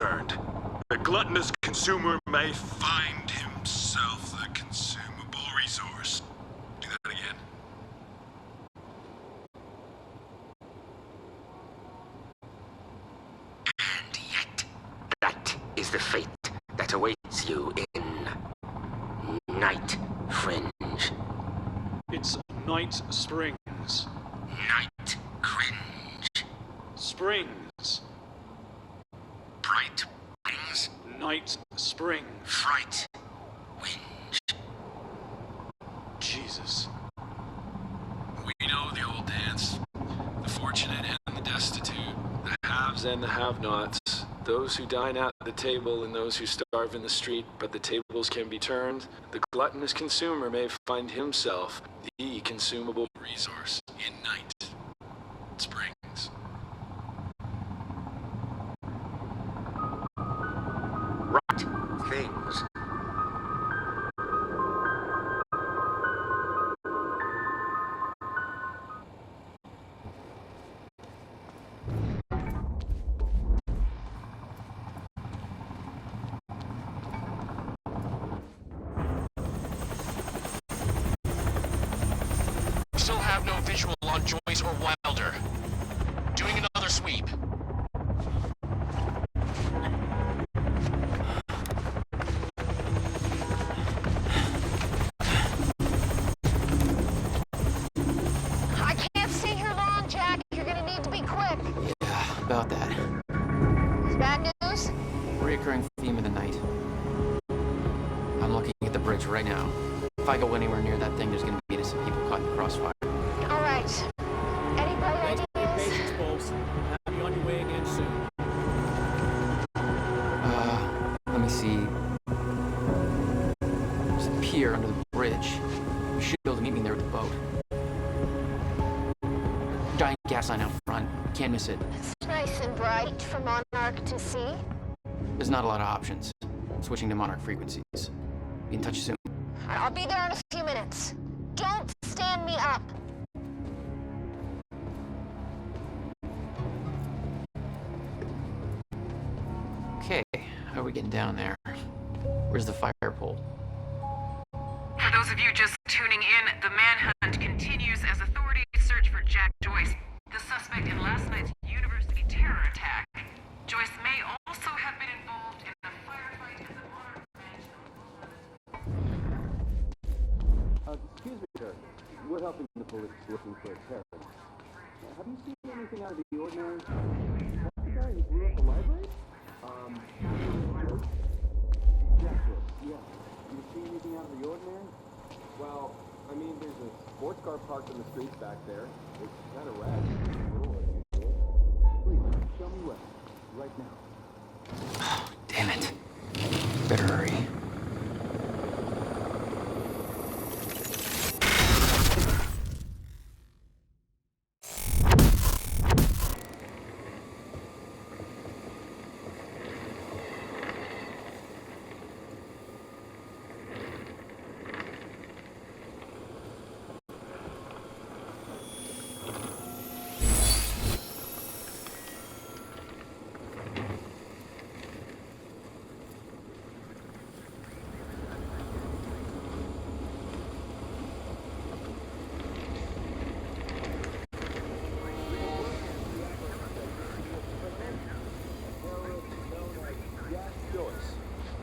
turned, the gluttonous consumer may find himself the consumable resource. Do that again. And yet, that is the fate that awaits you in Night Fringe. It's Night Springs. Night Cringe. Springs. Bright Wings. Night Springs. Fright. Winge. Jesus. We know the old dance. The fortunate and the destitute. The haves and the have-nots. Those who dine at the table and those who starve in the street, but the tables can be turned. The gluttonous consumer may find himself the consumable resource in Night Springs. Right things. Still have no visual on Joyce or Wilder. Doing another sweep. I can't stay here long, Jack. You're gonna need to be quick. Yeah, about that. It's bad news? Reoccurring theme of the night. I'm looking at the bridge right now. If I go anywhere near that thing, there's gonna be some people caught in the crossfire. All right. Any bright Thanks for your ideas? patience, folks. Have you on your way again soon. Let me see. There's a pier under the bridge. You should be able to meet me there with the boat. Giant gas line out front. Can't miss it. It's nice and bright for Monarch to see. There's not a lot of options. Switching to Monarch frequencies. Be in touch soon. I'll be there in a few minutes. Don't stand me up. Okay, how are we getting down there? Where's the fire pole? For those of you just tuning in, the manhunt continues as authorities search for Jack Joyce, the suspect in last night's university terror attack. Joyce may also have been involved in the firefight at the Monarch Mansion. Excuse me, sir. We're helping the police looking for a terrorist. Have you seen anything out of the ordinary? That's the guy who blew up the library? Exactly. Yeah. You see anything out of the ordinary? Well, I mean, there's a sports car parked in the streets back there. It's kind of rad. Please, show me where. Right now. Damn it. Better hurry.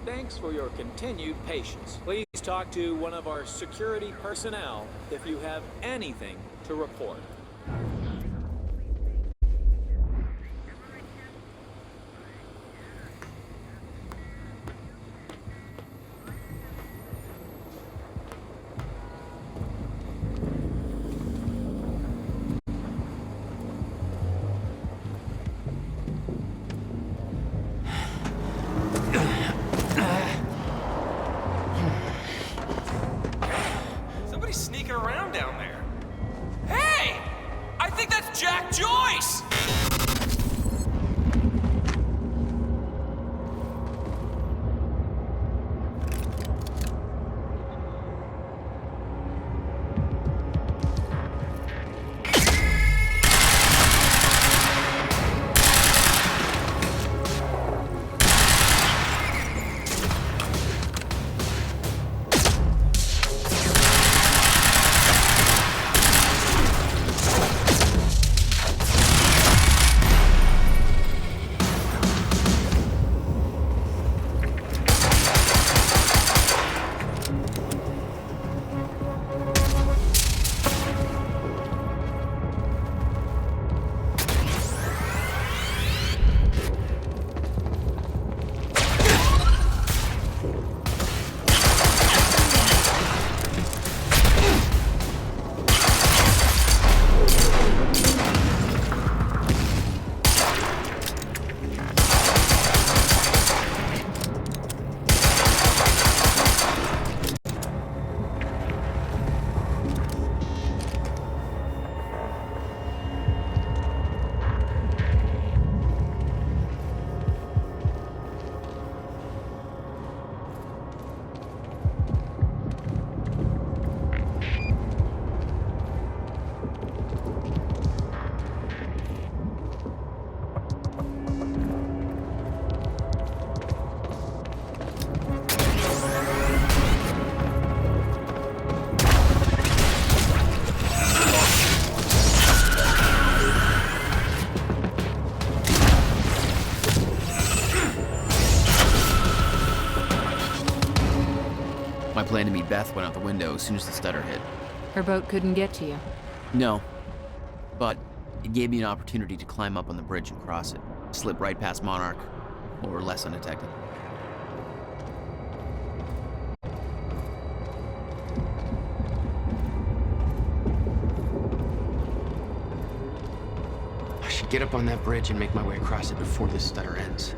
Thanks for your continued patience. Please talk to one of our security personnel if you have anything to report. Somebody's sneaking around down there. Hey! I think that's Jack Joyce! plan to meet Beth went out the window as soon as the stutter hit. Her boat couldn't get to you. No. But it gave me an opportunity to climb up on the bridge and cross it. Slip right past Monarch, more or less undetected. I should get up on that bridge and make my way across it before this stutter ends.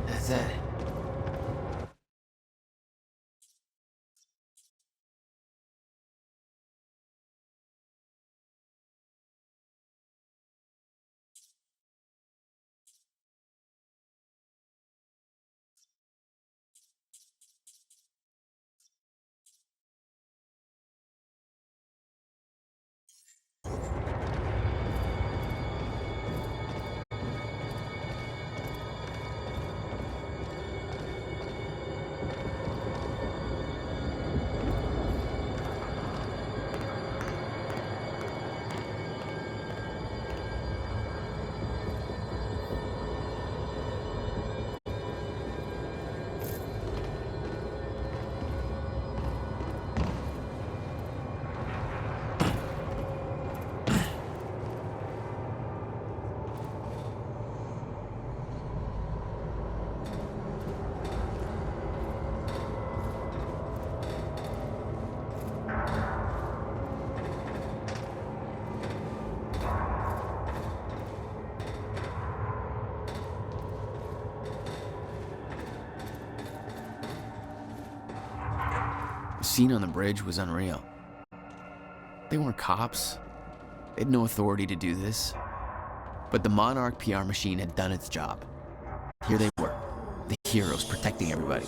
That's it. The scene on the bridge was unreal. They weren't cops. They had no authority to do this. But the Monarch PR machine had done its job. Here they were, the heroes protecting everybody.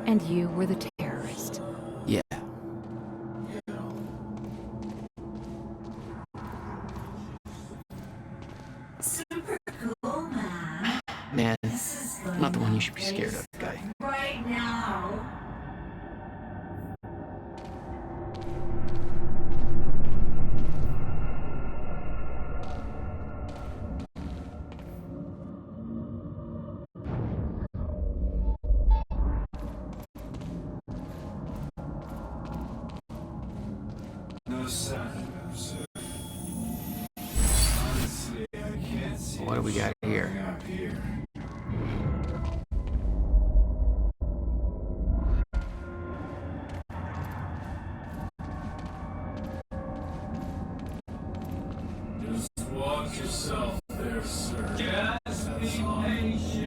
And you were the terrorist. Yeah. Super cool, man. Man, I'm not the one you should be scared of, guy. Right now. What do we got here? Just watch yourself there, sir. Just be patient.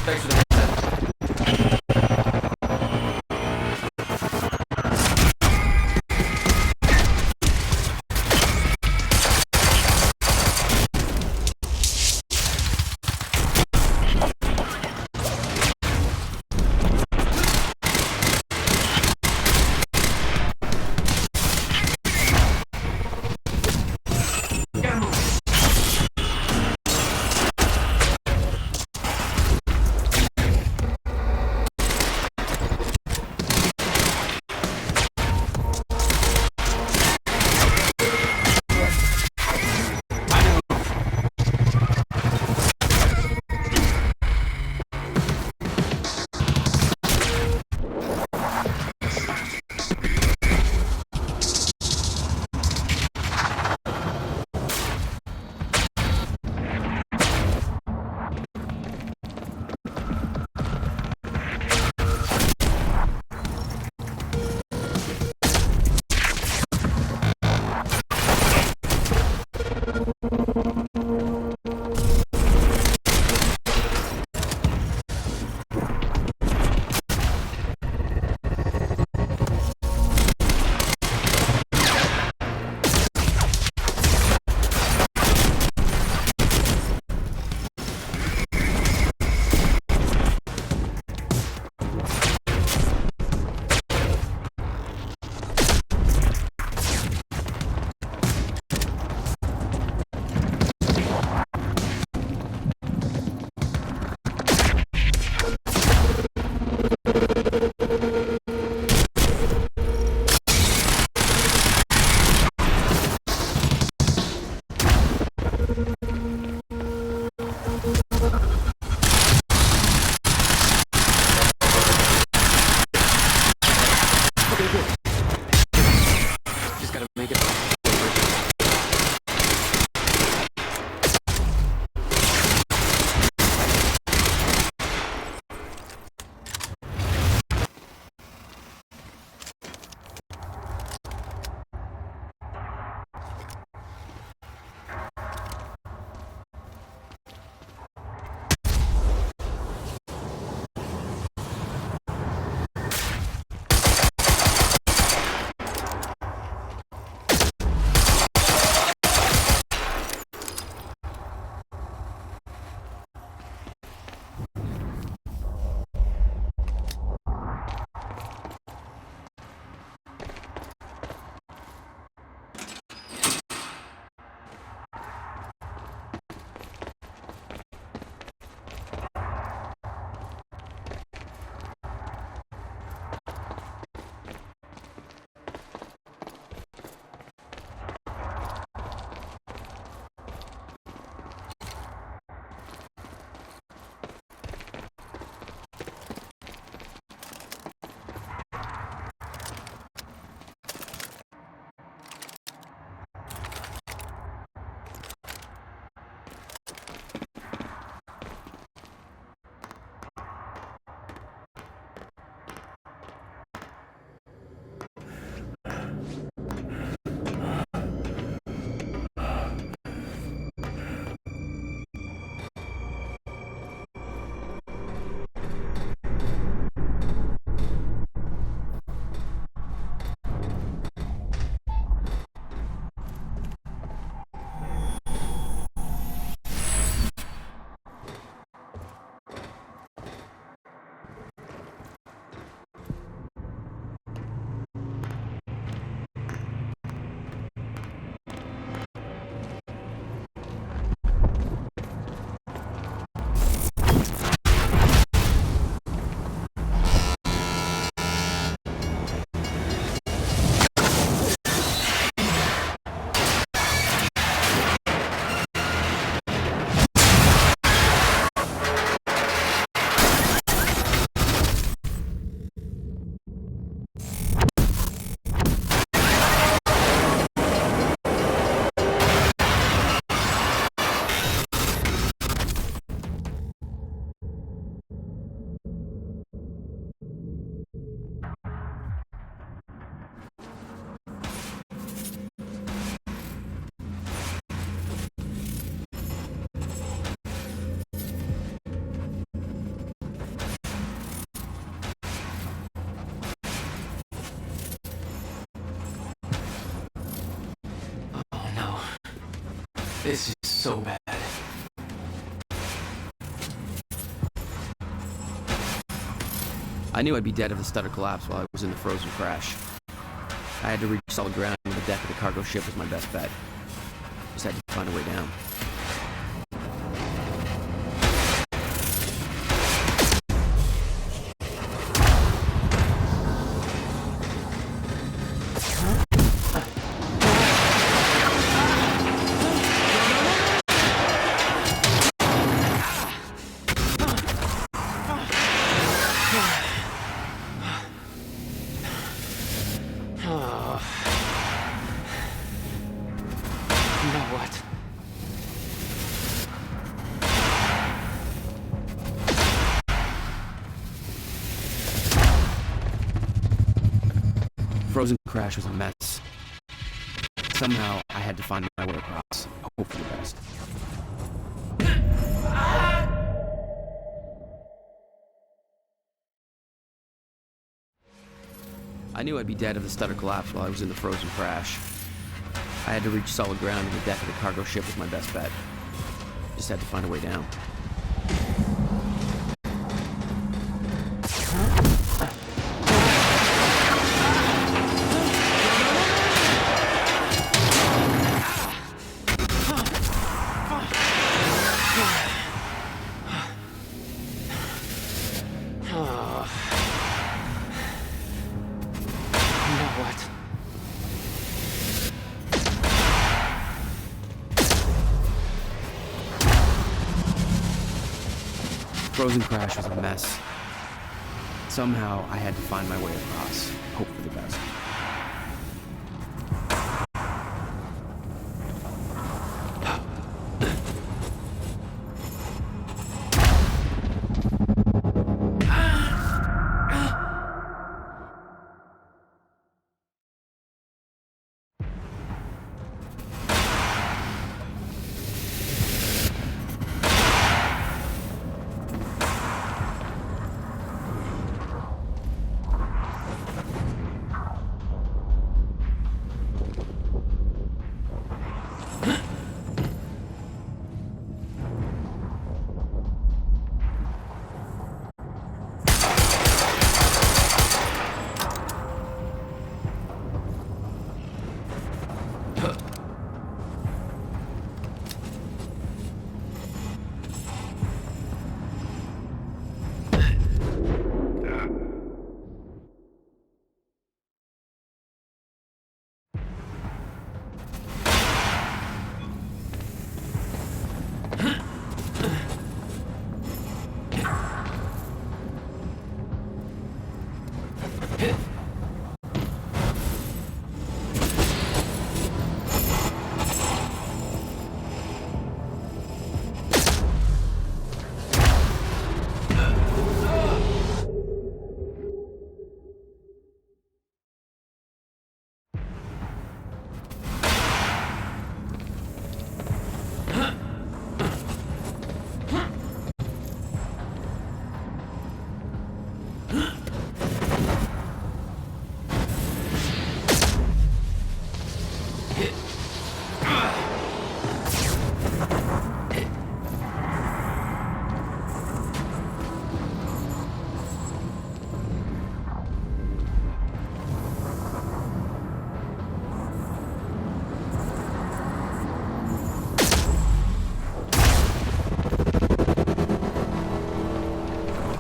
Thanks for the heads up. This is so bad. I knew I'd be dead if the stutter collapsed while I was in the frozen crash. I had to reach solid ground, and the deck of the cargo ship was my best bet. Just had to find a way down. Frozen crash was a mess. Somehow, I had to find my way across. Hope for the best. I knew I'd be dead if the stutter collapsed while I was in the frozen crash. I had to reach solid ground, and the deck of the cargo ship was my best bet. Just had to find a way down. Frozen crash was a mess. Somehow, I had to find my way across. Hope for the best.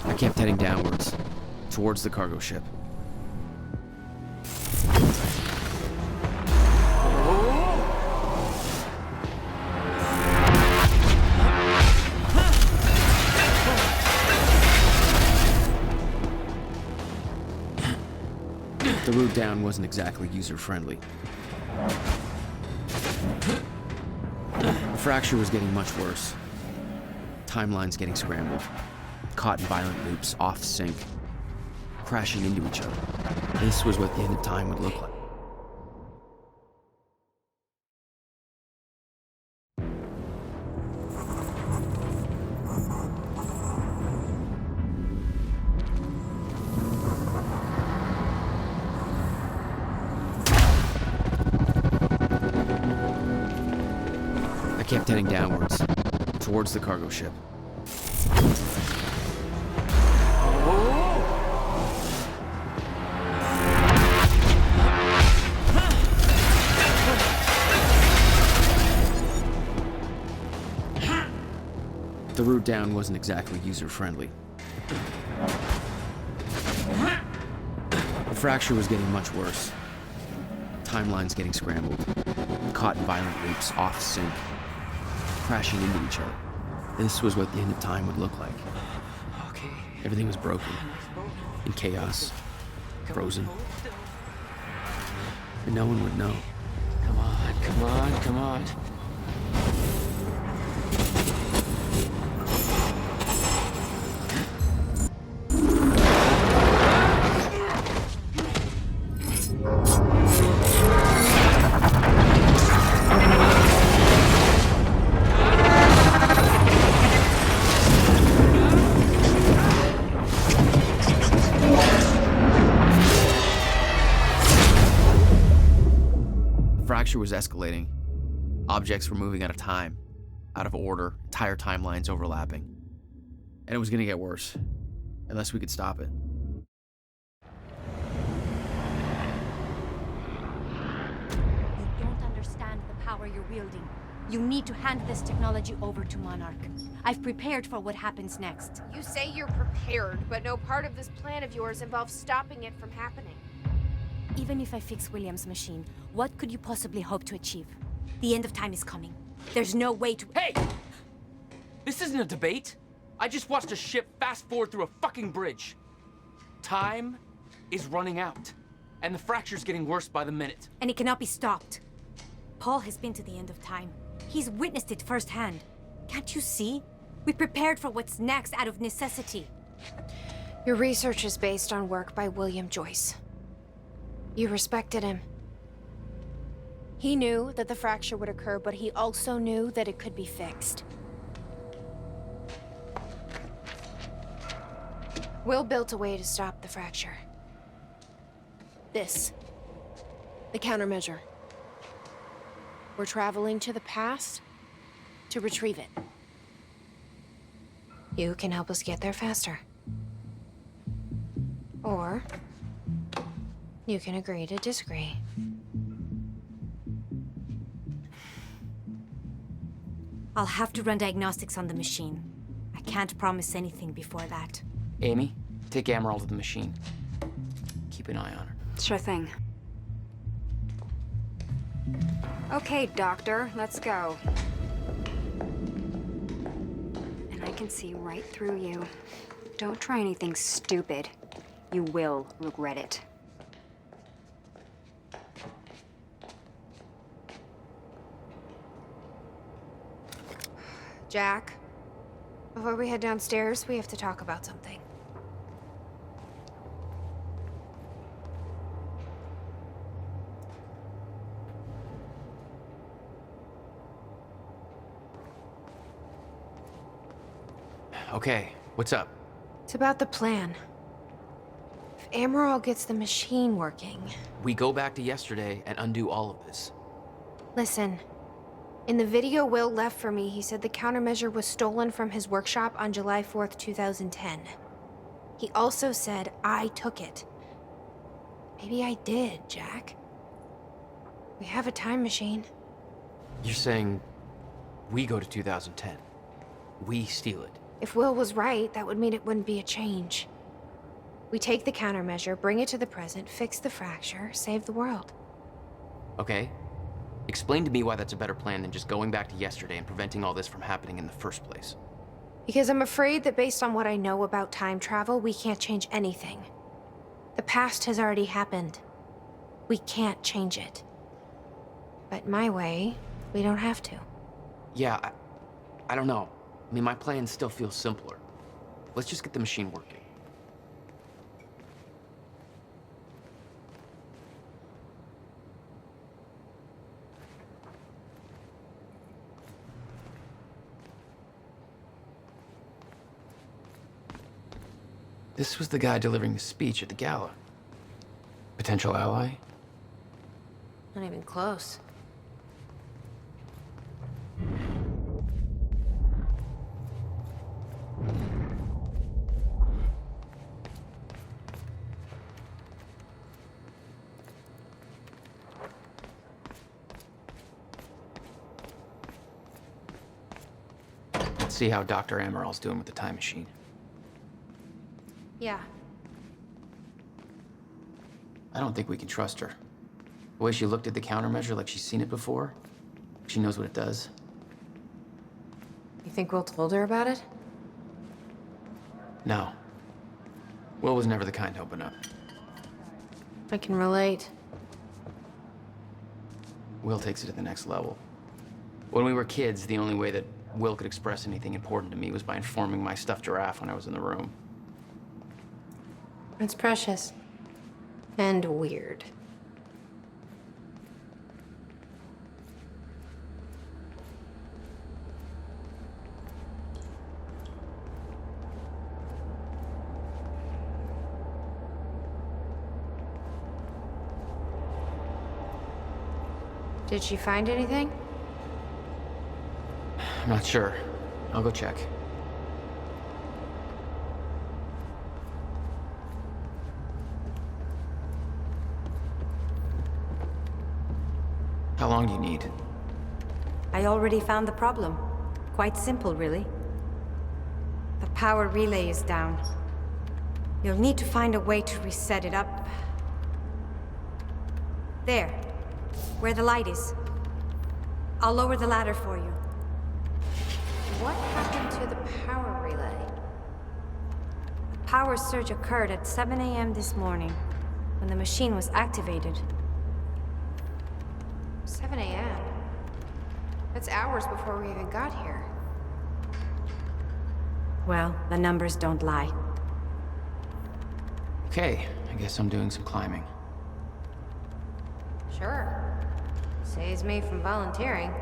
I kept heading downwards, towards the cargo ship. The route down wasn't exactly user-friendly. The fracture was getting much worse. Timelines getting scrambled. Caught in violent loops, off sync, crashing into each other. This was what the end of time would look like. I kept heading downwards, towards the cargo ship. The route down wasn't exactly user-friendly. The fracture was getting much worse. Timelines getting scrambled, caught in violent loops, off sync, crashing into each other. This was what the end of time would look like. Okay. Everything was broken, in chaos, frozen. And no one would know. Come on, come on, come on. Fracture was escalating. Objects were moving out of time, out of order, entire timelines overlapping. And it was gonna get worse, unless we could stop it. You don't understand the power you're wielding. You need to hand this technology over to Monarch. I've prepared for what happens next. You say you're prepared, but no part of this plan of yours involves stopping it from happening. Even if I fix William's machine, what could you possibly hope to achieve? The end of time is coming. There's no way to— Hey! This isn't a debate. I just watched a ship fast forward through a fucking bridge. Time is running out, and the fracture's getting worse by the minute. And it cannot be stopped. Paul has been to the end of time. He's witnessed it firsthand. Can't you see? We prepared for what's next out of necessity. Your research is based on work by William Joyce. You respected him. He knew that the fracture would occur, but he also knew that it could be fixed. Will built a way to stop the fracture. This. The countermeasure. We're traveling to the past to retrieve it. You can help us get there faster. Or you can agree to disagree. I'll have to run diagnostics on the machine. I can't promise anything before that. Amy, take Amaral to the machine. Keep an eye on her. Sure thing. Okay, Doctor, let's go. And I can see right through you. Don't try anything stupid. You will regret it. Jack, before we head downstairs, we have to talk about something. Okay, what's up? It's about the plan. If Amaral gets the machine working... We go back to yesterday and undo all of this. Listen. In the video Will left for me, he said the countermeasure was stolen from his workshop on July 4th, 2010. He also said I took it. Maybe I did, Jack. We have a time machine. You're saying we go to 2010. We steal it. If Will was right, that would mean it wouldn't be a change. We take the countermeasure, bring it to the present, fix the fracture, save the world. Okay. Explain to me why that's a better plan than just going back to yesterday and preventing all this from happening in the first place. Because I'm afraid that based on what I know about time travel, we can't change anything. The past has already happened. We can't change it. But my way, we don't have to. Yeah, I don't know. I mean, my plan still feels simpler. Let's just get the machine working. This was the guy delivering the speech at the gala. Potential ally? Not even close. see how Dr. Amaral's doing with the time machine. Yeah. I don't think we can trust her. The way she looked at the countermeasure like she's seen it before, she knows what it does. You think Will told her about it? No. Will was never the kind to open up. I can relate. Will takes it to the next level. When we were kids, the only way that Will could express anything important to me was by informing my stuffed giraffe when I was in the room. It's precious. And weird. Did she find anything? I'm not sure. I'll go check. How long do you need? I already found the problem. Quite simple, really. The power relay is down. You'll need to find a way to reset it up. There. Where the light is. I'll lower the ladder for you. What happened to the power relay? The power surge occurred at 7 a.m. this morning, when the machine was activated. 7 a.m.? That's hours before we even got here. Well, the numbers don't lie. Okay, I guess I'm doing some climbing. Sure. Saves me from volunteering.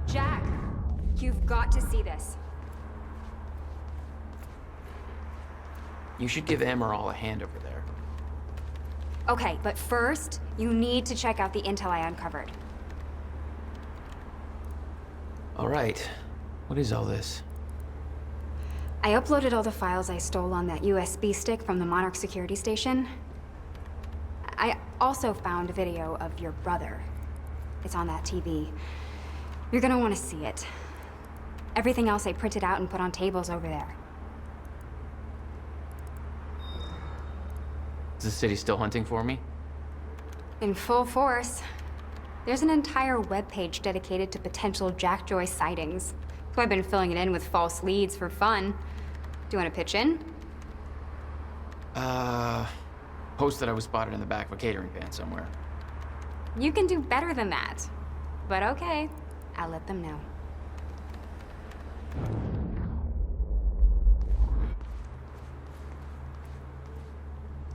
Jack, you've got to see this. You should give Amaral a hand over there. Okay, but first, you need to check out the intel I uncovered. All right. What is all this? I uploaded all the files I stole on that USB stick from the Monarch security station. I also found a video of your brother. It's on that TV. You're gonna want to see it. Everything else I printed out and put on tables over there. Is the city still hunting for me? In full force. There's an entire webpage dedicated to potential Jack Joyce sightings. So I've been filling it in with false leads for fun. Do you want to pitch in? Post that I was spotted in the back of a catering van somewhere. You can do better than that. But okay, I'll let them know.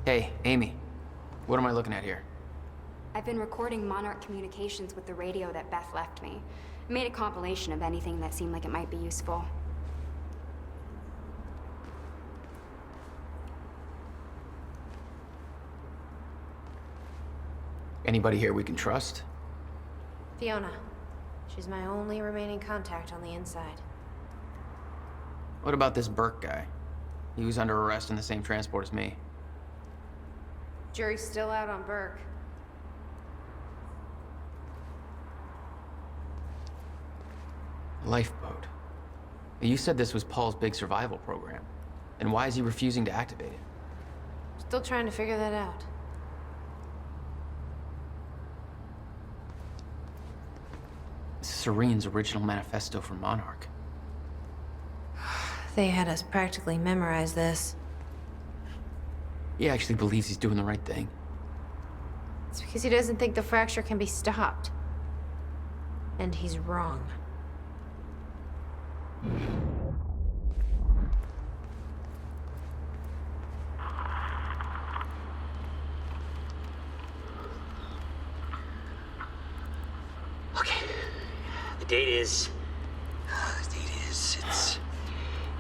Hey, Amy. What am I looking at here? I've been recording Monarch communications with the radio that Beth left me. I made a compilation of anything that seemed like it might be useful. Anybody here we can trust? Fiona. She's my only remaining contact on the inside. What about this Burke guy? He was under arrest in the same transport as me. Jury's still out on Burke. Lifeboat. You said this was Paul's big survival program. And why is he refusing to activate it? Still trying to figure that out. This is Serene's original manifesto for Monarch. They had us practically memorize this. He actually believes he's doing the right thing. It's because he doesn't think the fracture can be stopped. And he's wrong. Okay. The date is...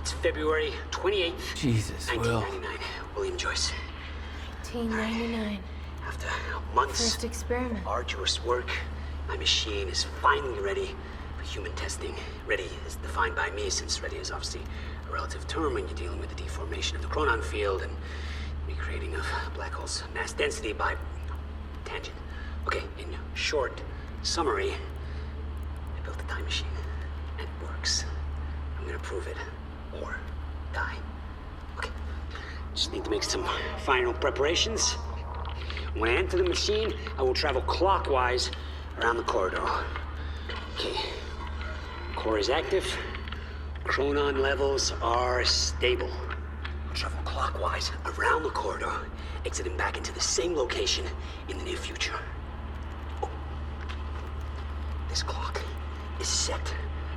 It's February 28th, Jesus, Will. 1999. William Joyce. 1999. After months First experiment. arduous work, my machine is finally ready for human testing. Ready is defined by me, since ready is obviously a relative term when you're dealing with the deformation of the chronon field and recreating of black holes' mass density by tangent. Okay, in short summary, I built a time machine, and it works. I'm gonna prove it, or die. Okay, just need to make some final preparations. When I enter the machine, I will travel clockwise around the corridor. Okay. Core is active. Chronon levels are stable. I'll travel clockwise around the corridor, exiting back into the same location in the near future. Oh. This clock is set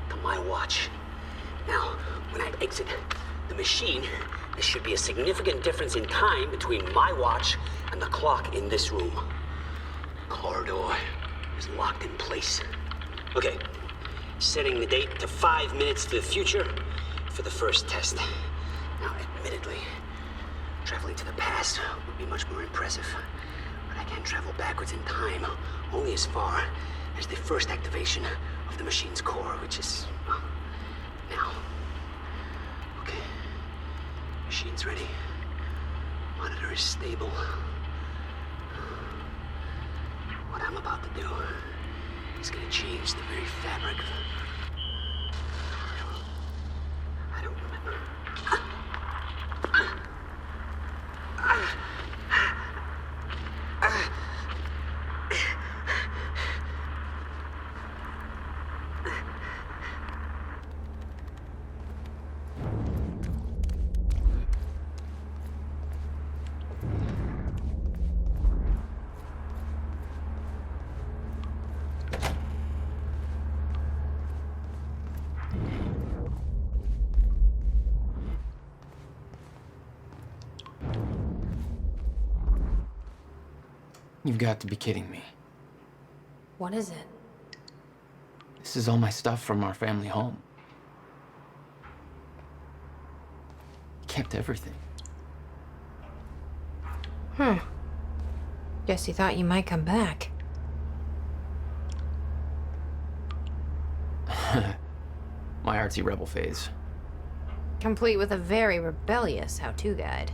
to my watch. Now, when I exit the machine, there should be a significant difference in time between my watch and the clock in this room. Corridor is locked in place. Okay, setting the date to 5 minutes to the future for the first test. Now, admittedly, traveling to the past would be much more impressive, but I can travel backwards in time only as far as the first activation of the machine's core, which is, well, now. Okay, machine's ready. Monitor is stable. What I'm about to do is gonna change the very fabric of... I don't remember. You've got to be kidding me. What is it? This is all my stuff from our family home. He kept everything. Guess he thought you might come back. My artsy rebel phase. Complete with a very rebellious how-to guide.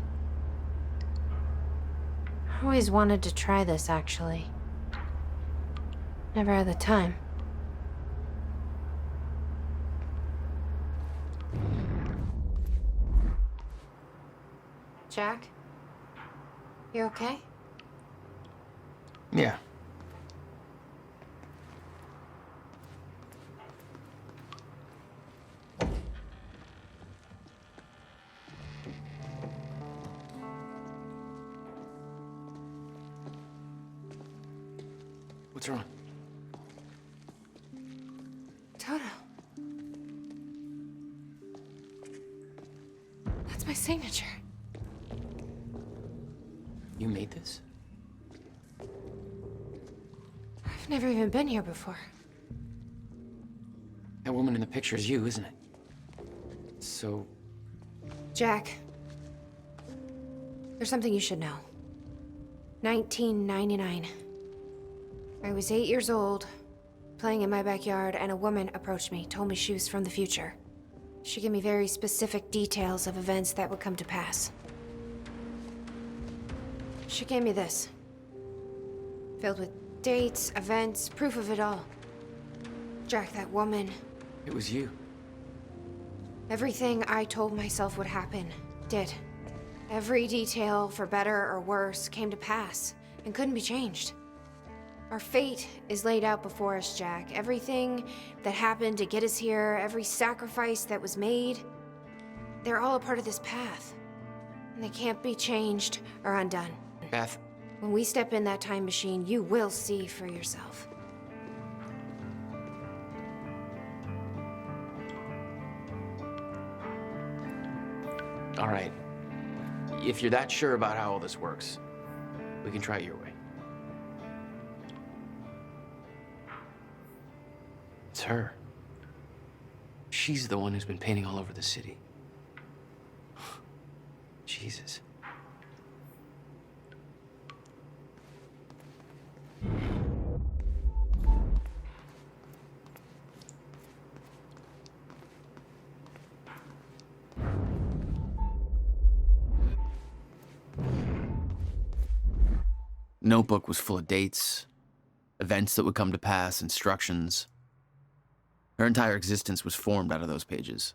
I always wanted to try this, actually. Never had the time. Jack? You okay? Yeah. What's wrong? Toto. That's my signature. You made this? I've never even been here before. That woman in the picture is you, isn't it? So... Jack. There's something you should know. 1999. I was 8 years old, playing in my backyard, and a woman approached me, told me she was from the future. She gave me very specific details of events that would come to pass. She gave me this. Filled with dates, events, proof of it all. Jack, that woman It was you. Everything I told myself would happen, did. Every detail, for better or worse, came to pass and couldn't be changed. Our fate is laid out before us, Jack. Everything that happened to get us here, every sacrifice that was made, they're all a part of this path. And they can't be changed or undone. Beth. When we step in that time machine, you will see for yourself. All right. If you're that sure about how all this works, we can try it your way. It's her. She's the one who's been painting all over the city. Jesus. Notebook was full of dates, events that would come to pass, instructions. Her entire existence was formed out of those pages.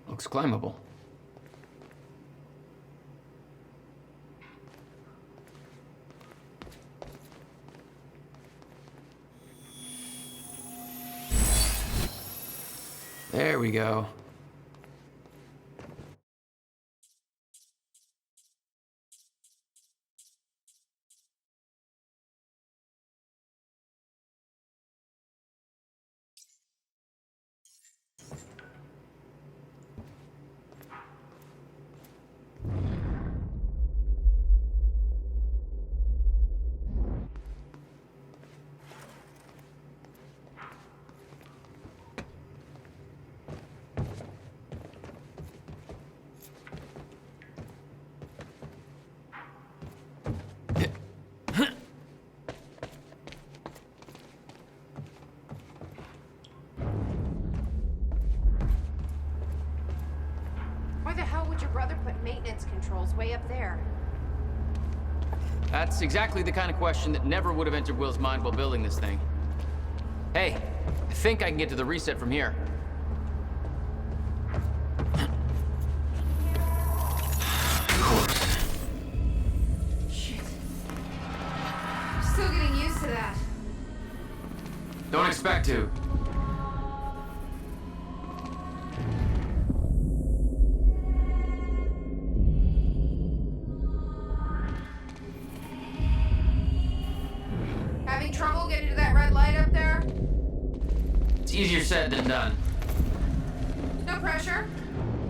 Looks climbable. There we go. Why the hell would your brother put maintenance controls way up there? That's exactly the kind of question that never would have entered Will's mind while building this thing. Hey, I think I can get to the reset from here. Shit. I'm still getting used to that. Don't expect to. Having trouble getting to that red light up there? It's easier said than done. No pressure.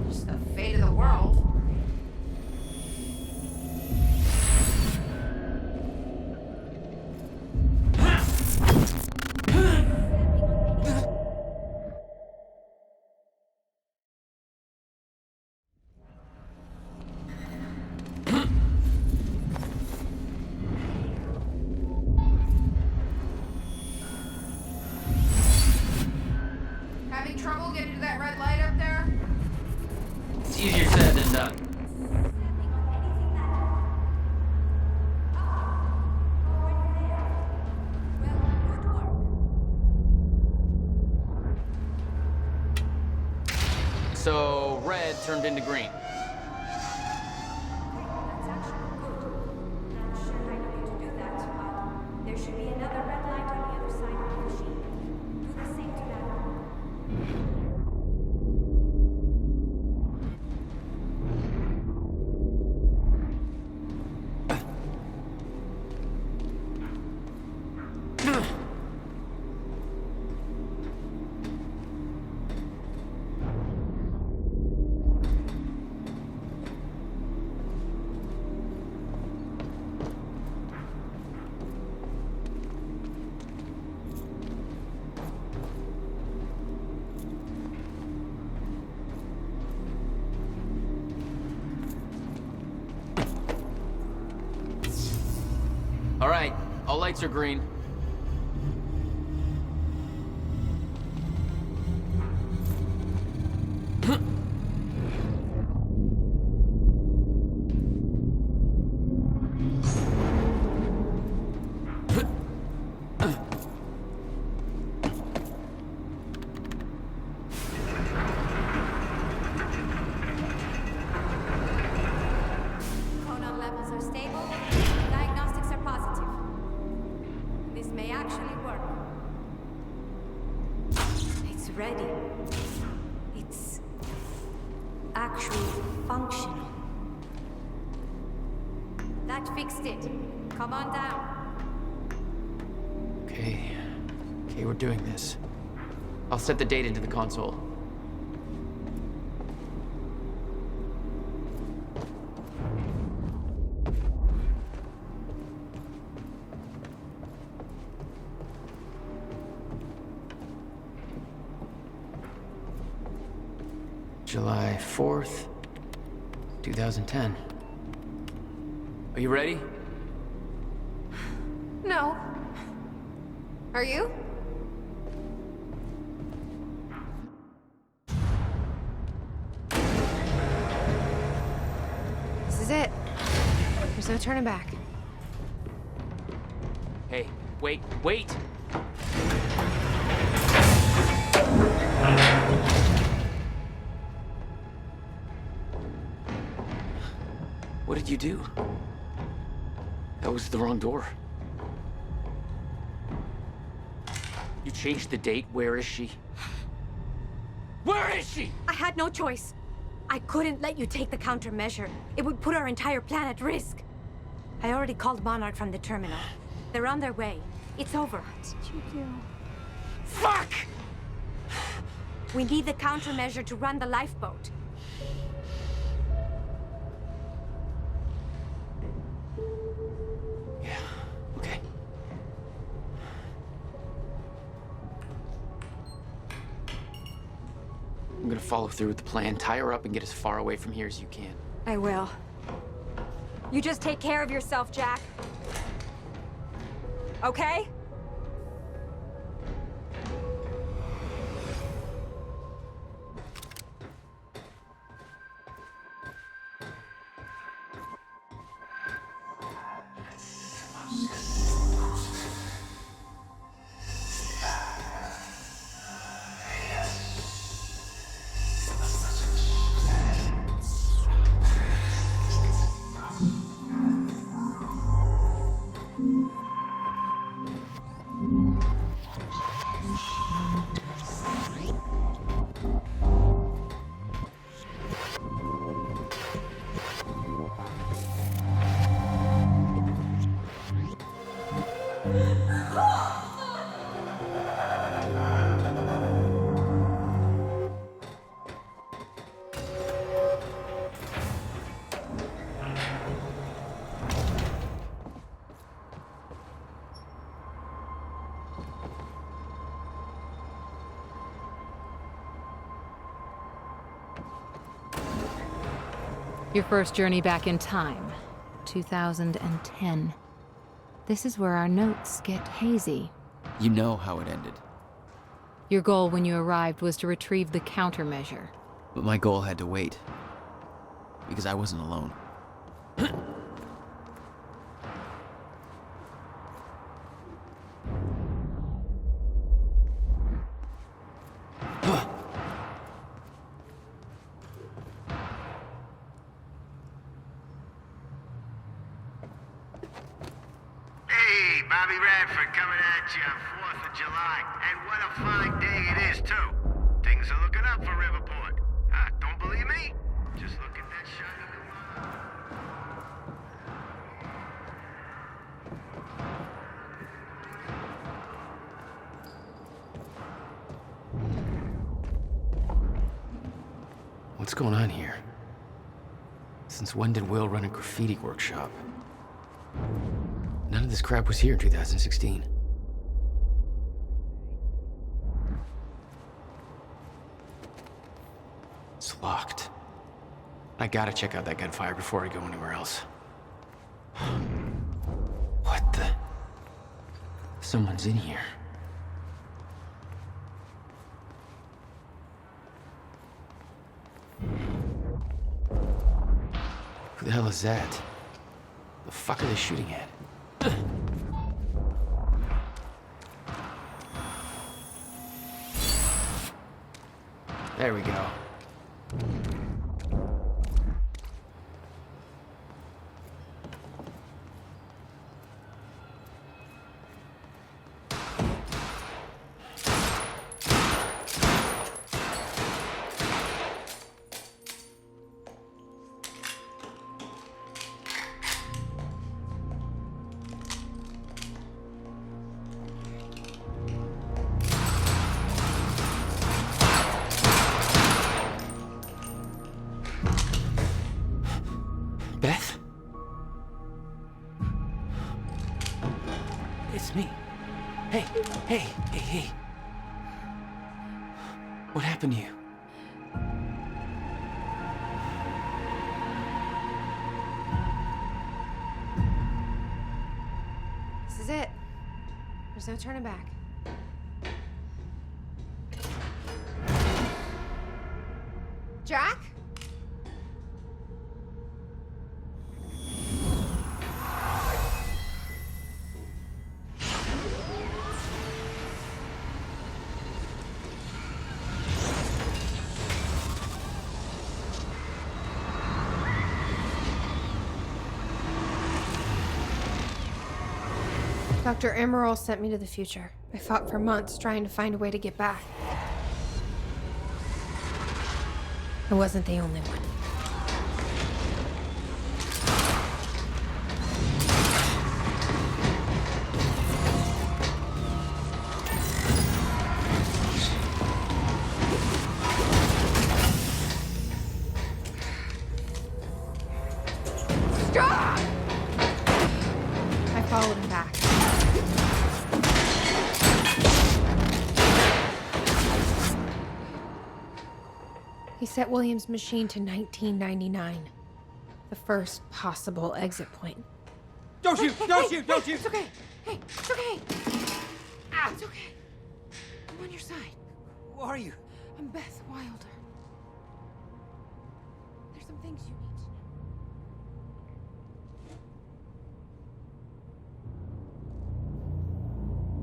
Just the fate of the world. Having trouble getting to that red light up there? It's easier said than done. So red turned into green. There should be another red light on the other side of the machine. Do the same to that one. All right, all lights are green. Chronon levels are stable. Diagnostics are positive. This may actually work. It's ready. It's actually functional. That fixed it. Come on down. Okay, we're doing this. I'll set the date into the console. July 4th, 2010. Are you ready? No. Are you? This is it. There's no turning back. Hey, wait! What did you do? That was the wrong door. You changed the date. Where is she? Where is she? I had no choice. I couldn't let you take the countermeasure. It would put our entire plan at risk. I already called Monarch from the terminal. They're on their way. It's over. What did you do? Fuck! We need the countermeasure to run the lifeboat. Okay. I'm gonna follow through with the plan. Tie her up and get as far away from here as you can. I will. You just take care of yourself, Jack. Okay? Your first journey back in time, 2010. This is where our notes get hazy. You know how it ended. Your goal when you arrived was to retrieve the countermeasure. But my goal had to wait. Because I wasn't alone. Hey, Bobby Radford coming at you on 4th of July. And what a fine day it is, too. Things are looking up for Riverport. Don't believe me? Just look at that shiny new line. What's going on here? Since when did Will run a graffiti workshop? None of this crap was here in 2016. It's locked. I gotta check out that gunfire before I go anywhere else. What the? Someone's in here. Who the hell is that? The fuck are they shooting at? There we go. Beth? It's me. Hey, hey, hey, hey. What happened to you? This is it. There's no turning back. Jack? Dr. Emerald sent me to the future. I fought for months trying to find a way to get back. I wasn't the only one. Stop! I followed him back. He set Williams' machine to 1999. The first possible exit point. Don't shoot! Don't shoot! Don't shoot! It's okay. Hey, it's okay. Ah, it's okay. I'm on your side. Who are you? I'm Beth Wilder. There's some things you need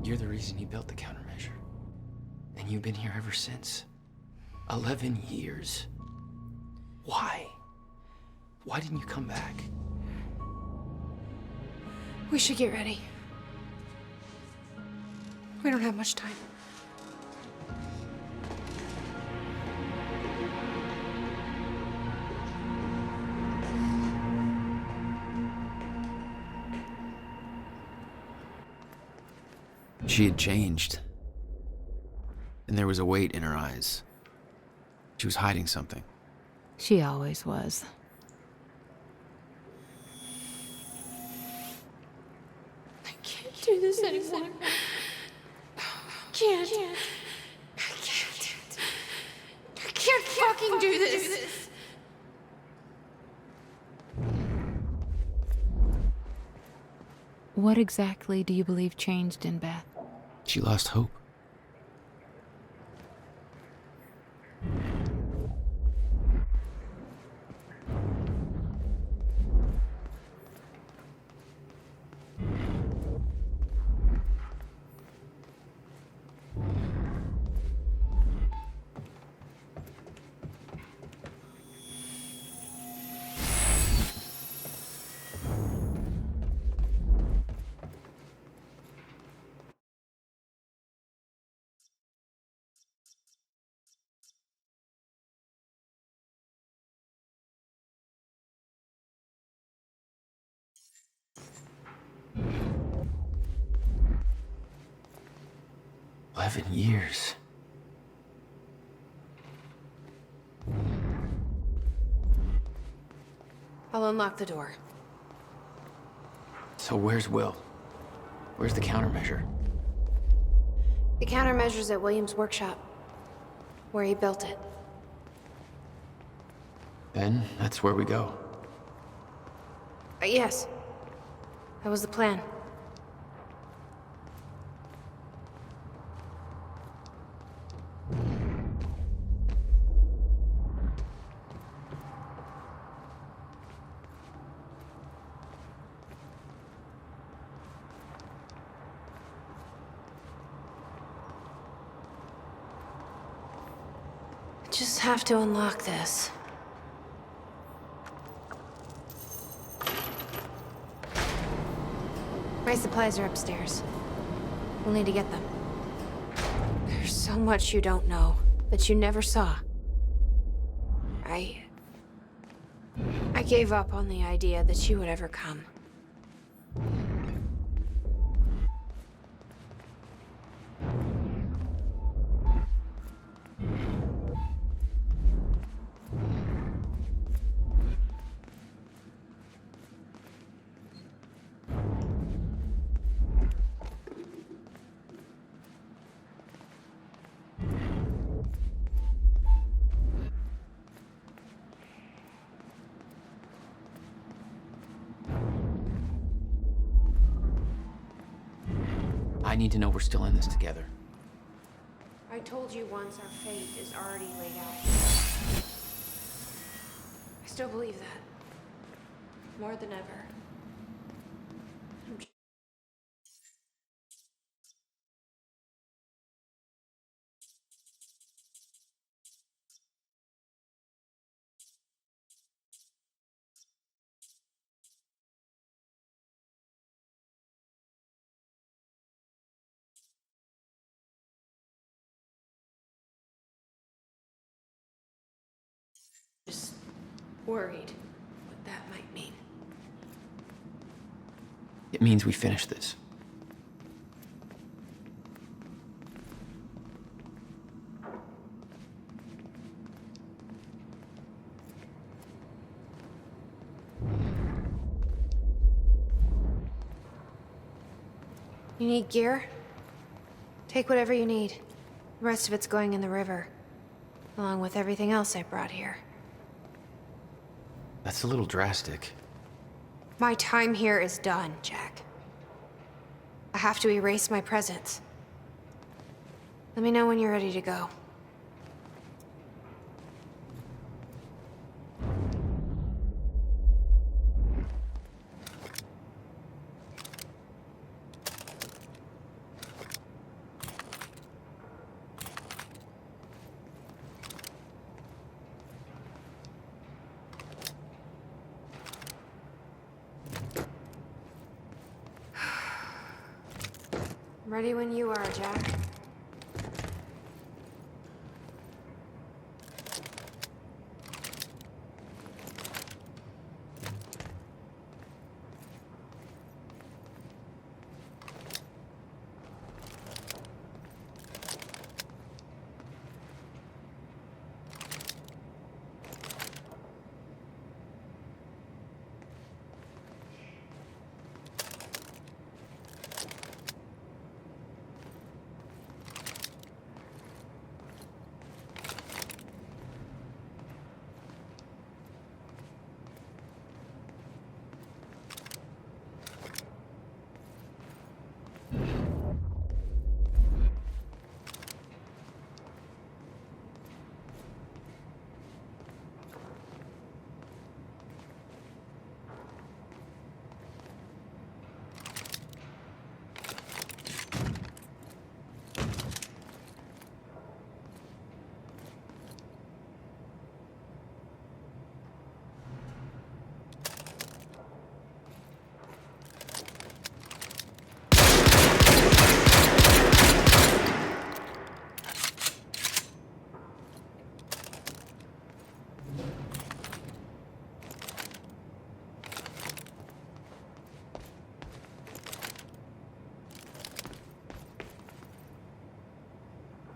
to know. You're the reason he built the countermeasure. And you've been here ever since. 11 years. Why? Why didn't you come back? We should get ready. We don't have much time. She had changed. And there was a weight in her eyes. She was hiding something. She always was. I can't do this anymore. I can't. I can't fucking do this. What exactly do you believe changed in Beth? She lost hope. Years. I'll unlock the door. So where's Will? Where's the countermeasure? The countermeasure's at Williams' workshop, where he built it. Then that's where we go. Yes. That was the plan. just have to unlock this. My supplies are upstairs. We'll need to get them. There's so much you don't know, that you never saw. I gave up on the idea that you would ever come. I need to know we're still in this together. I told you once our fate is already laid out. I still believe that. More than ever. Just worried what that might mean. It means we finish this. You need gear? Take whatever you need. The rest of it's going in the river, along with everything else I brought here. That's a little drastic. My time here is done, Jack. I have to erase my presence. Let me know when you're ready to go. Ready when you are, Jack.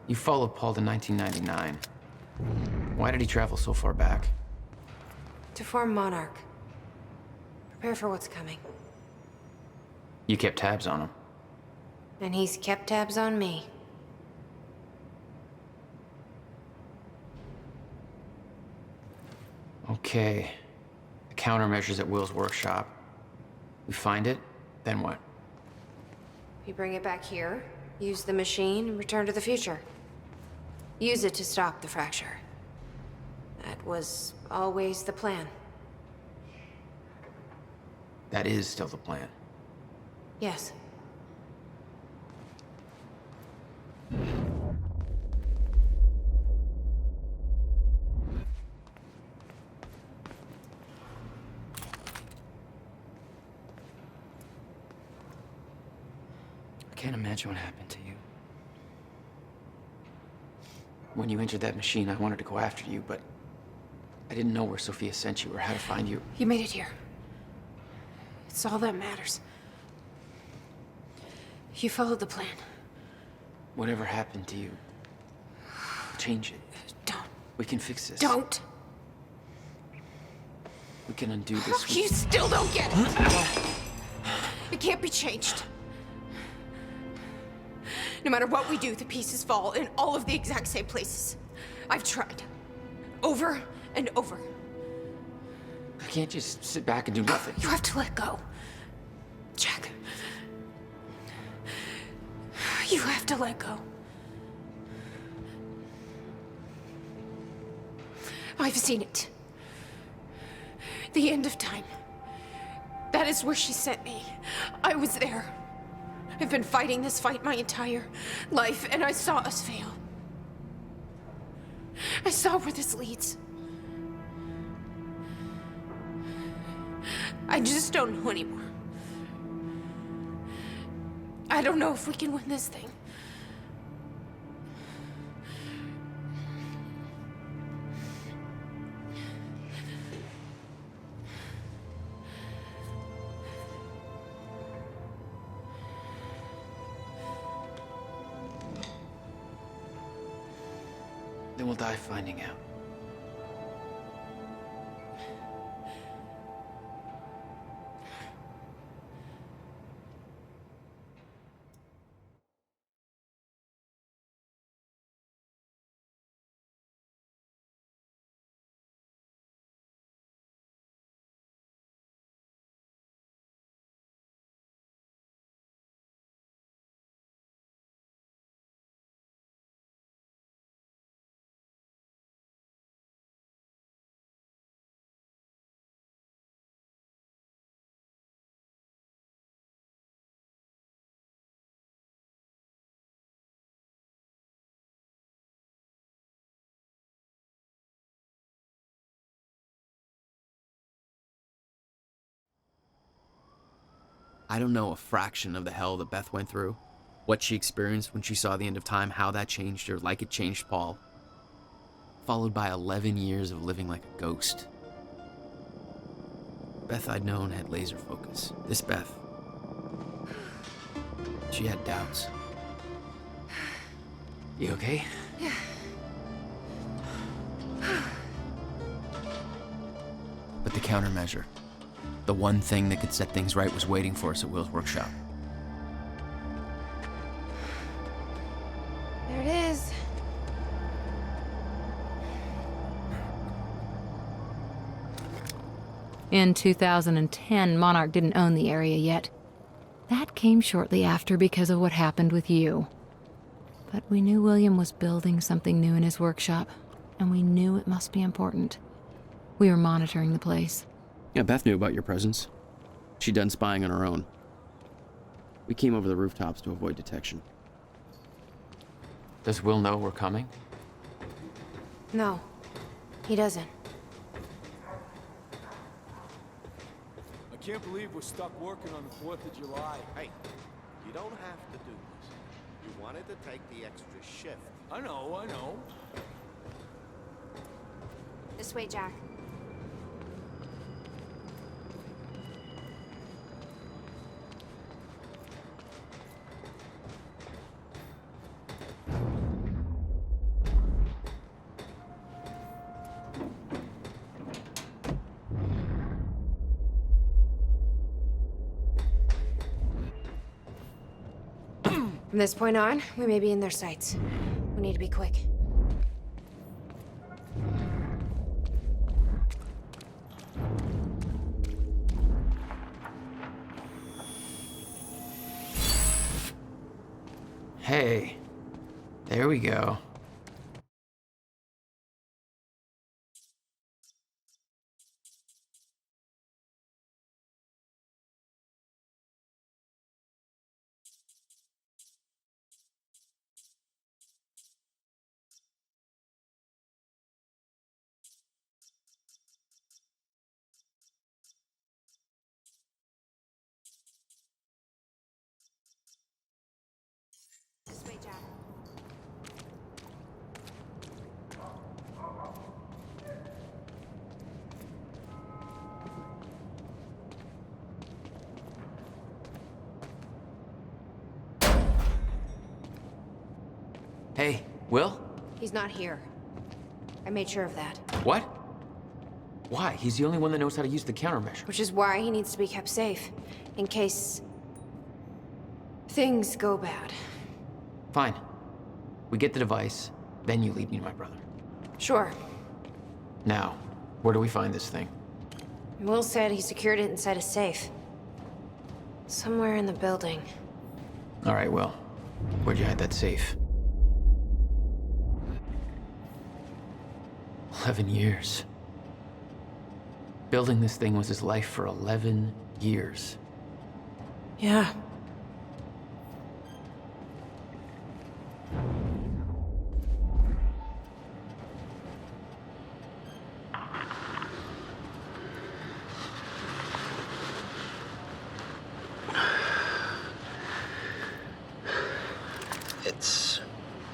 You followed Paul to 1999. Why did he travel so far back? To form Monarch. Prepare for what's coming. You kept tabs on him. And he's kept tabs on me. Okay. The countermeasures at Will's workshop. We find it, then what? We bring it back here, use the machine, and return to the future. Use it to stop the fracture. That was always the plan. That is still the plan. Yes. can't imagine what happened to you. When you entered that machine, I wanted to go after you, but I didn't know where Sophia sent you or how to find you. You made it here. It's all that matters. You followed the plan. Whatever happened to you, change it. Don't. We can fix this. Don't. We can undo this. You still don't get it. It can't be changed. No matter what we do, the pieces fall in all of the exact same places. I've tried. Over and over. I can't just sit back and do nothing. You have to let go. Jack. You have to let go. I've seen it. The end of time. That is where she sent me. I was there. I've been fighting this fight my entire life, and I saw us fail. I saw where this leads. I just don't know anymore. I don't know if we can win this thing. Then we'll die finding out. I don't know a fraction of the hell that Beth went through, what she experienced when she saw the end of time, how that changed her like it changed Paul. Followed by 11 years of living like a ghost. Beth I'd known had laser focus. This Beth, she had doubts. You okay? Yeah. But the countermeasure, the one thing that could set things right, was waiting for us at Will's workshop. There it is. In 2010, Monarch didn't own the area yet. That came shortly after because of what happened with you. But we knew William was building something new in his workshop, and we knew it must be important. We were monitoring the place. Yeah, Beth knew about your presence. She'd done spying on her own. We came over the rooftops to avoid detection. Does Will know we're coming? No, he doesn't. I can't believe we're stuck working on the 4th of July. Hey, you don't have to do this. You wanted to take the extra shift. I know. This way, Jack. From this point on, we may be in their sights. We need to be quick. Hey, there we go. Will? He's not here. I made sure of that. What? Why? He's the only one that knows how to use the countermeasure. Which is why he needs to be kept safe. In case... things go bad. Fine. We get the device, then you lead me to my brother. Sure. Now, where do we find this thing? Will said he secured it inside a safe. Somewhere in the building. All right, Will. Where'd you hide that safe? 11 years. Building this thing was his life for 11 years. Yeah. It's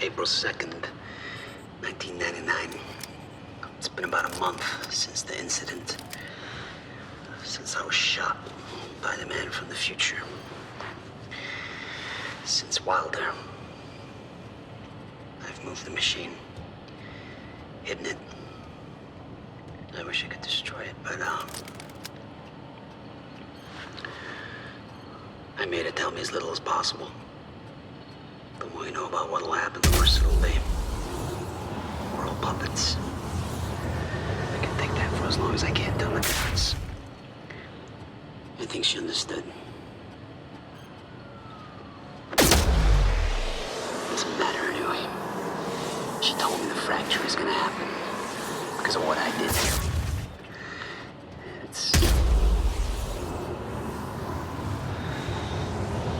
April 2nd, 1999. It's been about a month since the incident. Since I was shot by the man from the future. Since Wilder. I've moved the machine. Hidden it. I wish I could destroy it, but, I made it tell me as little as possible. The more you know about what'll happen, the worse it'll be. We're all puppets. I can take that for as long as I can't tell the difference. I think she understood. Doesn't matter anyway. She told me the fracture is gonna happen because of what I did. It's...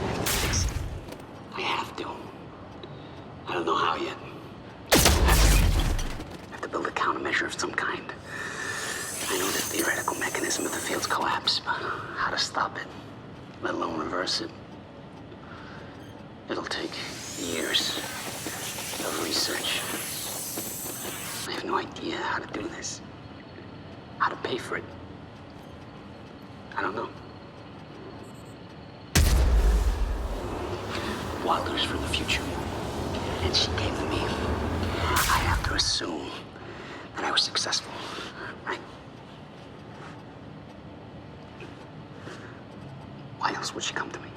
I have to fix it. I have to. I don't know how yet. I have to build a countermeasure of some kind. I know the theoretical mechanism of the field's collapse, but how to stop it, let alone reverse it, it'll take years of research. I have no idea how to do this, how to pay for it. I don't know. Wilder's from the future, and she came to me. I have to assume that I was successful, right? Why else would she come to me?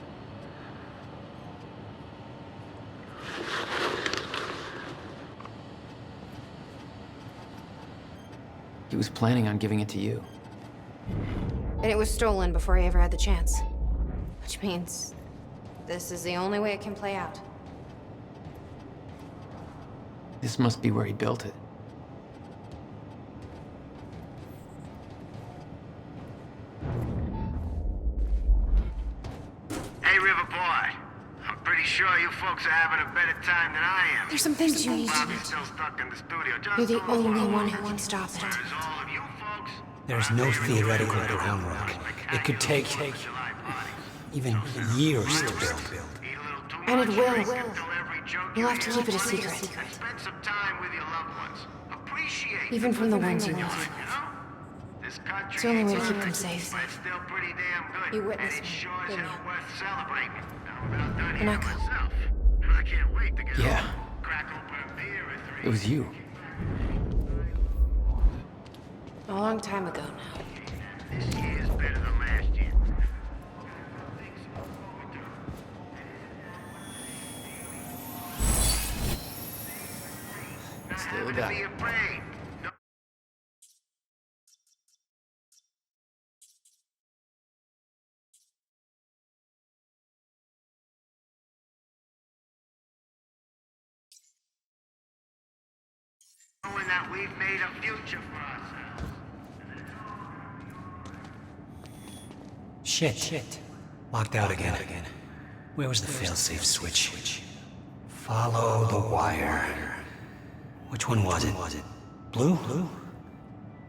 He was planning on giving it to you. And it was stolen before I ever had the chance. Which means this is the only way it can play out. This must be where he built it. Hey, Riverboy. I'm pretty sure you folks are having a better time than I am. There's some things you need to Bobby's do. still stuck in the studio. Just You're the a little only while. one who can stop it. Whereas all of you folks, There's no theoretical groundwork. It could take even years to build. And it will. You'll have to keep it a secret. spend some time with your loved ones. Appreciate Even from the ones you love. this country. It's the only way to ain't keep them perfect, safe. but it's still pretty damn good. You witnessed and it me, sure as didn't hell you? worth celebrating. Now, I'm about done And here I could. myself. I can't wait to get Yeah. home, crack open a beer or three. It was you. A long time ago now. This year's better than last year. Still got Be it. afraid. No. Knowing that we've made a future for ourselves. Shit. Locked out again. Where was the failsafe switch? Follow the wire. Which one was it? Blue?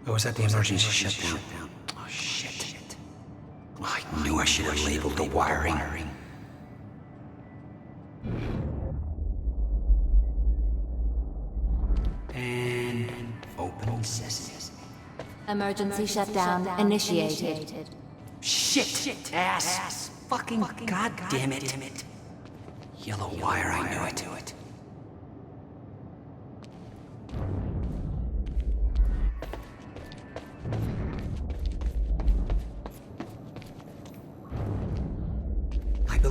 Or was that the emergency shutdown? Oh, shit. I knew I should have labeled the wiring. And open sesame. Emergency shutdown initiated. Shit! Ass! Fucking goddamn it! Yellow wire, I knew it.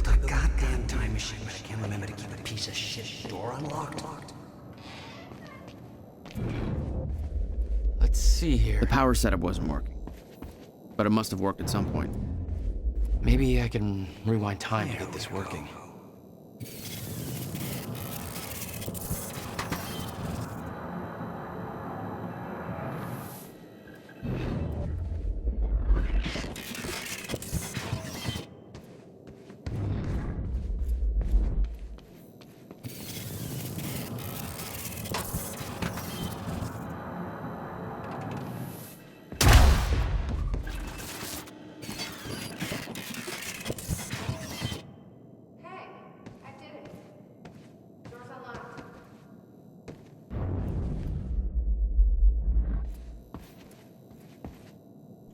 built a goddamn time machine, but I can't remember to keep a piece of shit door unlocked. Let's see here. The power setup wasn't working, but it must have worked at some point. Maybe I can rewind time to get this working.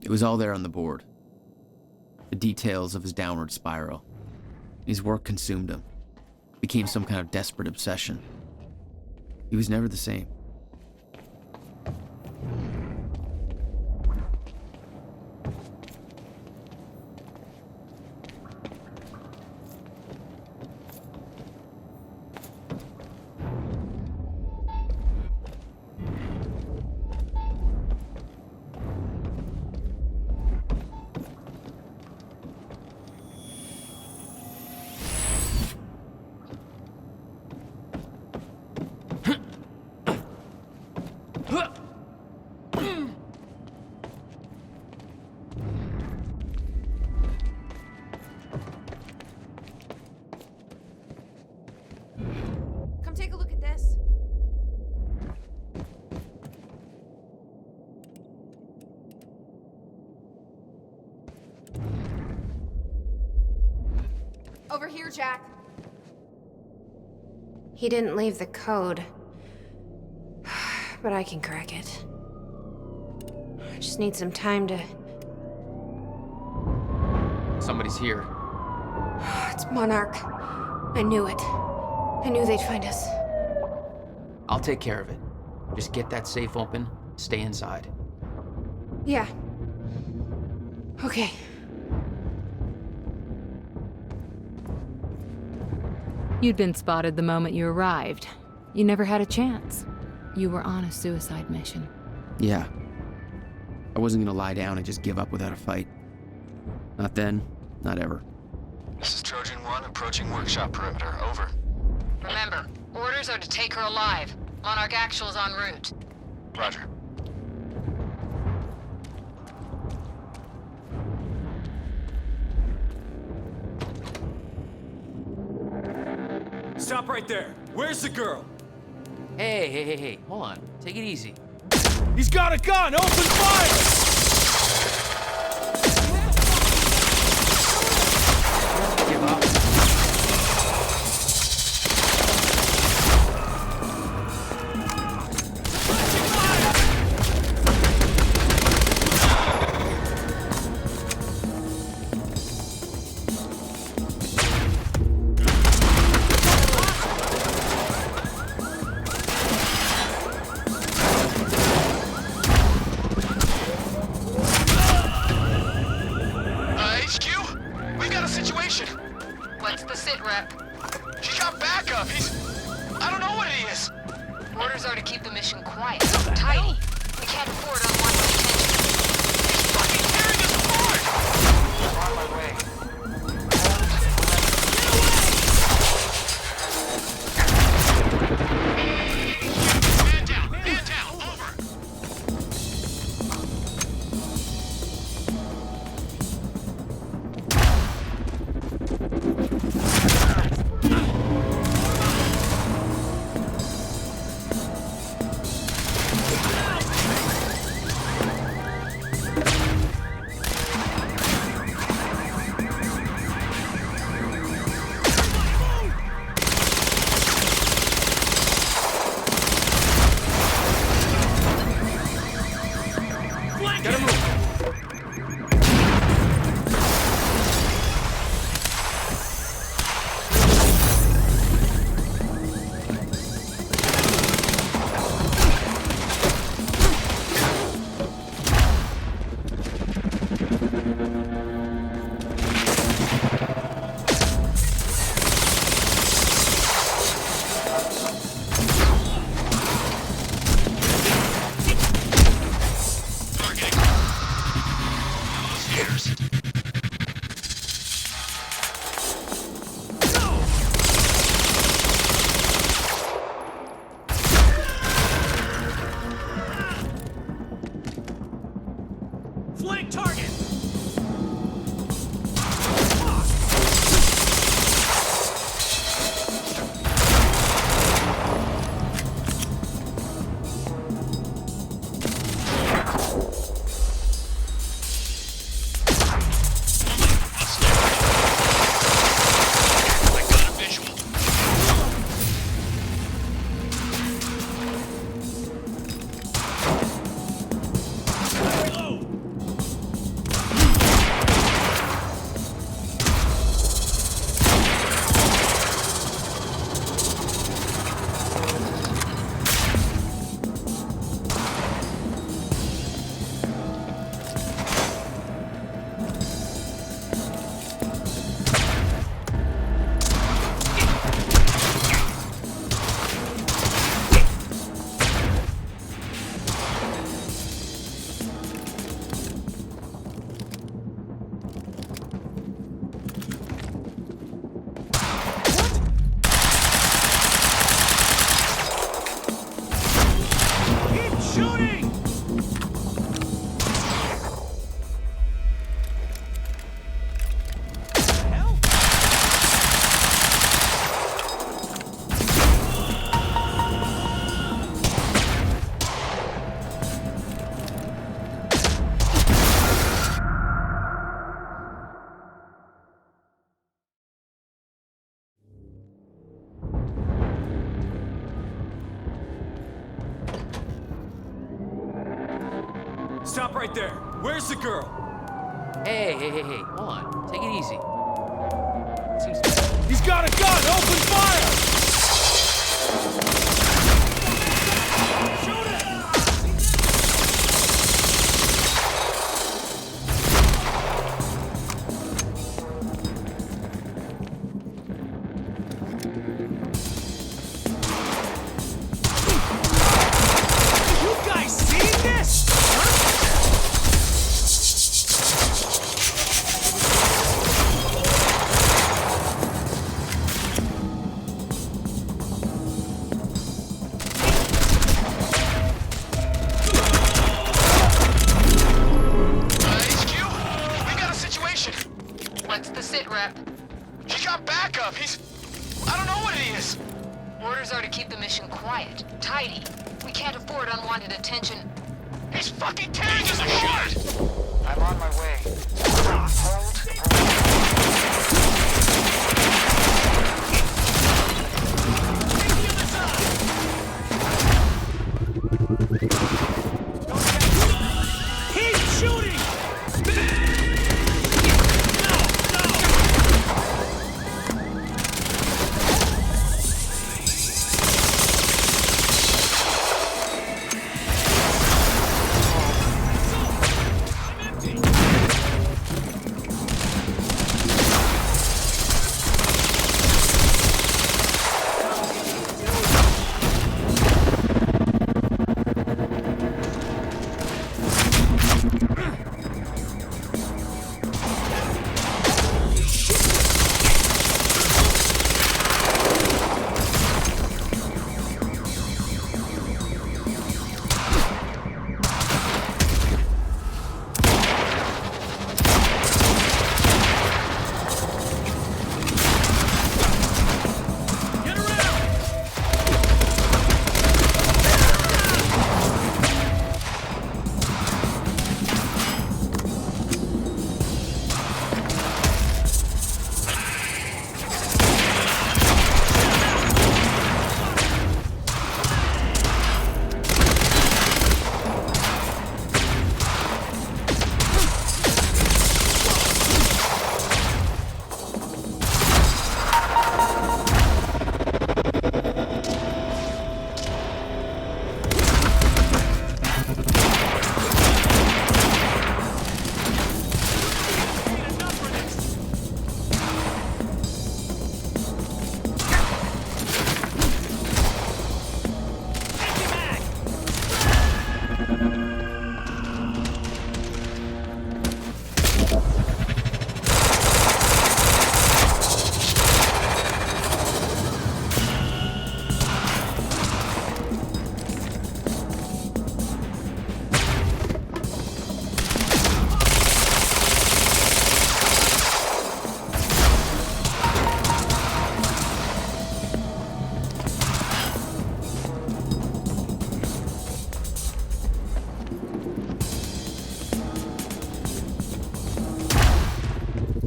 It was all there on the board. The details of his downward spiral. His work consumed him. Became some kind of desperate obsession. He was never the same. Come take a look at this. Over here, Jack. He didn't leave the code, but I can crack it. I just need some time to... Somebody's here. It's Monarch. I knew it. I knew they'd find us. I'll take care of it. Just get that safe open, stay inside. Yeah. Okay. You'd been spotted the moment you arrived. You never had a chance. You were on a suicide mission. Yeah. I wasn't gonna lie down and just give up without a fight. Not then, not ever. This is Trojan 1 approaching workshop perimeter. Over. Remember, orders are to take her alive. Monarch Actual's en route. Roger. Stop right there. Where's the girl? Hey, hold on. Take it easy. He's got a gun! Open fire! Give up. What's the sit rep? She's got backup. I don't know what he is. Orders are to keep the mission quiet. Tidy. We can't afford unwanted attention. He's fucking tearing us apart! I'm on my way. Man down! Man down! Over! orders. Flank target! Stop right there. Where's the girl? Hey, hold on. Take it easy. He's got a gun! Open fire! Shoot it! You guys seen this? What's the sit rep? He got backup. I don't know what he is. Orders are to keep the mission quiet, tidy. We can't afford unwanted attention. He's fucking tearing us apart! I'm on my way. Keep shooting!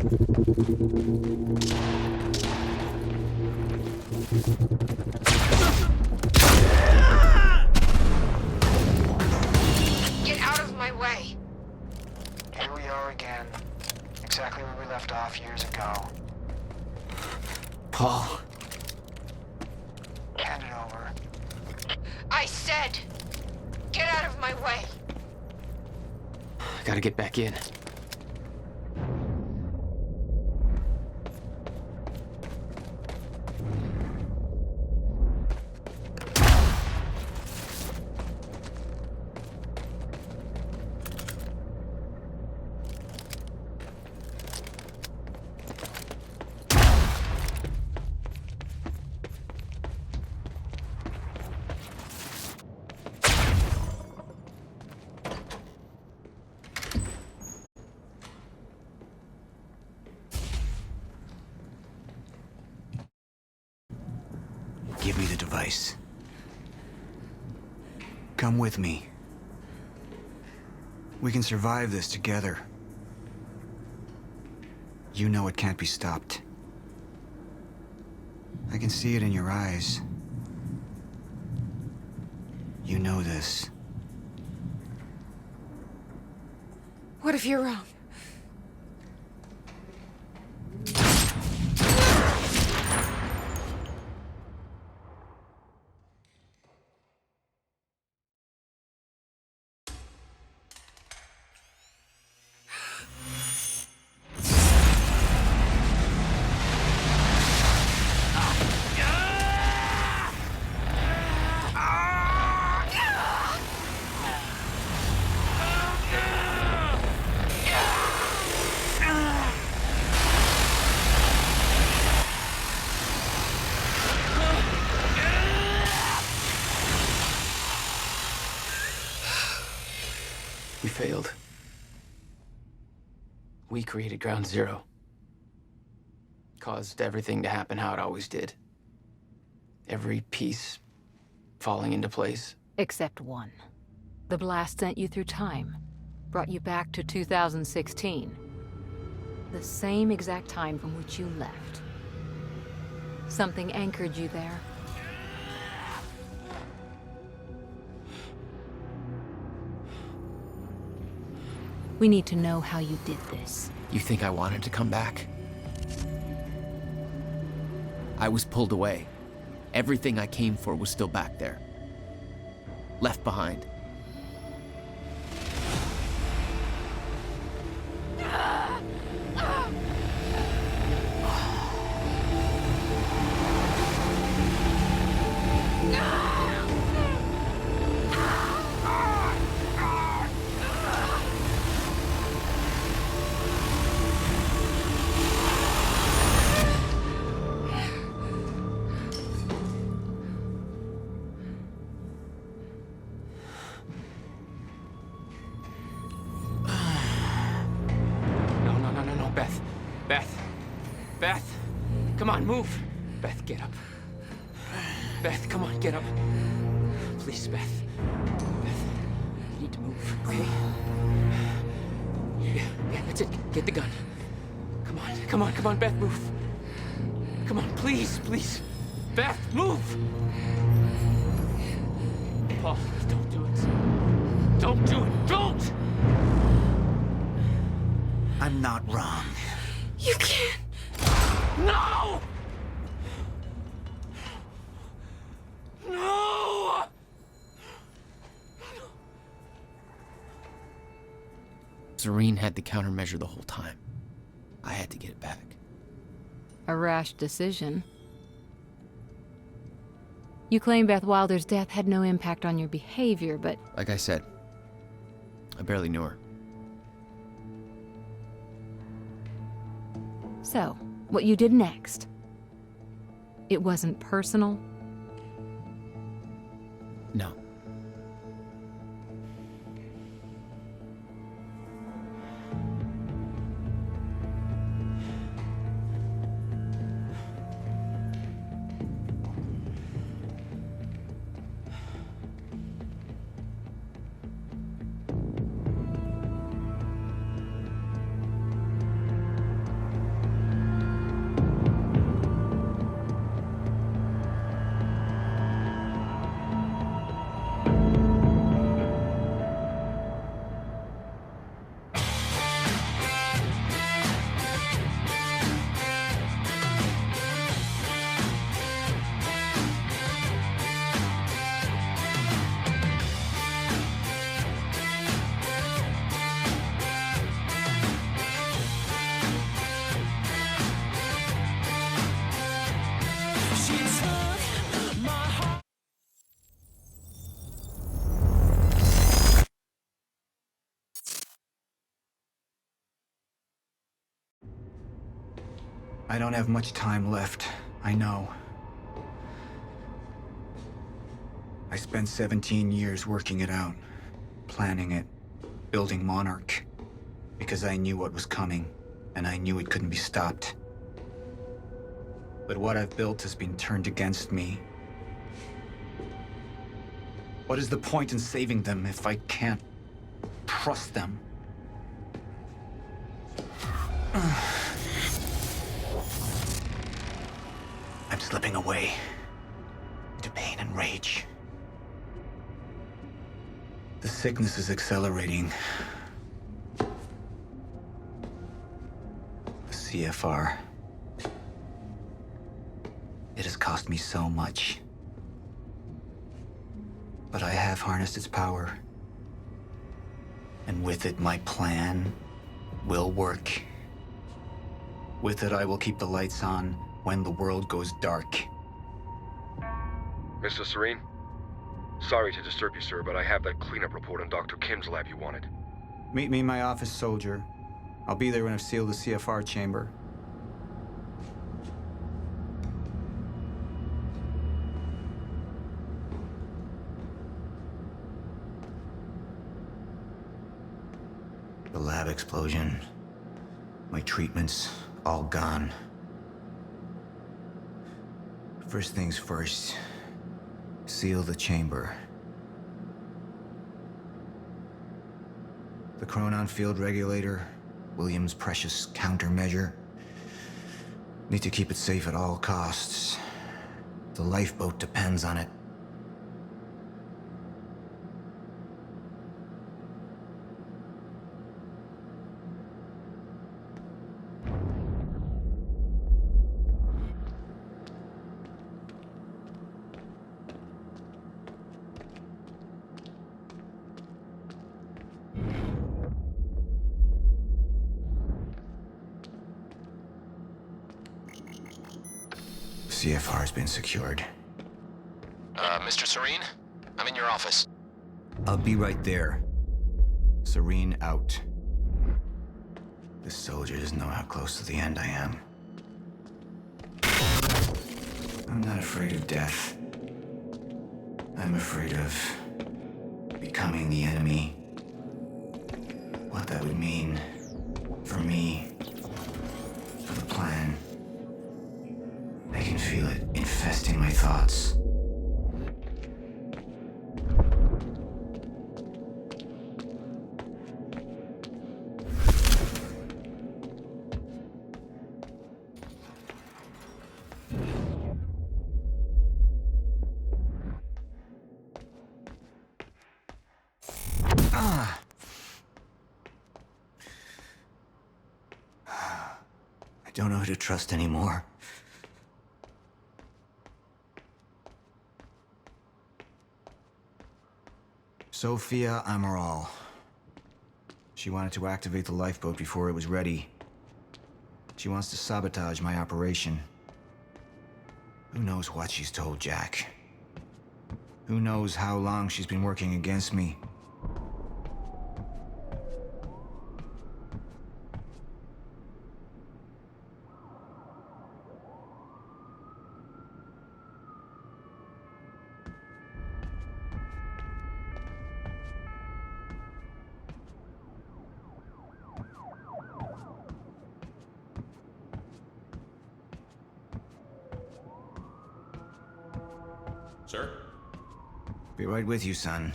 Get out of my way. Here we are again. Exactly where we left off years ago. Paul. Hand it over. I said, get out of my way. I gotta get back in. Give me the device. Come with me. We can survive this together. You know it can't be stopped. I can see it in your eyes. You know this. What if you're wrong? We failed. We created Ground Zero. Caused everything to happen how it always did. Every piece falling into place. Except one. The blast sent you through time. Brought you back to 2016. The same exact time from which you left. Something anchored you there. We need to know how you did this. You think I wanted to come back? I was pulled away. Everything I came for was still back there. Left behind. Beth, come on, move. Beth, get up. Beth, come on, get up. Please, Beth. Beth, you need to move, okay? Yeah, that's it. Get the gun. Come on, Beth, move. Come on, please. Beth, move! Paul, don't do it. Don't do it, don't! I'm not wrong. You can't. No! No! Serene had the countermeasure the whole time. I had to get it back. A rash decision. You claim Beth Wilder's death had no impact on your behavior, but... Like I said, I barely knew her. So, what you did next? It wasn't personal? No. I don't have much time left, I know. I spent 17 years working it out, planning it, building Monarch, because I knew what was coming, and I knew it couldn't be stopped. But what I've built has been turned against me. What is the point in saving them if I can't trust them? I'm slipping away into pain and rage. The sickness is accelerating. The CFR. It has cost me so much. But I have harnessed its power. And with it, my plan will work. With it, I will keep the lights on when the world goes dark. Mr. Serene? Sorry to disturb you, sir, but I have that cleanup report on Dr. Kim's lab you wanted. Meet me in my office, soldier. I'll be there when I've sealed the CFR chamber. The lab explosion. My treatments, all gone. First things first. Seal the chamber. The Chronon field regulator, William's precious countermeasure. Need to keep it safe at all costs. The lifeboat depends on it. CFR has been secured. Mr. Serene? I'm in your office. I'll be right there. Serene out. This soldier doesn't know how close to the end I am. I'm not afraid of death. I'm afraid of becoming the enemy. What that would mean for me, for the plan. I can feel it infesting my thoughts. I don't know who to trust anymore. Sofia Amaral. She wanted to activate the lifeboat before it was ready. She wants to sabotage my operation. Who knows what she's told Jack? Who knows how long she's been working against me? Sir? Be right with you, son.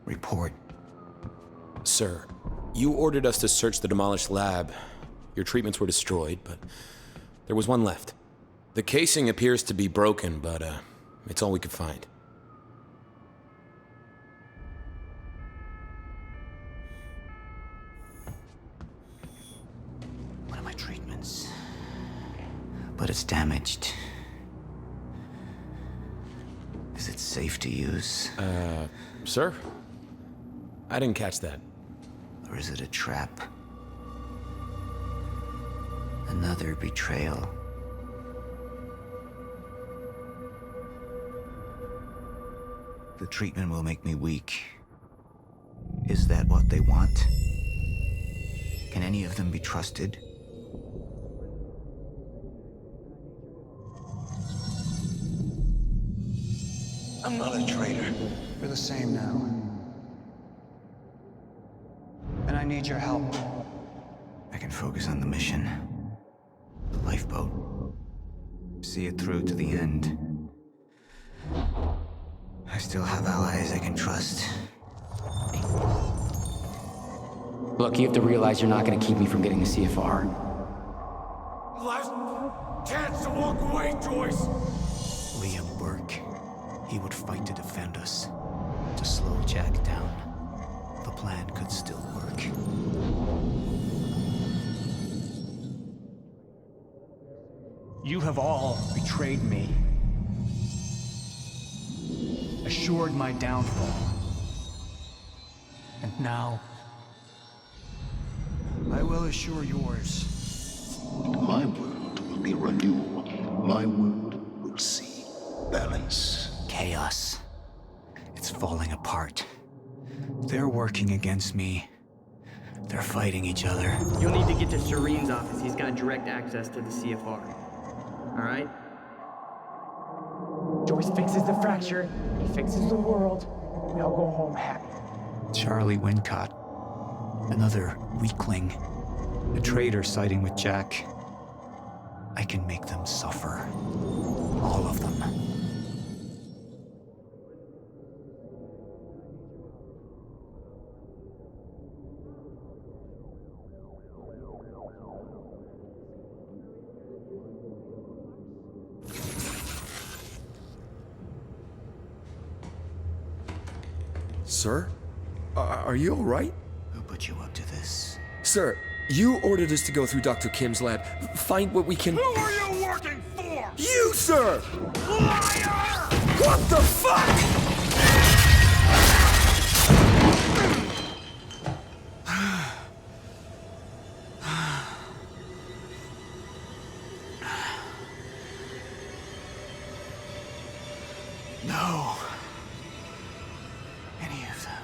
Report. Sir, you ordered us to search the demolished lab. Your treatments were destroyed, but there was one left. The casing appears to be broken, but it's all we could find. One of my treatments. But it's damaged. safe to use? Sir? I didn't catch that. Or is it a trap? Another betrayal. The treatment will make me weak. Is that what they want? Can any of them be trusted? I'm not a traitor. We're the same now. And I need your help. I can focus on the mission. The lifeboat. See it through to the end. I still have allies I can trust. Look, you have to realize you're not gonna keep me from getting the CFR. Last chance to walk away, Joyce! Liam Burke. He would fight to defend us. To slow Jack down. The plan could still work. You have all betrayed me. Assured my downfall. And now, I will assure yours. My world will be renewed. My world will see balance. Chaos. It's falling apart. They're working against me. They're fighting each other. You'll need to get to Serene's office. He's got direct access to the CFR. All right? Joyce fixes the fracture. He fixes the world. We all go home happy. Charlie Wincott. Another weakling. A traitor siding with Jack. I can make them suffer. All of them. Sir? Are you all right? Who put you up to this? Sir, you ordered us to go through Dr. Kim's lab, find what we can... Who are you working for? You, sir! Liar! What the fuck?! No. Any of them.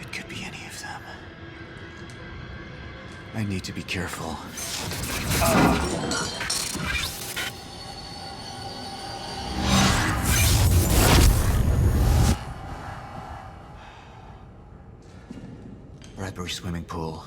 It could be any of them. I need to be careful. Bradbury swimming pool.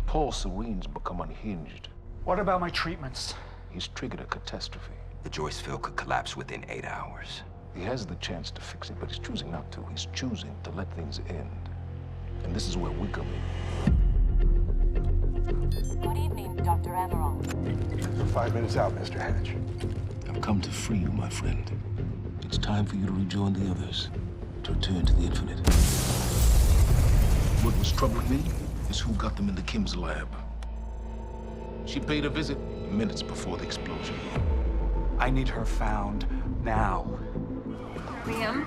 Paul Serene's become unhinged. What about my treatments? He's triggered a catastrophe. The Joyce field could collapse within 8 hours. He has the chance to fix it, but he's choosing not to. He's choosing to let things end. And this is where we come in. Good evening, Dr. Amaral. 5 minutes out, Mr. Hatch. I've come to free you, my friend. It's time for you to rejoin the others, to return to the infinite. What was troubling me is who got them into Kim's lab. She paid a visit minutes before the explosion. I need her found now. Liam?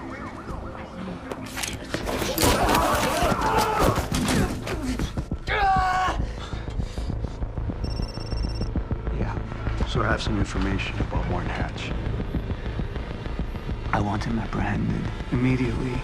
Yeah. So I have some information about Warren Hatch. I want him apprehended immediately.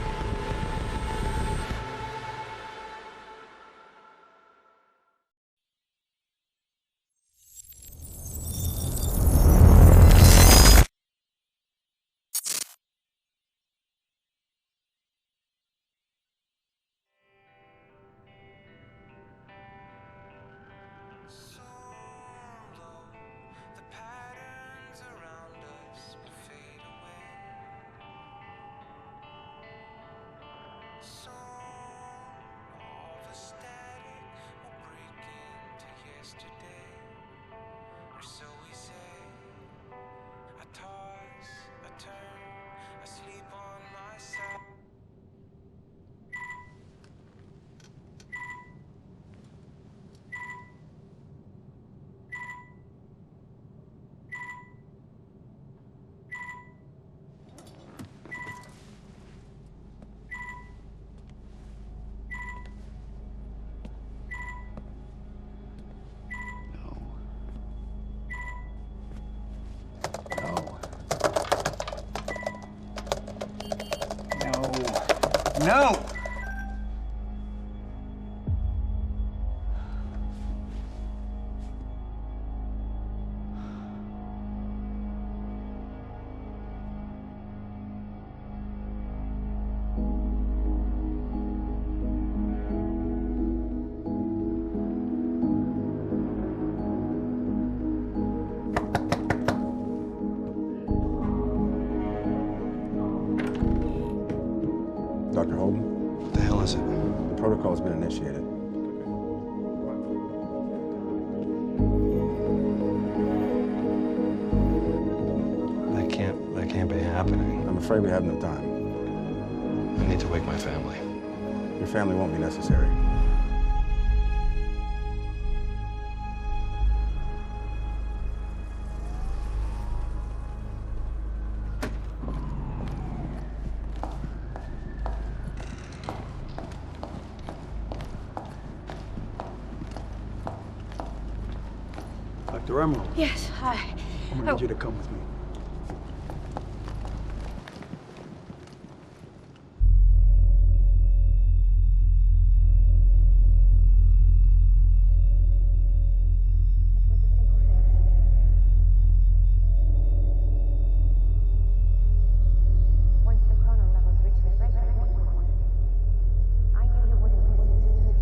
No! Dr. Holden? What the hell is it? The protocol's been initiated. That can't be happening. I'm afraid we have no time. I need to wake my family. Your family won't be necessary. Dr. Emerald, Yes, hi. I'm gonna need you to come with me. Once the chronon levels reach their regular point, I knew you wouldn't listen.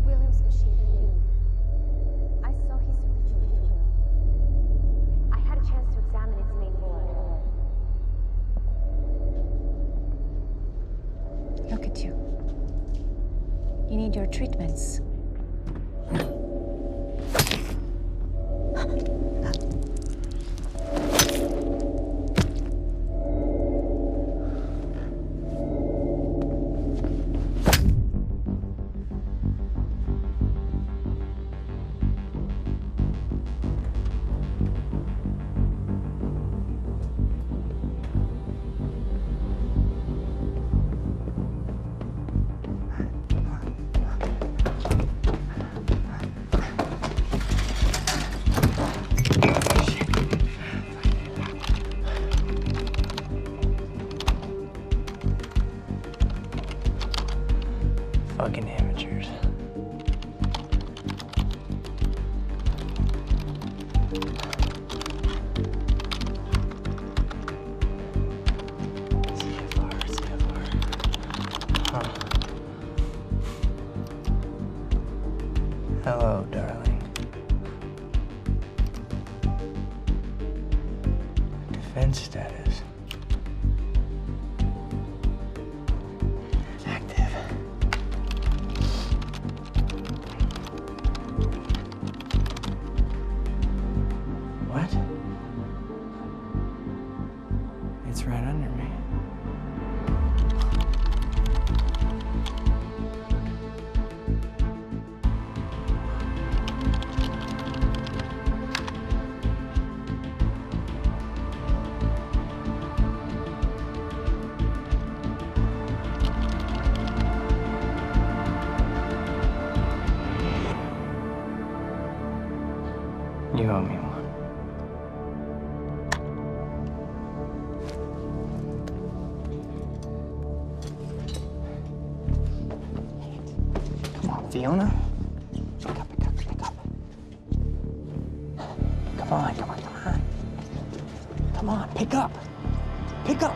William's machine. I saw his original. I had a chance to examine its main board. Look at you. You need your treatments. Fucking amateurs. Huh. Hello, darling. Defense status. Active. What? It's right under me. You owe me one. Come on, Fiona. Pick up, pick up, pick up. Come on, come on, come on. Come on, pick up. Pick up.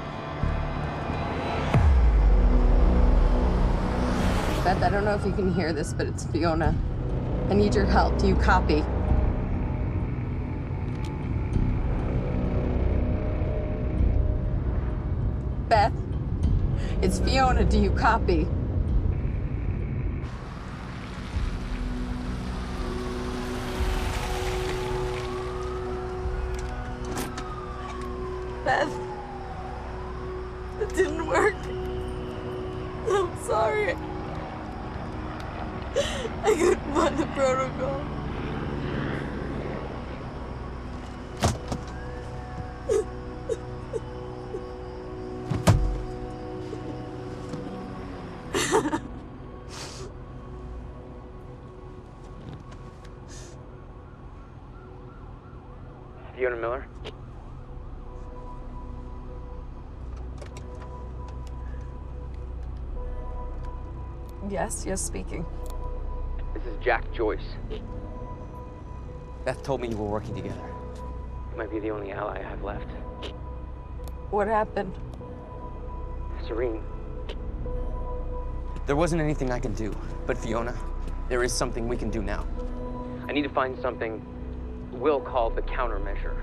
Beth, I don't know if you can hear this, but it's Fiona. I need your help. Do you copy? Beth, it's Fiona. Do you copy? Beth, it didn't work. I'm sorry. I couldn't find the protocol. Fiona Miller? Yes, speaking. This is Jack Joyce. Beth told me you were working together. You might be the only ally I have left. What happened? Serene. There wasn't anything I could do, but Fiona, there is something we can do now. I need to find something Will called the countermeasure.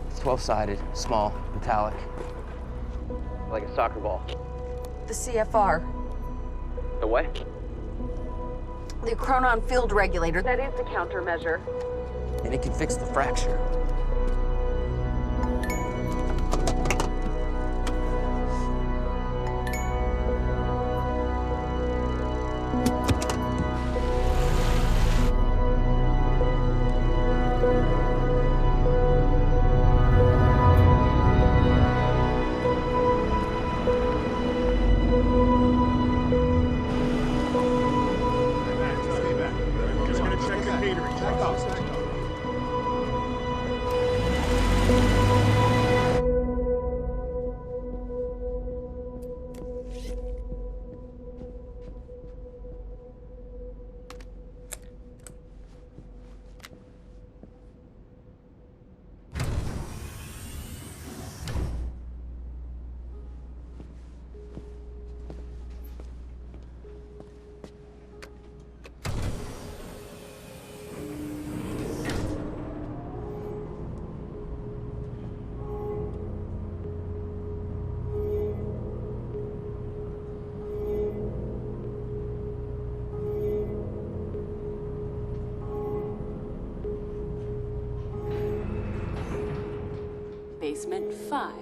It's 12-sided, small, metallic, like a soccer ball. The CFR. The what? The Chronon Field Regulator. That is the countermeasure. And it can fix the fracture. Basement 5.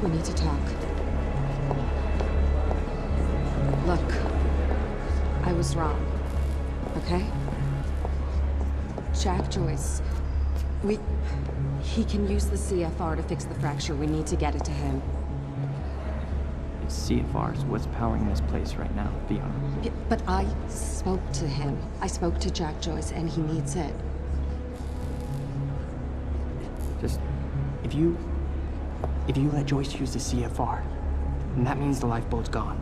We need to talk. Look, goes wrong, okay? Jack Joyce, he can use the CFR to fix the fracture. We need to get it to him. CFR is what's powering this place right now, Fiona. Yeah, but I spoke to him. I spoke to Jack Joyce, and he needs it. Just, if you let Joyce use the CFR, then that means the lifeboat's gone.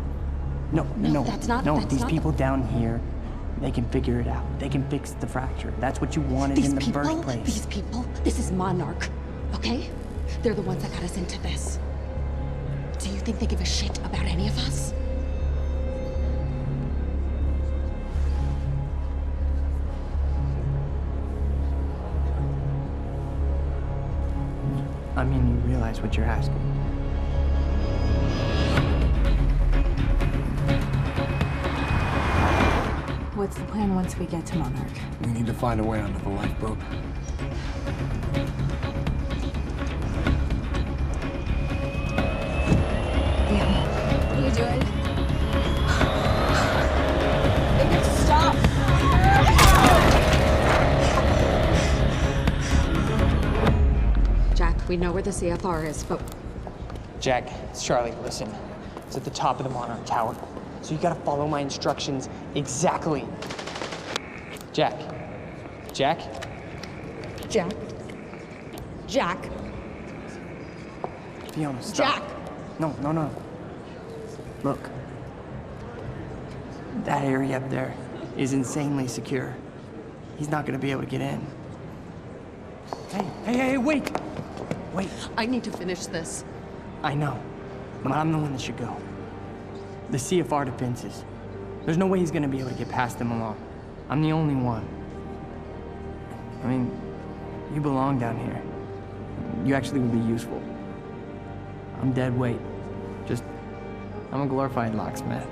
No, that's not. No, that's these not people down here, they can figure it out. They can fix the fracture. That's what you wanted in the first place. These people, this is Monarch, okay? They're the ones that got us into this. Do you think they give a shit about any of us? I mean, you realize what you're asking. What's the plan once we get to Monarch? We need to find a way onto the lifeboat. What are you doing? They need to stop! Jack, we know where the CFR is, but... Jack, it's Charlie, listen. It's at the top of the Monarch Tower. So you gotta follow my instructions exactly. Jack. Jack? Jack? Jack? Fiona, stop. Jack! No. Look. That area up there is insanely secure. He's not gonna be able to get in. Hey, wait! Wait. I need to finish this. I know, but I'm the one that should go. The CFR defenses. There's no way he's gonna be able to get past them alone. I'm the only one. I mean, you belong down here. You actually would be useful. I'm dead weight. I'm a glorified locksmith.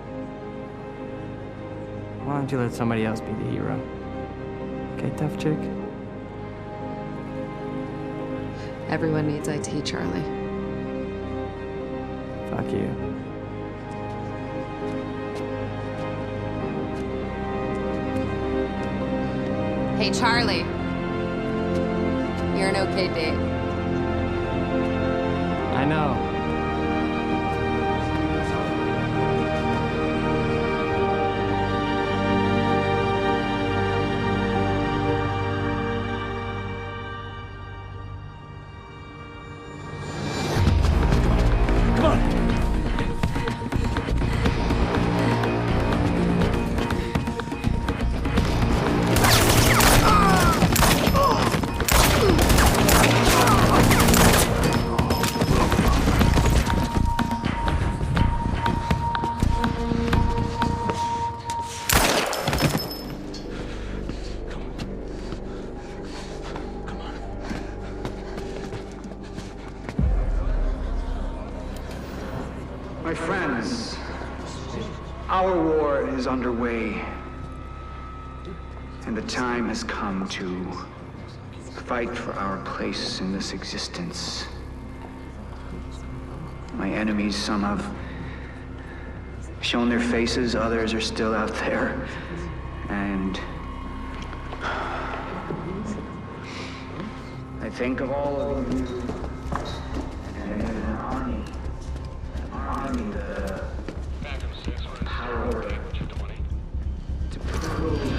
Why don't you let somebody else be the hero? Okay, tough chick? Everyone needs IT, Charlie. Fuck you. Hey, Charlie. You're an okay date. I know. My friends, our war is underway, and the time has come to fight for our place in this existence. My enemies, some have shown their faces, others are still out there, and I think of all of you and an army. The power to prove.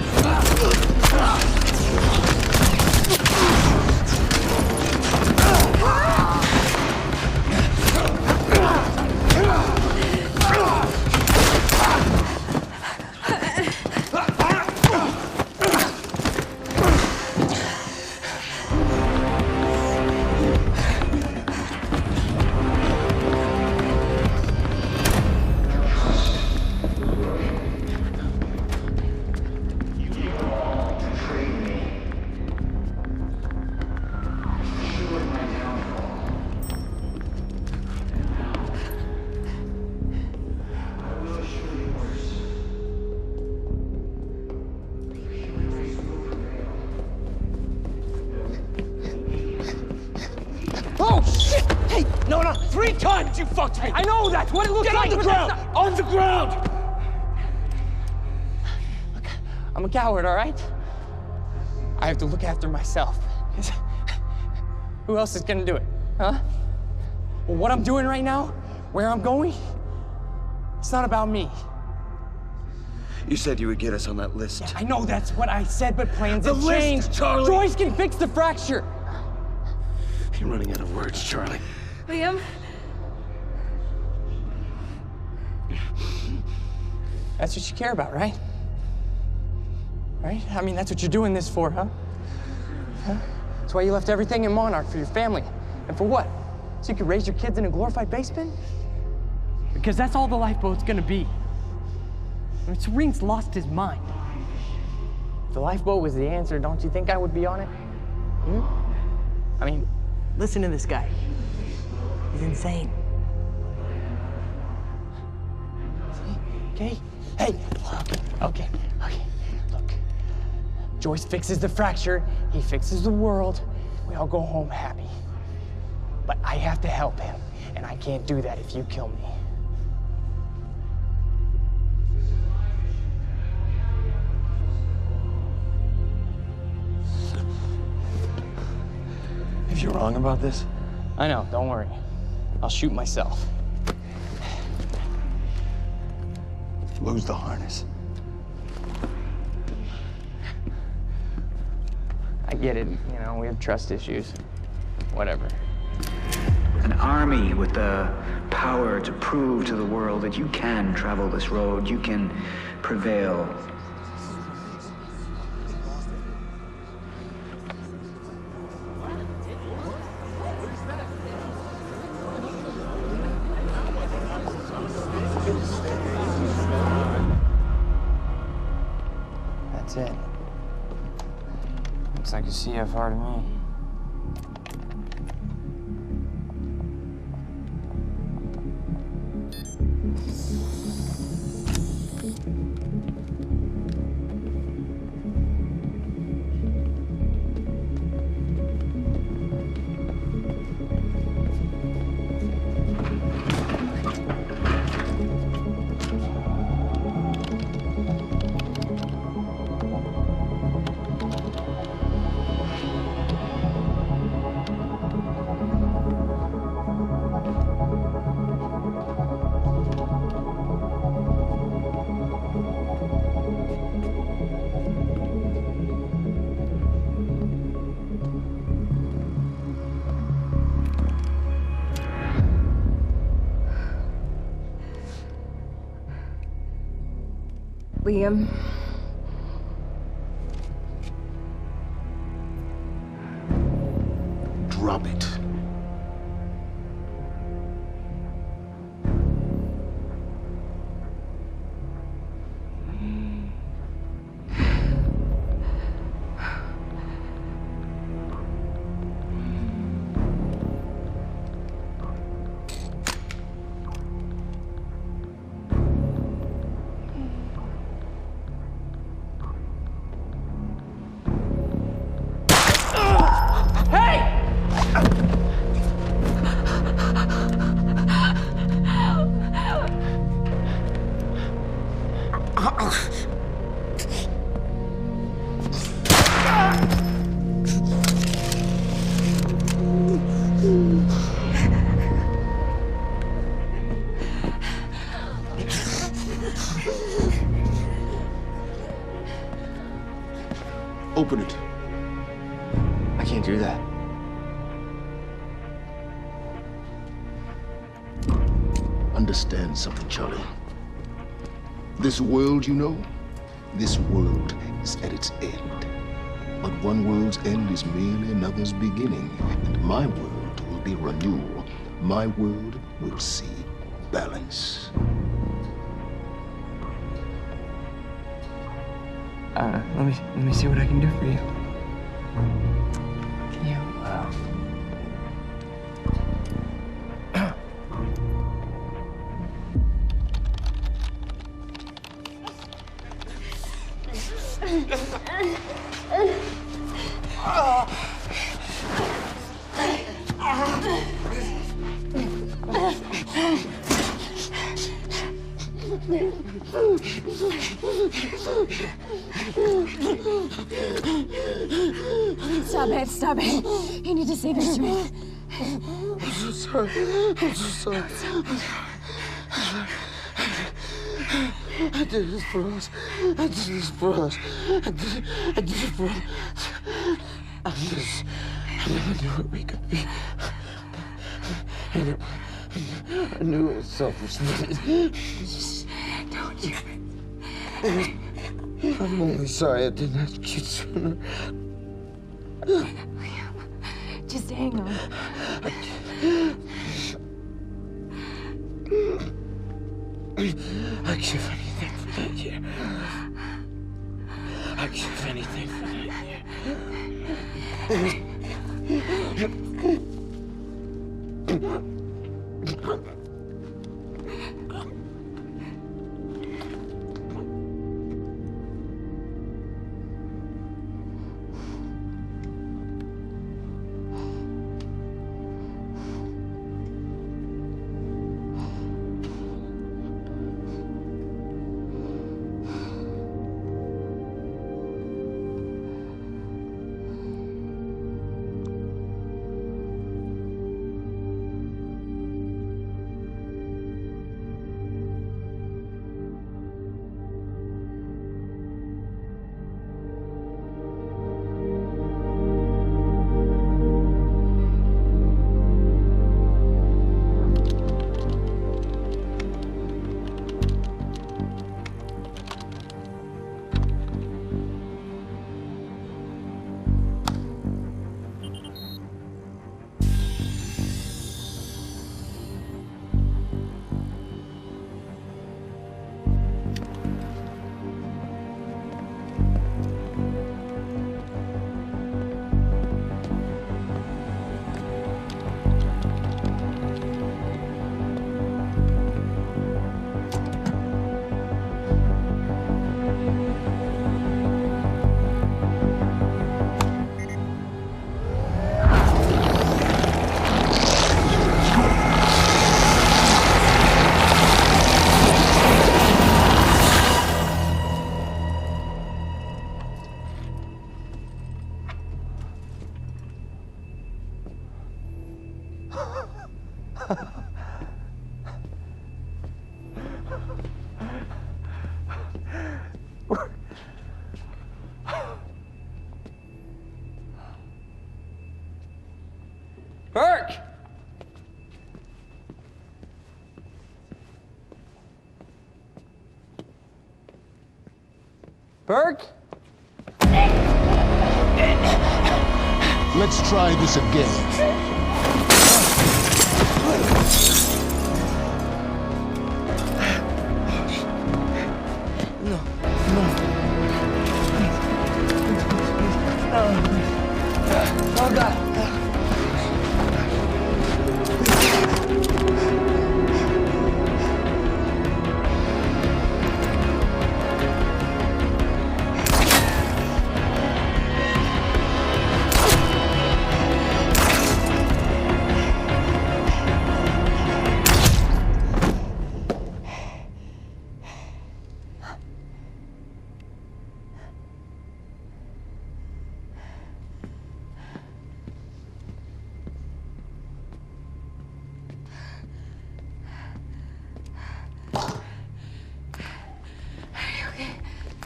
Oh, shit! Hey, no, 3 times you fucked me! I know that's what it looks like! Get on the ground! On the ground! I'm a coward, all right? I have to look after myself. Who else is gonna do it, huh? Well, what I'm doing right now, where I'm going, it's not about me. You said you would get us on that list. Yeah, I know that's what I said, but plans have changed. List, Charlie! Joyce can fix the fracture. You're running out of words, Charlie. Liam? That's what you care about, right? Right? I mean, that's what you're doing this for, huh? That's why you left everything in Monarch for your family. And for what? So you could raise your kids in a glorified basement? Because that's all the lifeboat's gonna be. I mean, Serene's lost his mind. If the lifeboat was the answer, don't you think I would be on it? I mean, listen to this guy. He's insane. Okay? Hey, okay. Look, Joyce fixes the fracture, he fixes the world, we all go home happy. But I have to help him, and I can't do that if you kill me. If you're wrong about this, I know, don't worry. I'll shoot myself. lose the harness. I get it, you know, we have trust issues. Whatever. An army with the power to prove to the world that you can travel this road, you can prevail. That's it. Looks like a CFR to me. Liam. Drop it. Open it. I can't do that. Understand something, Charlie. This world, you know, this world is at its end. But one world's end is merely another's beginning. And my world will be renewal. My world will see balance. Let me see what I can do for you. Can you, Stop it, stop it. You need to save your strength. I'm so sorry. I'm so sorry. I did this for us. I did this for us. I did it for us. I never knew what we could be. I knew it was selfish. Don't you? I'm only sorry I didn't have kids sooner. Just hang on. I'd give anything for that year. I'd give anything for that year. Burke! Burke? Let's try this again. Oh, God.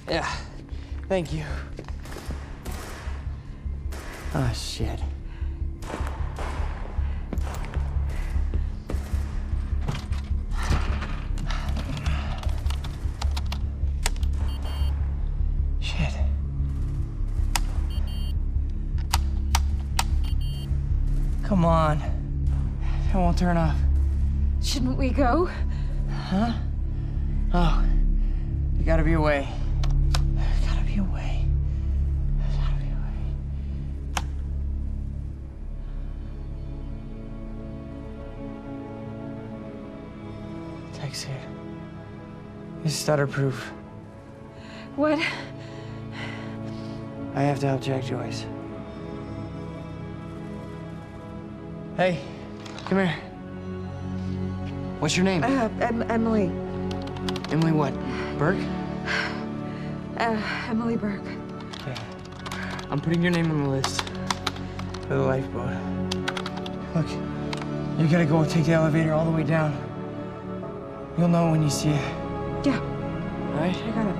Yeah, thank you. Oh, shit. Shit. Come on. It won't turn off. Shouldn't we go? Huh? Oh, there gotta be a way. A way. There's gotta be a way. Text here. It's stutter-proof. What? I have to help Jack Joyce. Hey, come here. What's your name? Emily. Emily what? Burke? Emily Burke. Okay. I'm putting your name on the list for the lifeboat. Look, you gotta go take the elevator all the way down. You'll know when you see it. Yeah. All right? I got it.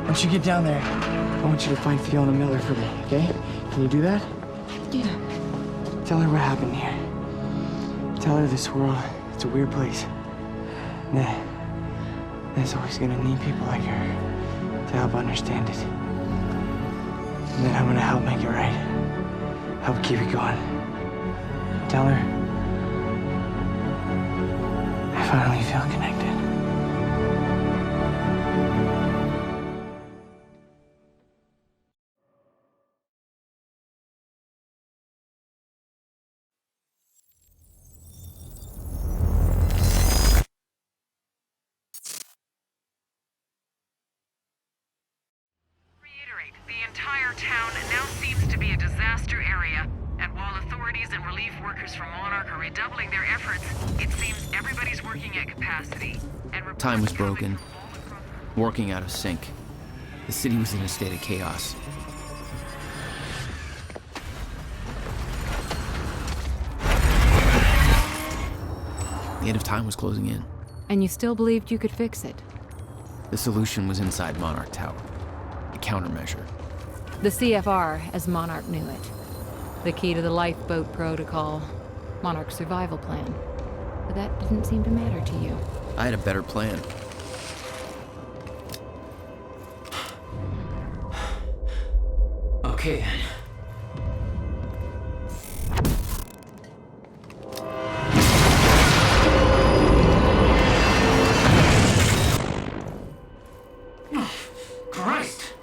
Once you get down there, I want you to find Fiona Miller for me, okay? Can you do that? Yeah. Tell her what happened here. Tell her this world, it's a weird place. And that there's always gonna need people like her to help understand it. And then I'm gonna help make it right. Help keep it going. Tell her I finally feel connected. The entire town now seems to be a disaster area, and while authorities and relief workers from Monarch are redoubling their efforts, it seems everybody's working at capacity. And Time was broken, working out of sync. The city was in a state of chaos. The end of time was closing in. And you still believed you could fix it? The solution was inside Monarch Tower. A countermeasure. The CFR, as Monarch knew it. The key to the lifeboat protocol. Monarch's survival plan. But that didn't seem to matter to you. I had a better plan. Okay then. Christ!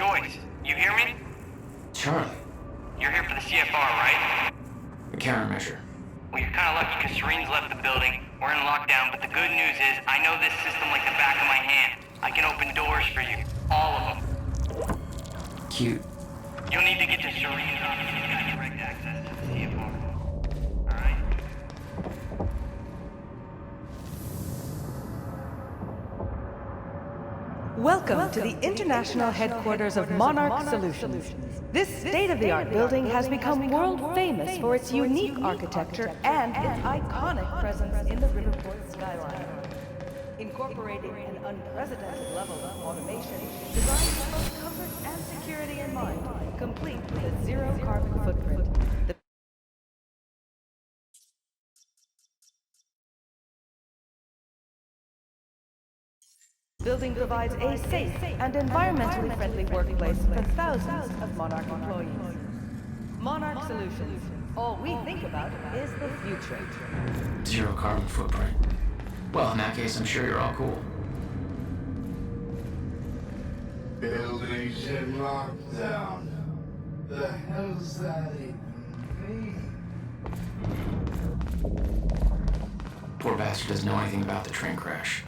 Joyce, you hear me? Charlie, You're here for the CFR, right? the countermeasure. Well, you're kind of lucky because Serene's left the building. We're in lockdown, but the good news is I know this system like the back of my hand. I can open doors for you. All of them. Cute. You'll need to get to Serene's office. She's got direct access to the CFR. Alright? Welcome to the international headquarters of Monarch Solutions. This state-of-the-art building has become world-famous for its unique architecture and its iconic presence in the Riverport skyline. Incorporating an unprecedented level of automation designed with both comfort and security in mind, complete with a zero-carbon footprint. The building provides a safe and environmentally friendly workplace for thousands of Monarch employees. Monarch Solutions. All we think about is the future. Zero carbon footprint. Well, in that case, I'm sure you're all cool. Buildings in lockdown. The hell's that even mean? Poor bastard doesn't know anything about the train crash.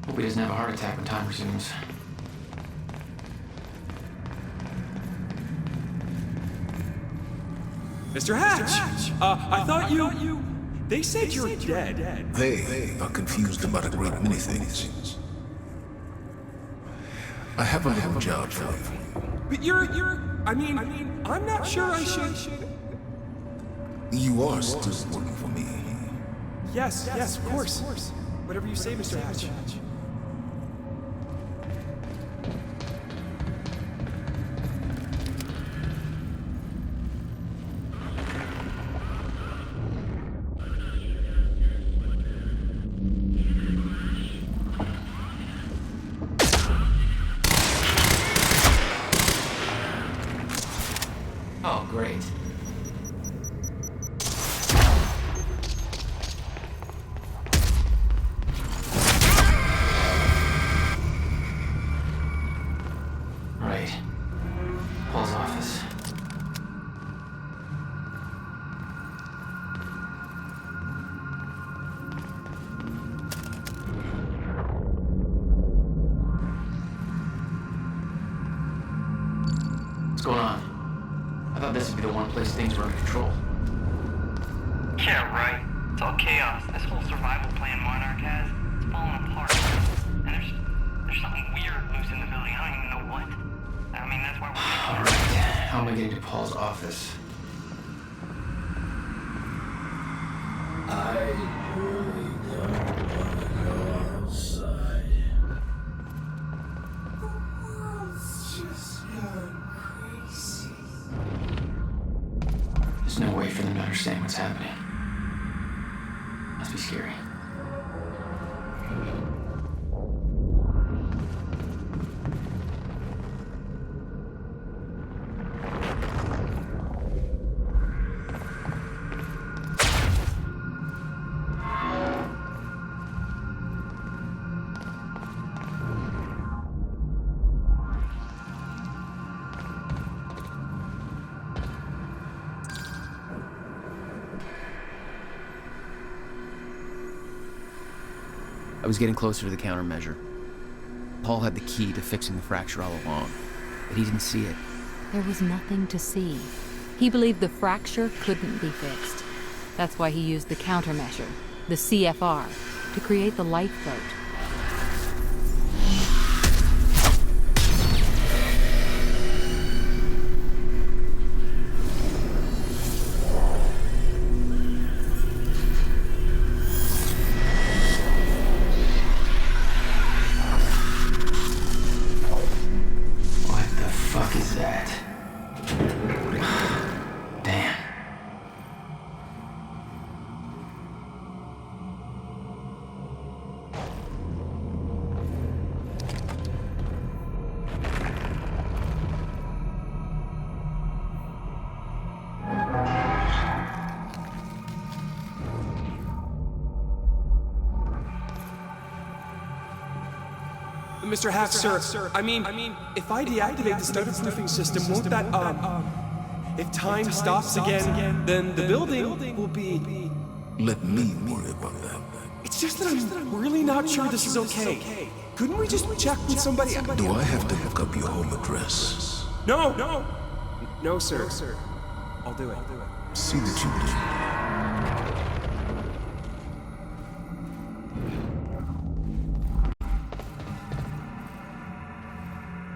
Hope he doesn't have a heart attack when time resumes. Mr. Hatch! I thought you... They said you're dead. They are confused about a great many things. I have a little job for you. But you're... I mean, I'm not sure I should... You are still working for me. Yes, of course. Whatever you say, Mr. Hatch. Oh, great. Right. Paul's office. What's going on? I thought this would be the one place things were under control. Yeah, right. It's all chaos. This whole survival plan Monarch has, it's falling apart. And there's something weird loose in the building. I don't even know what. I mean, that's why we're... All right. How am I getting to Paul's office? I really don't want to go outside. The world's just gone crazy. There's no way for them to understand what's happening. Must be scary. I was getting closer to the countermeasure. Paul had the key to fixing the fracture all along, but he didn't see it. There was nothing to see. He believed the fracture couldn't be fixed. That's why he used the countermeasure, the CFR, to create the lifeboat. What the fuck is that? Damn. Mr. Hack, sir, I mean, if I deactivate the stutter-proofing system, won't that, if time stops again, then the building will be... Let me worry about that. It's just that I'm really not sure this is okay. Couldn't we just check with somebody? Do I have to look up your home address? No, sir. I'll do it. See that you do.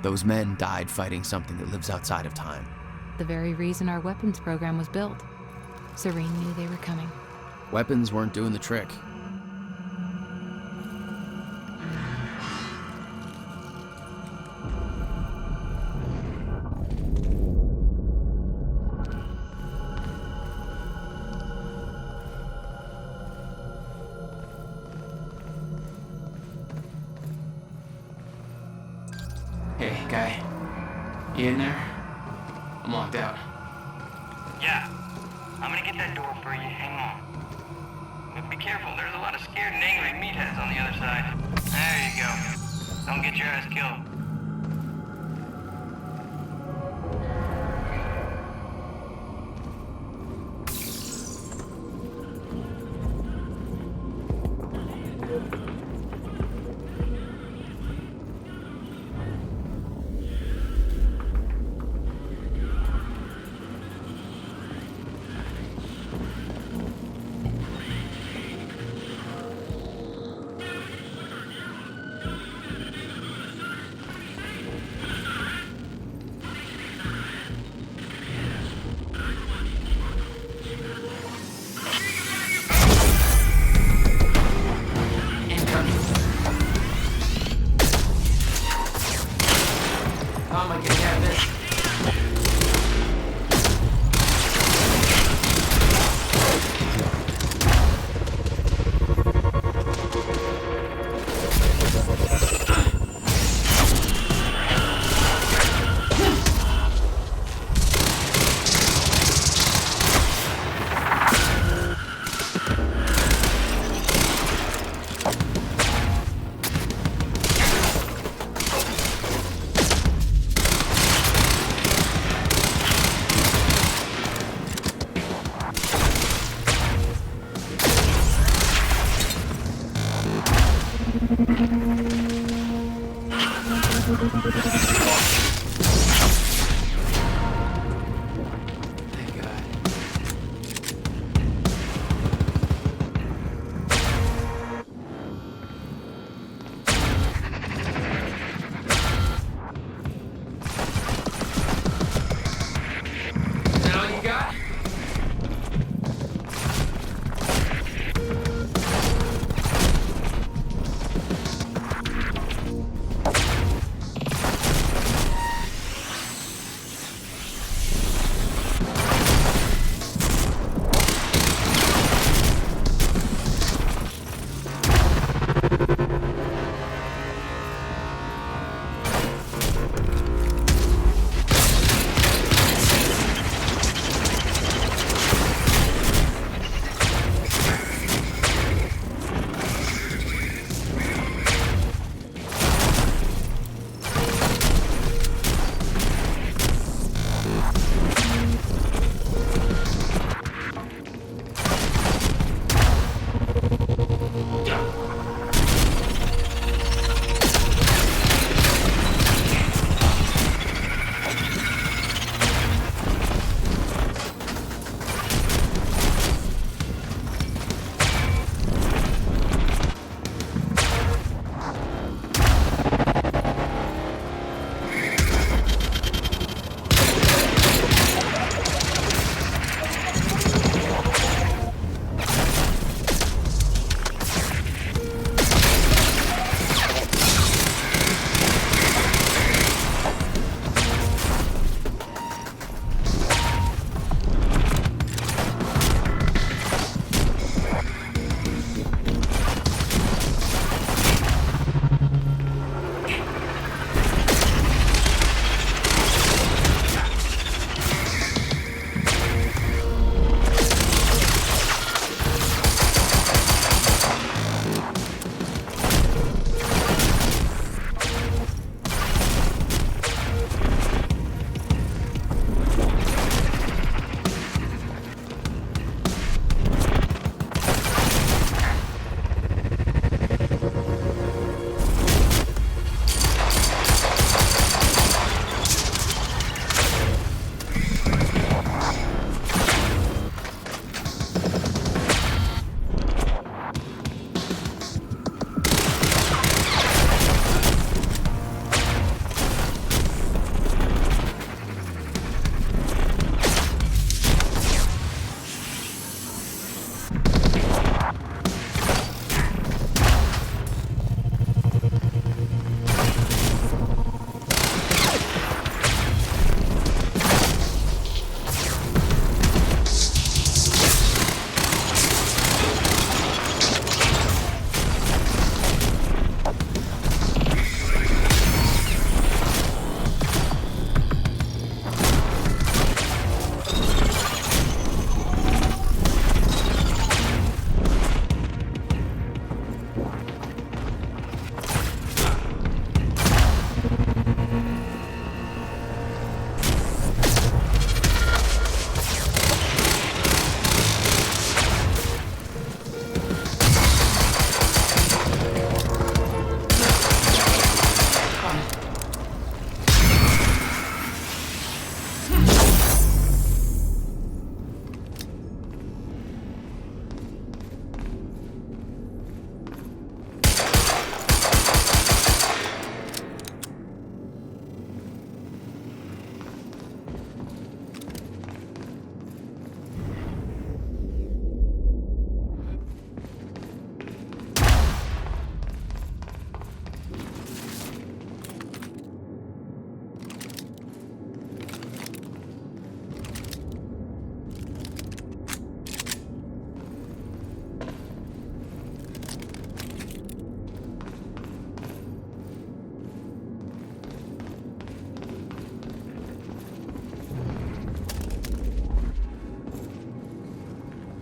Those men died fighting something that lives outside of time. The very reason our weapons program was built. Serene knew they were coming. Weapons weren't doing the trick. Hey, guy. You in there? I'm locked out. Yeah. I'm gonna get that door for you. Hang on. But be careful, there's a lot of scared and angry meatheads on the other side. There you go. Don't get your ass killed.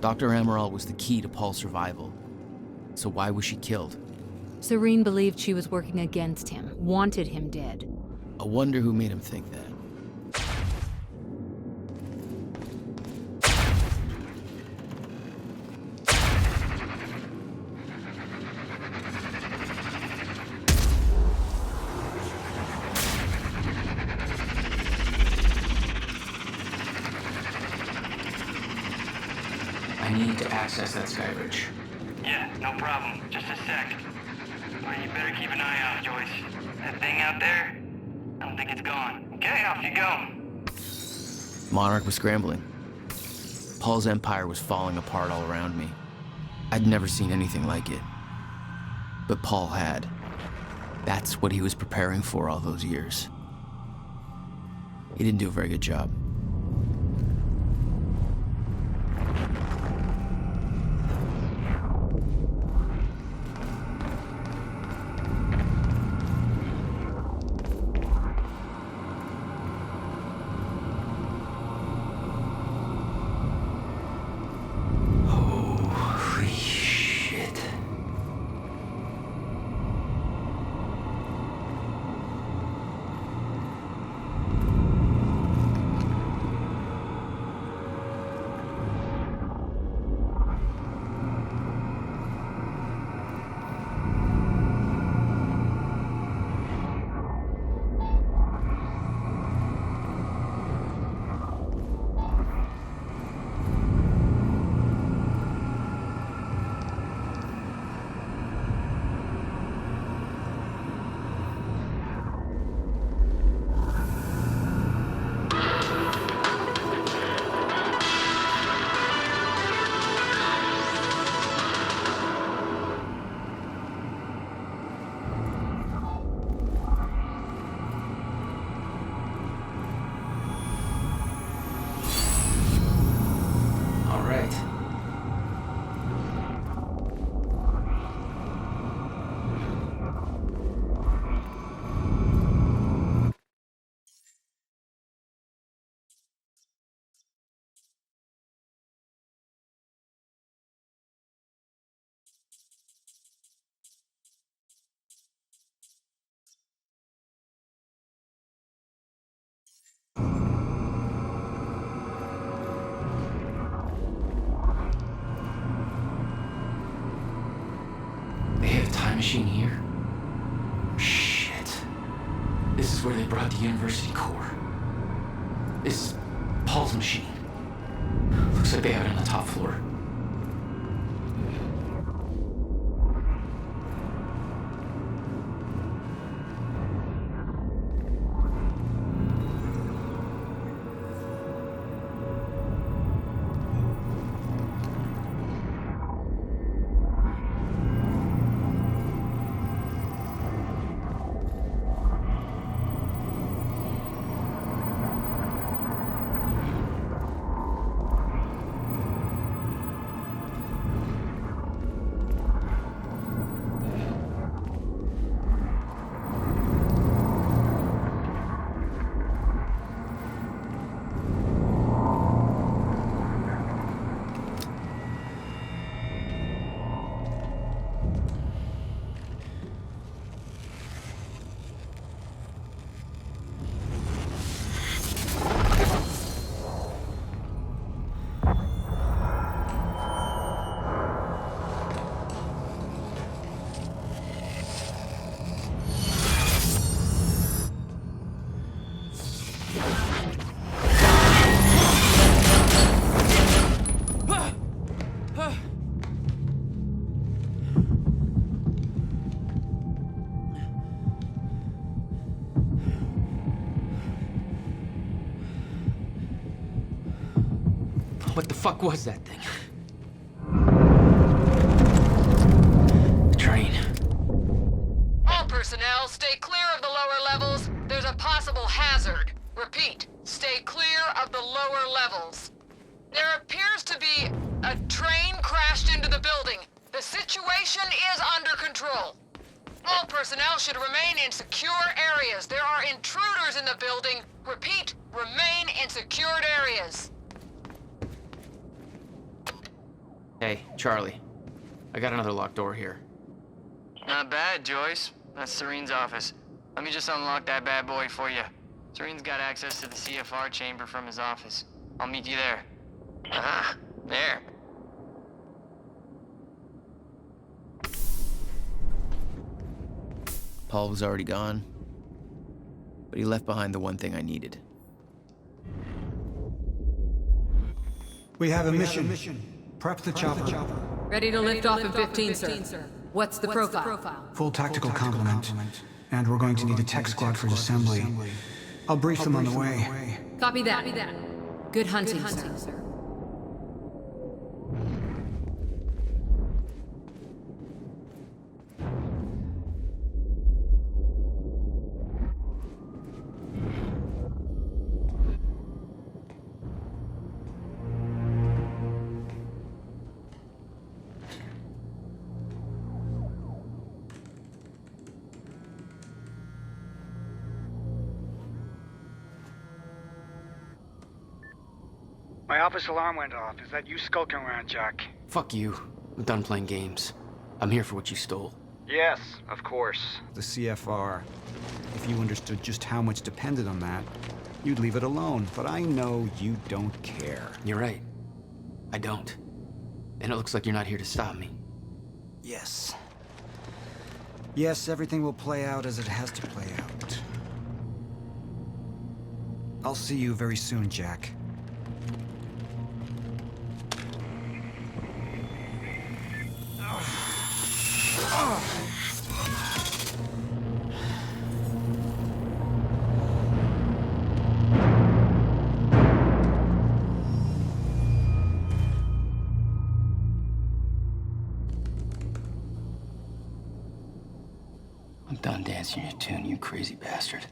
Dr. Amaral was the key to Paul's survival. So why was she killed? Serene believed she was working against him, wanted him dead. I wonder who made him think that. I need to access that skybridge. Yeah, no problem. Just a sec. Well, you better keep an eye out, Joyce. That thing out there, I don't think it's gone. Okay, off you go. Monarch was scrambling. Paul's empire was falling apart all around me. I'd never seen anything like it. But Paul had. That's what he was preparing for all those years. He didn't do a very good job. Holy shit. All right. They have a time machine here? Shit. This is where they brought the university core. This is Paul's machine. Looks like they have it on the top floor. What the fuck was that thing? The train. All personnel, stay clear of the lower levels. There's a possible hazard. Repeat, stay clear of the lower levels. There appears to be a train crashed into the building. The situation is under control. All personnel should remain in secure areas. There are intruders in the building. Repeat, remain in secured areas. Hey, Charlie. I got another locked door here. Not bad, Joyce. That's Serene's office. Let me just unlock that bad boy for you. Serene's got access to the CFR chamber from his office. I'll meet you there. Ah, there. Paul was already gone, but he left behind the one thing I needed. We have a mission. Prep the chopper. Ready to lift off in 15, sir. What's the profile? Full tactical complement. And we're going to need a tech squad for assembly. I'll brief them on the way. Copy that. Good hunting, sir. My office alarm went off. Is that you skulking around, Jack? Fuck you. I'm done playing games. I'm here for what you stole. Yes, of course. The CFR. If you understood just how much depended on that, you'd leave it alone. But I know you don't care. You're right. I don't. And it looks like you're not here to stop me. Yes. Yes, everything will play out as it has to play out. I'll see you very soon, Jack. I'm done dancing your tune, you crazy bastard.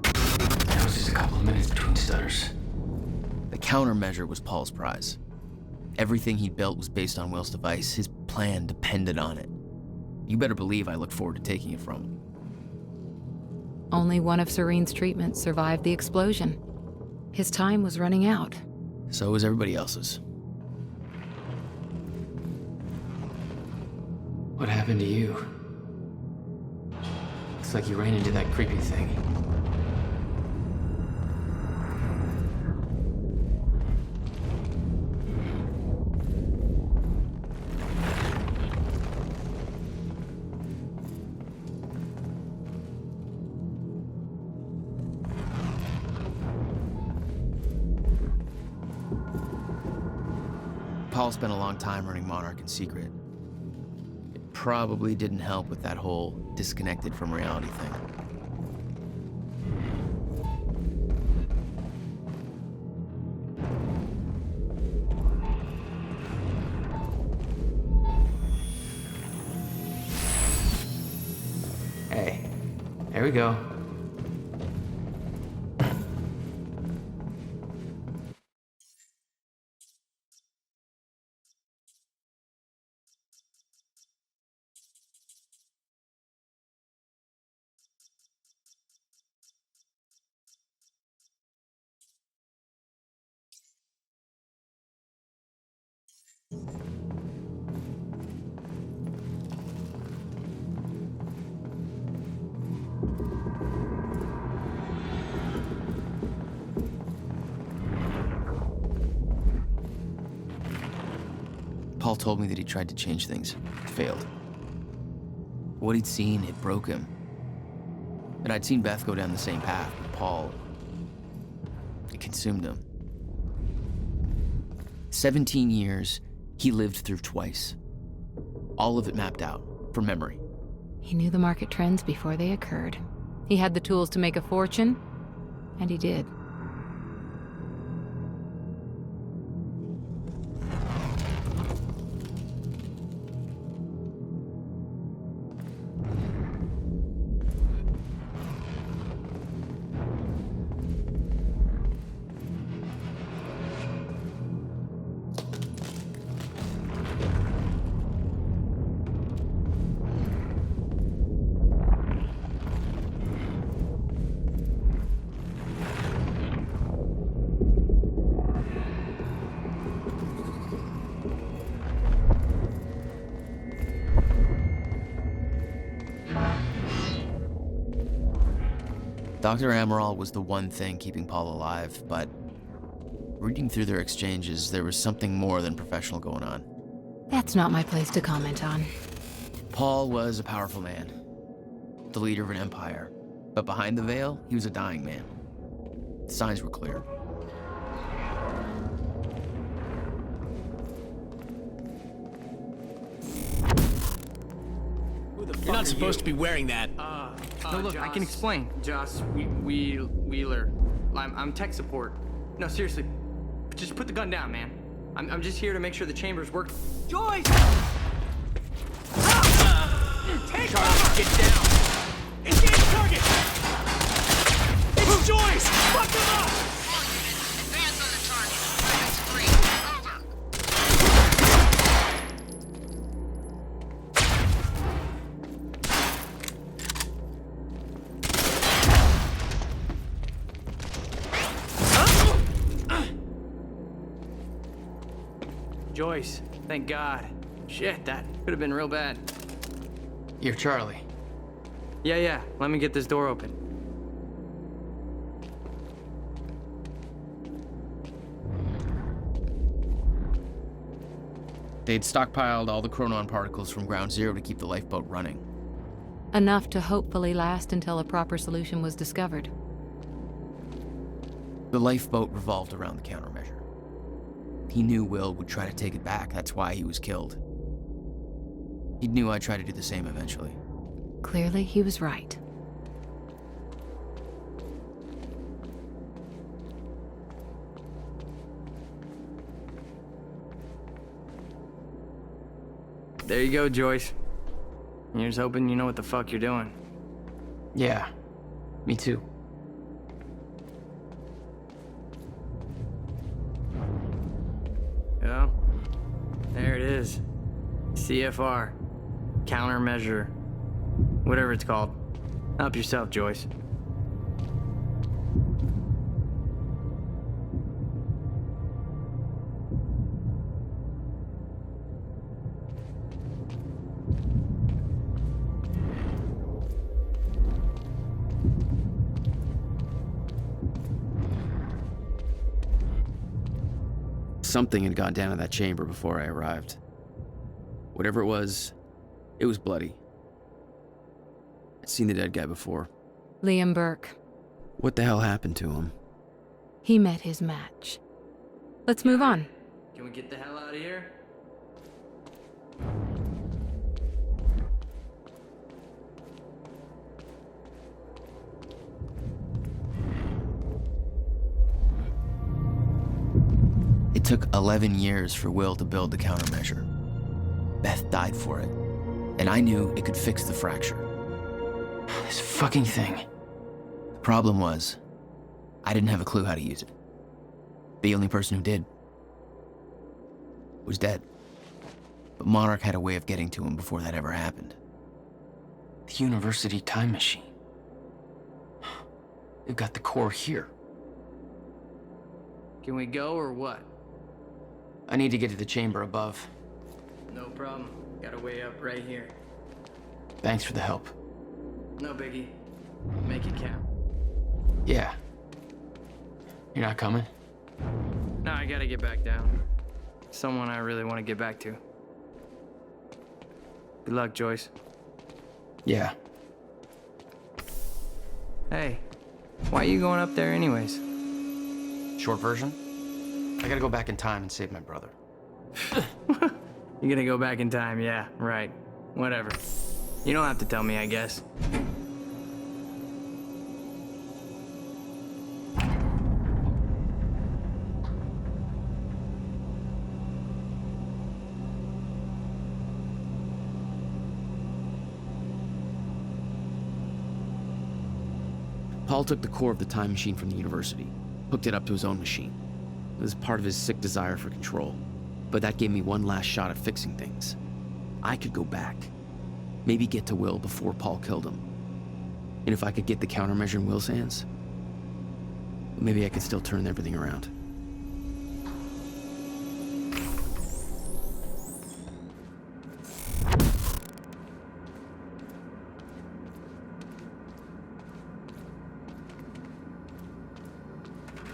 That was just a couple of minutes between stutters. The countermeasure was Paul's prize. Everything he'd built was based on Will's device. His plan depended on it. You better believe I look forward to taking it from him. Only one of Serene's treatments survived the explosion. His time was running out. So was everybody else's. What happened to you? Looks like you ran into that creepy thing. Paul spent a long time running Monarch in secret. Probably didn't help with that whole disconnected from reality thing. Hey, there we go. Paul told me that he tried to change things. It failed. What he'd seen, it broke him. And I'd seen Beth go down the same path, but Paul, it consumed him. 17 years, he lived through twice. All of it mapped out, from memory. He knew the market trends before they occurred. He had the tools to make a fortune, and he did. Dr. Amaral was the one thing keeping Paul alive, but reading through their exchanges, there was something more than professional going on. That's not my place to comment on. Paul was a powerful man, the leader of an empire, but behind the veil, he was a dying man. The signs were clear. You're not supposed to be wearing that. No, look, I can explain. Joss, Wheeler. I'm tech support. No, seriously, just put the gun down, man. I'm just here to make sure the chambers work. Joyce! Take Charlie, get down! Engage target! It's Joyce! Fuck him up! Advance on the target. Target's free. Over. Joyce, thank God. Shit, that could have been real bad. You're Charlie. Yeah, let me get this door open. They'd stockpiled all the chronon particles from Ground Zero to keep the lifeboat running. Enough to hopefully last until a proper solution was discovered. The lifeboat revolved around the countermeasure. He knew Will would try to take it back, that's why he was killed. He knew I'd try to do the same eventually. Clearly, he was right. There you go, Joyce. Here's hoping you know what the fuck you're doing. Yeah, me too. Yeah, there it is. CFR. Countermeasure. Whatever it's called. Help yourself, Joyce. Something had gone down in that chamber before I arrived. Whatever it was bloody. I'd seen the dead guy before. Liam Burke. What the hell happened to him? He met his match. Let's move on. Can we get the hell out of here? It took 11 years for Will to build the countermeasure. Beth died for it, and I knew it could fix the fracture. This fucking thing. The problem was, I didn't have a clue how to use it. The only person who did was dead. But Monarch had a way of getting to him before that ever happened. The University time machine. They've got the core here. Can we go or what? I need to get to the chamber above. No problem. Got a way up right here. Thanks for the help. No biggie. Make it count. Yeah. You're not coming? No, I gotta get back down. Someone I really want to get back to. Good luck, Joyce. Yeah. Hey, why are you going up there anyways? Short version? I gotta go back in time and save my brother. You're gonna go back in time, yeah, right. Whatever. You don't have to tell me, I guess. Paul took the core of the time machine from the university, hooked it up to his own machine. It was part of his sick desire for control, but that gave me one last shot at fixing things. I could go back, maybe get to Will before Paul killed him. And if I could get the countermeasure in Will's hands, maybe I could still turn everything around.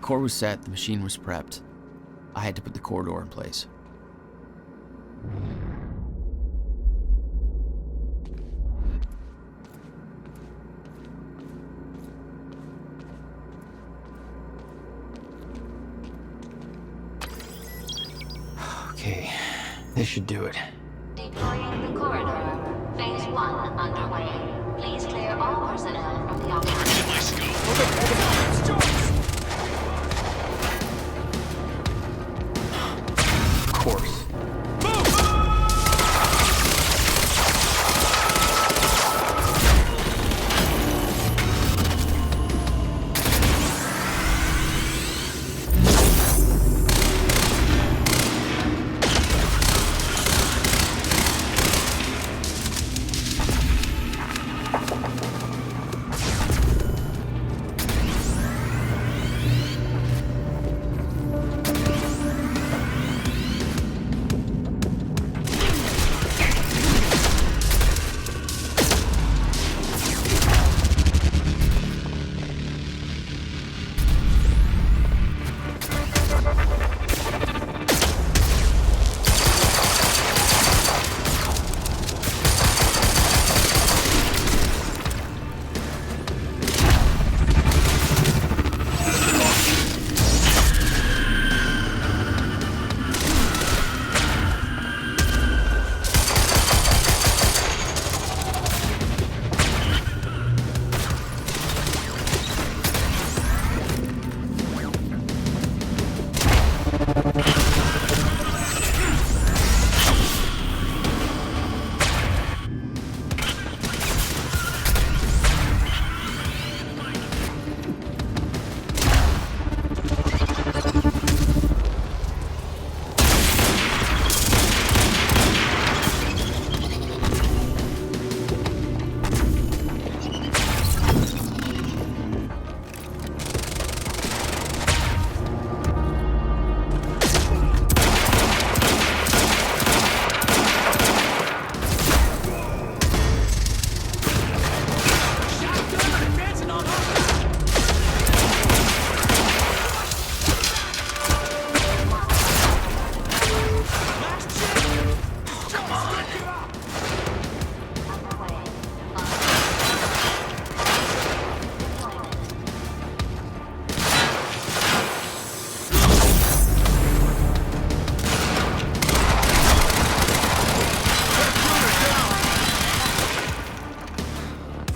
core was set, the machine was prepped. I had to put the core door in place. Okay, this should do it. Deploying the corridor. Phase 1 underway. Please clear all personnel from the operation. Of course.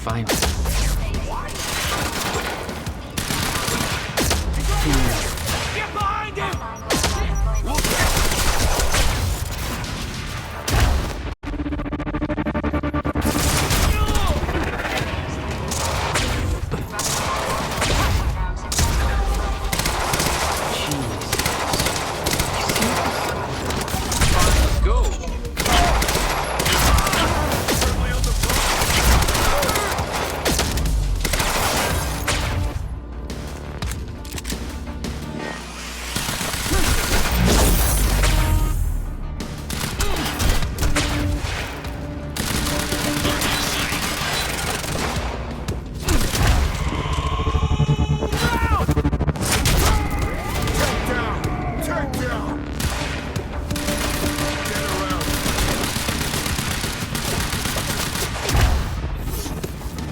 Fine. Get behind him!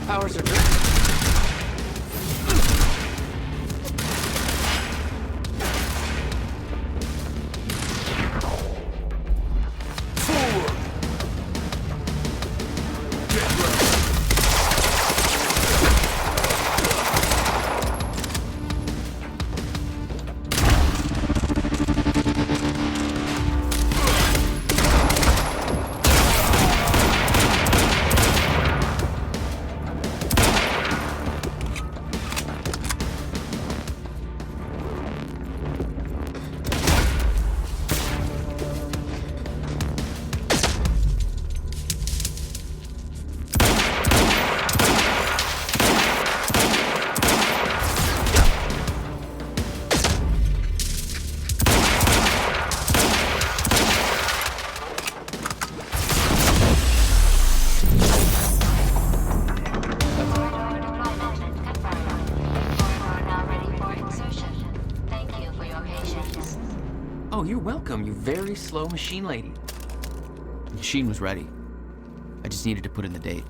Powers are good. welcome, you very slow machine lady. The machine was ready. I just needed to put in the date.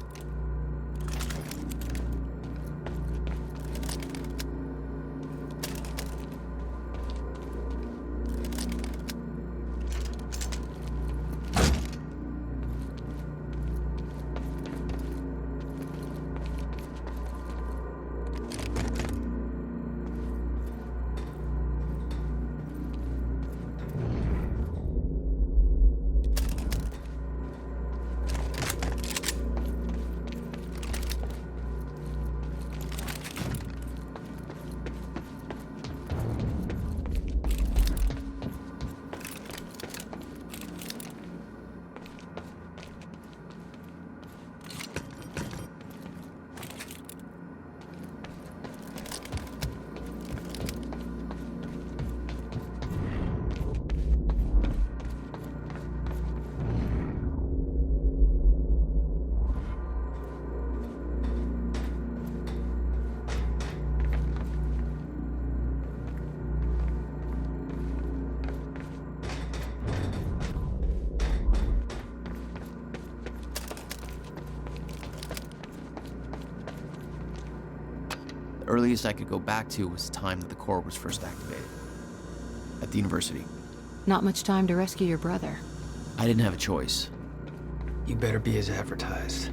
The earliest I could go back to was the time that the core was first activated. At the university. Not much time to rescue your brother. I didn't have a choice. You better be as advertised.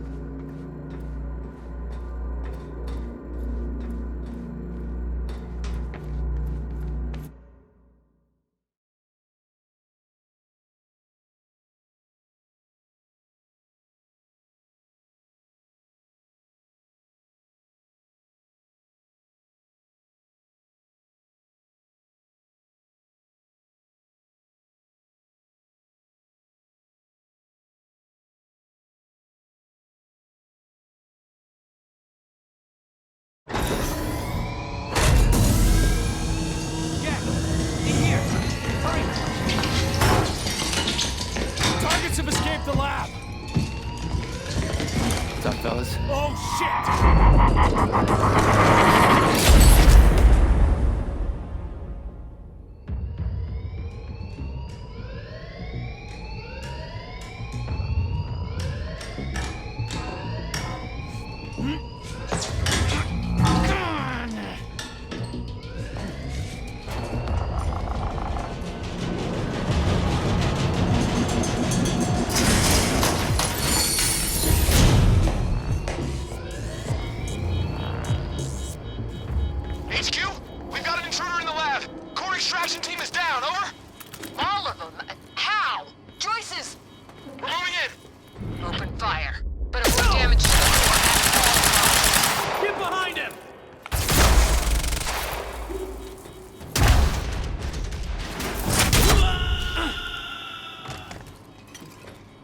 Targets have escaped the lab! What's up, fellas? Oh, shit! extraction team is down, over? All of them? How? Joyce's... We're moving in. Open fire. But if we're damaged to the core... Get behind him!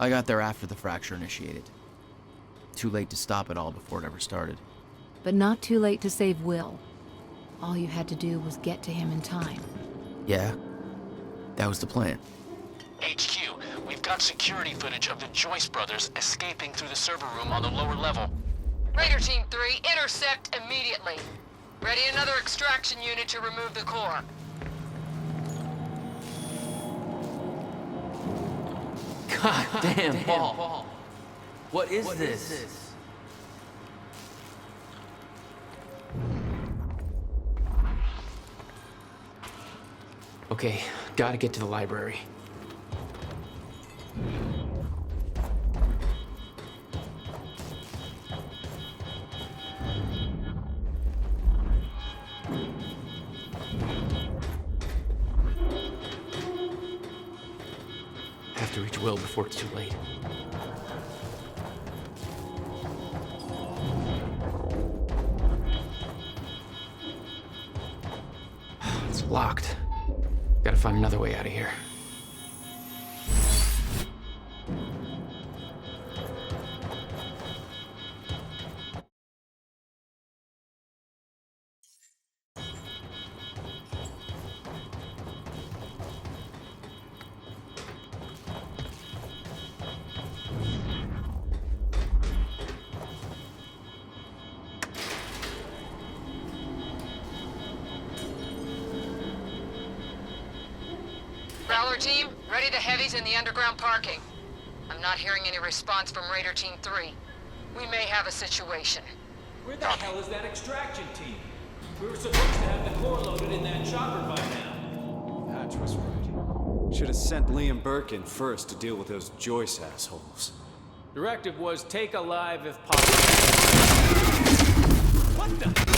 I got there after the fracture initiated. Too late to stop it all before it ever started. But not too late to save Will. All you had to do was get to him in time. Yeah? That was the plan. HQ, we've got security footage of the Joyce brothers escaping through the server room on the lower level. Raider Team 3, intercept immediately. Ready another extraction unit to remove the core. God damn, Paul. What is this? Okay, gotta get to the library. Have to reach Will before it's too late. It's locked. Gotta find another way out of here. Explorer team, ready the heavies in the underground parking. I'm not hearing any response from Raider Team 3. We may have a situation. Where the hell is that extraction team? We were supposed to have the core loaded in that chopper by now. Hatch was right. Should have sent Liam Burke in first to deal with those Joyce assholes. Directive was take alive if possible. What the?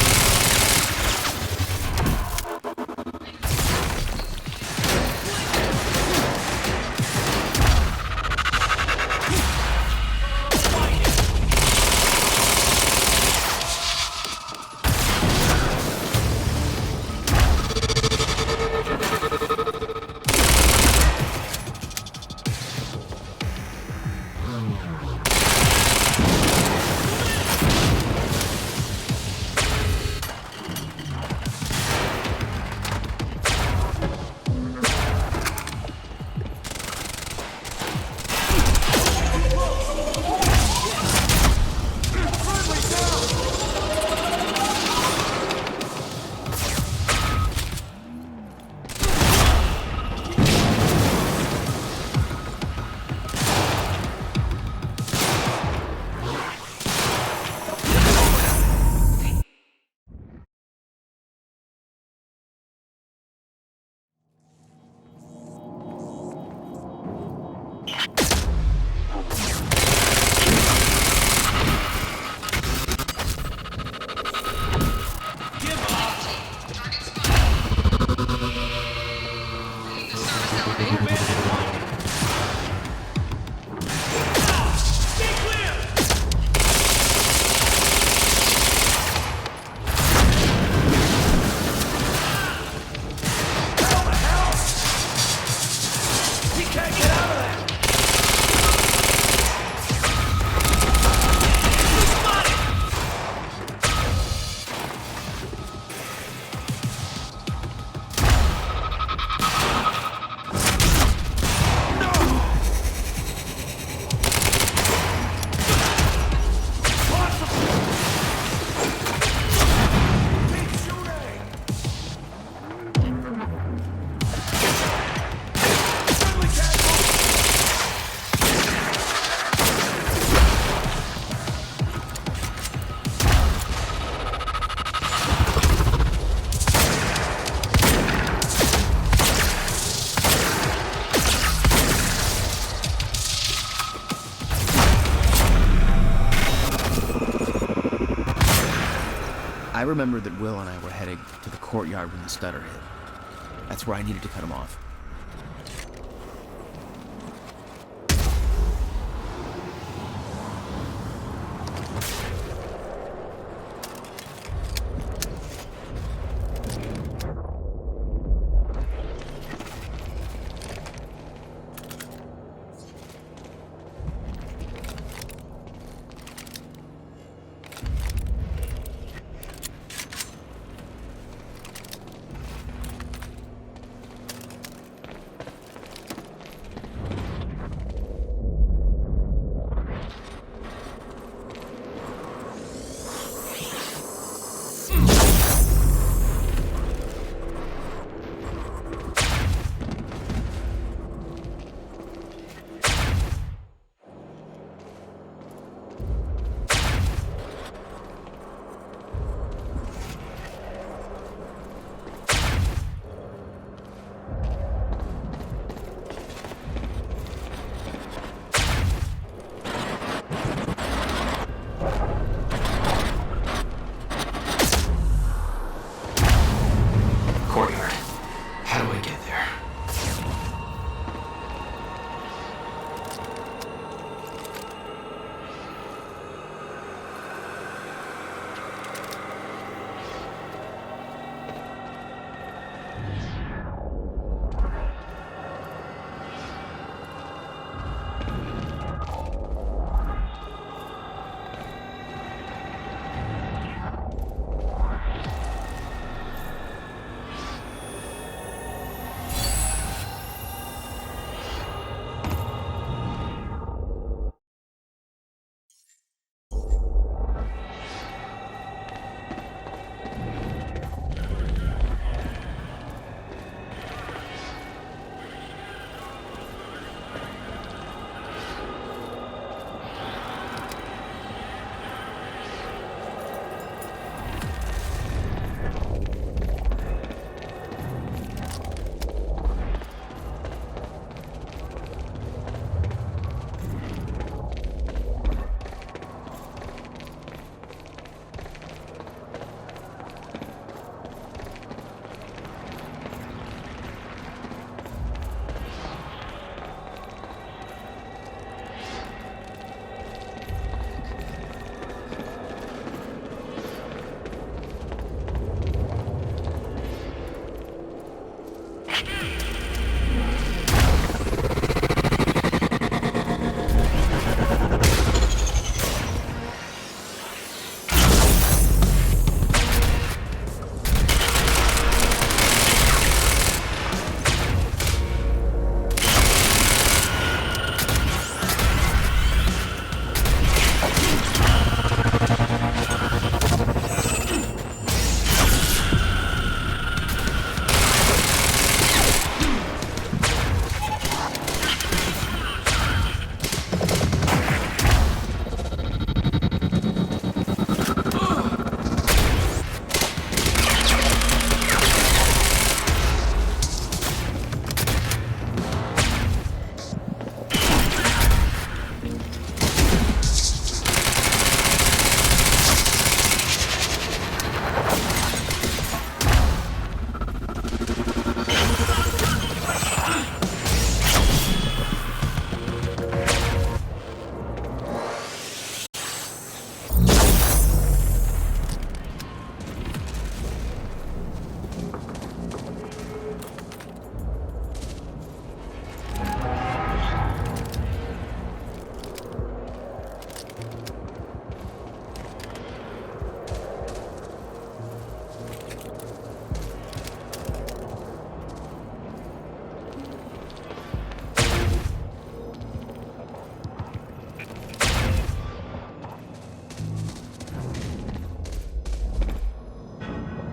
I remember that Will and I were heading to the courtyard when the stutter hit. That's where I needed to cut him off.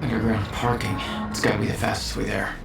Underground parking. It's gotta be the fastest way there.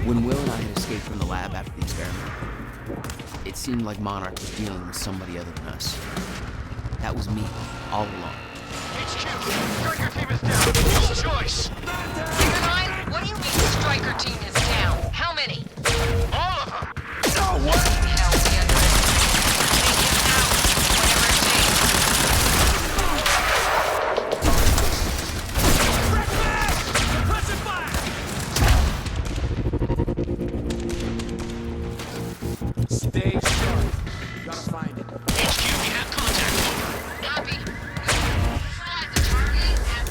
When Will and I had escaped from the lab after the experiment, it seemed like Monarch was dealing with somebody other than us. That was me, all along. HQ, Striker team is down. It's Joyce. Ryan, what do you mean the Striker team is down? How many? All of them. No way! Hell, we underestimate. Take him out, whatever it takes. Suppressive fire! Stay sharp. You gotta find it. HQ, we have contact. Over. Copy. Neutralize the target and...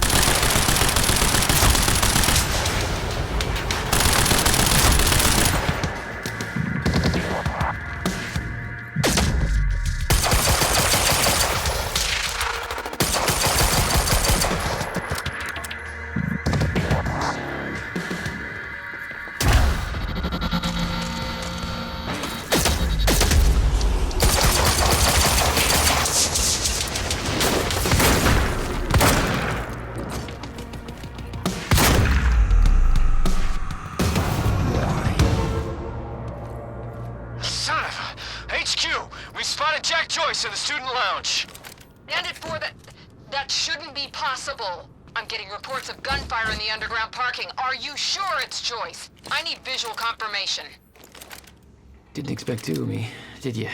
Jack Joyce in the student lounge. And at 4, that shouldn't be possible. I'm getting reports of gunfire in the underground parking. Are you sure it's Joyce? I need visual confirmation. Didn't expect two of me, did you?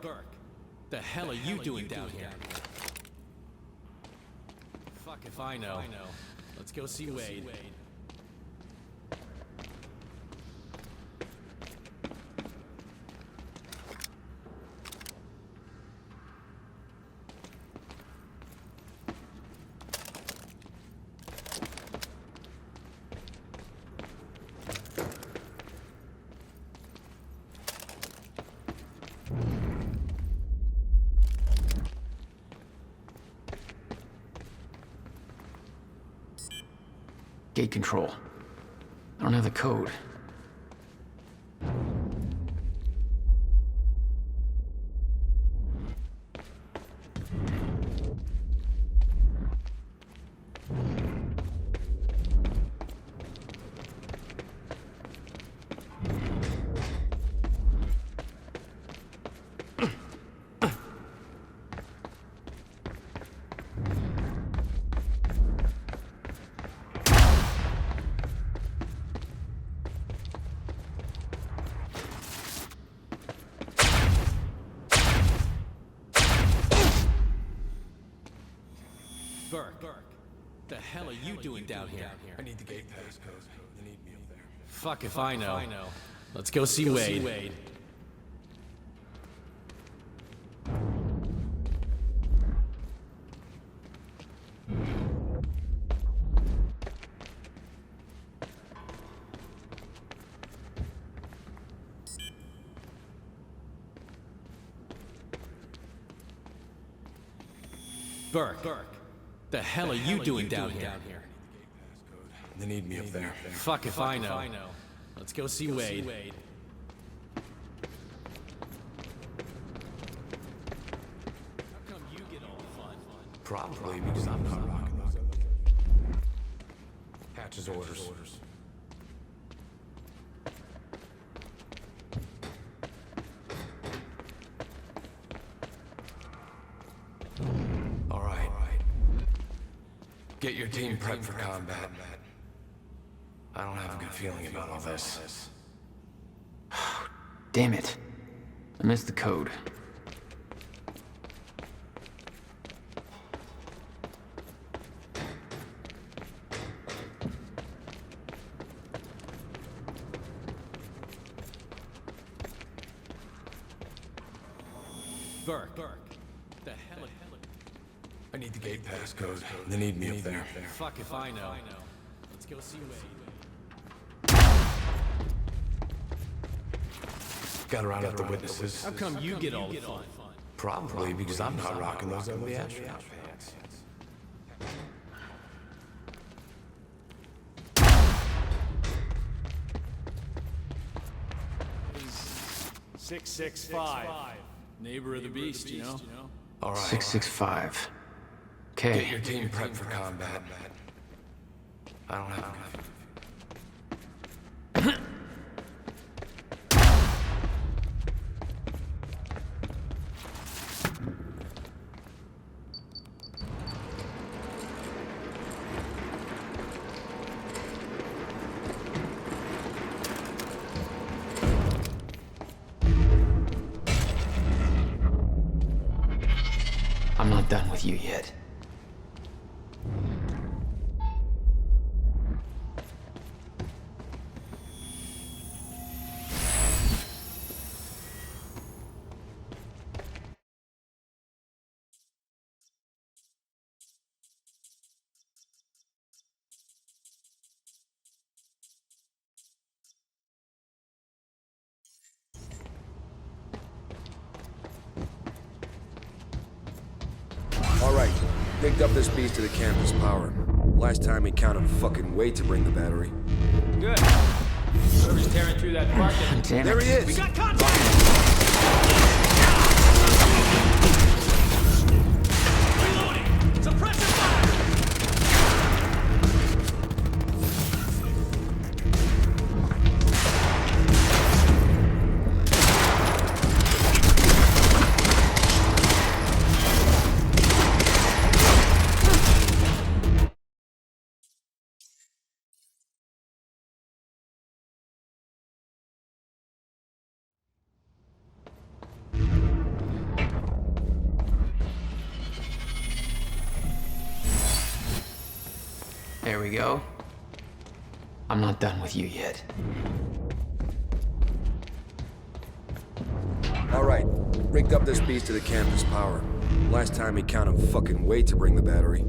Burke, the hell are you doing down here? Fuck if I know. Let's go see Wade. Gate control. I don't have the code. Burke, the hell are you doing down here? I need the gate passcode. They need me up there. Fuck if I know. Let's go see Wade. Burke, the hell are you doing down here? They need me up there. Fuck if I know. Let's go see Wade. How come you get all the fun? Probably because I'm not rocking those. Hatch's orders. All right. Get your team prepped for combat. I don't have a good feeling about all this. Damn it. I missed the code. Burke, the hell? I need the gate passcode. They need me up there. Fuck if I know. Let's go see Wade. Got to round up the witnesses. How come you get all the fun? Probably because I'm not rocking those ugly astronaut pants. 665. Neighbor of the beast, you know? All right. 665. Okay. Get your team prepped for combat. I don't have enough. I'm not done with you yet. All right, picked up this beast to the campus power. Last time he counted fucking weight to bring the battery. Good. Whoever's tearing through that parking. Damn it. There he is! We got contact! Reloading! Suppressive fire! There we go. I'm not done with you yet. Alright, rigged up this beast to the campus power. Last time he counted fucking weight to bring the battery.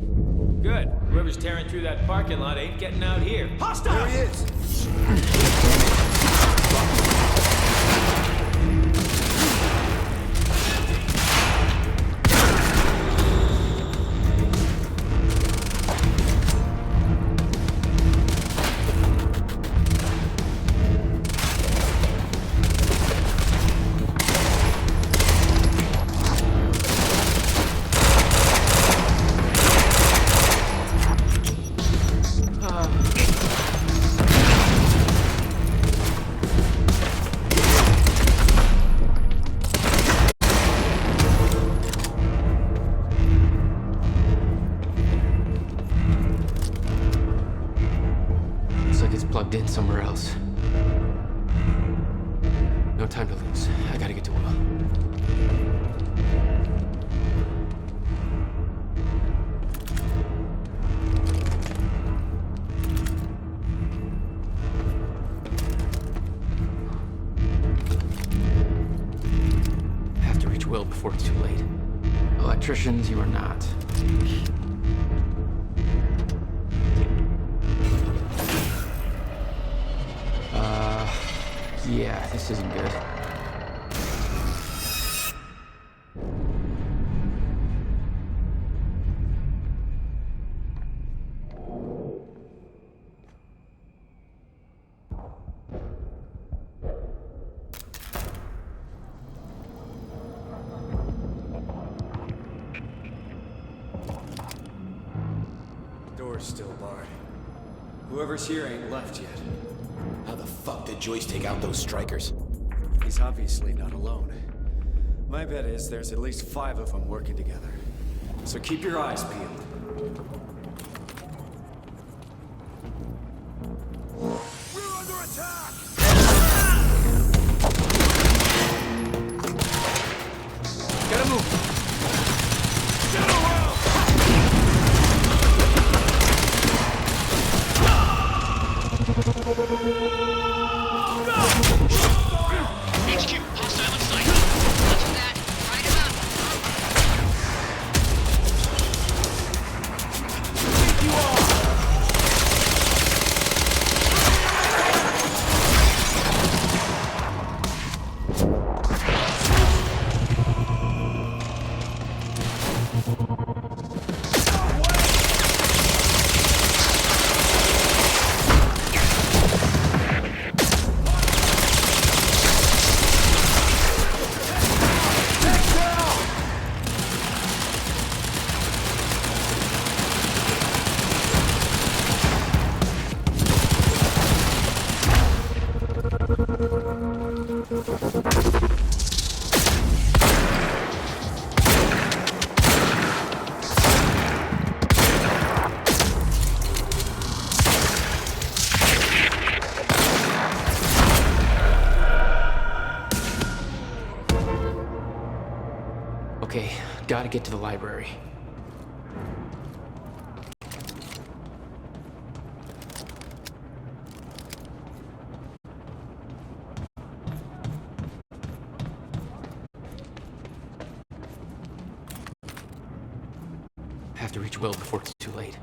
Good. Whoever's tearing through that parking lot ain't getting out here. Hostile! There he is! Looks like it's plugged in somewhere else. No time to lose. I gotta get to Will. Have to reach Will before it's too late. Electricians, you are not. Yeah, this isn't good. Door's still barred. Whoever's here ain't left yet. How the fuck did Joyce take out those strikers? He's obviously not alone. My bet is there's at least 5 of them working together. So keep your eyes peeled. We're under attack! Gotta move! Get around! HQ, hostile in sight. Roger that. Right about. Okay, gotta get to the library. Have to reach Will before it's too late.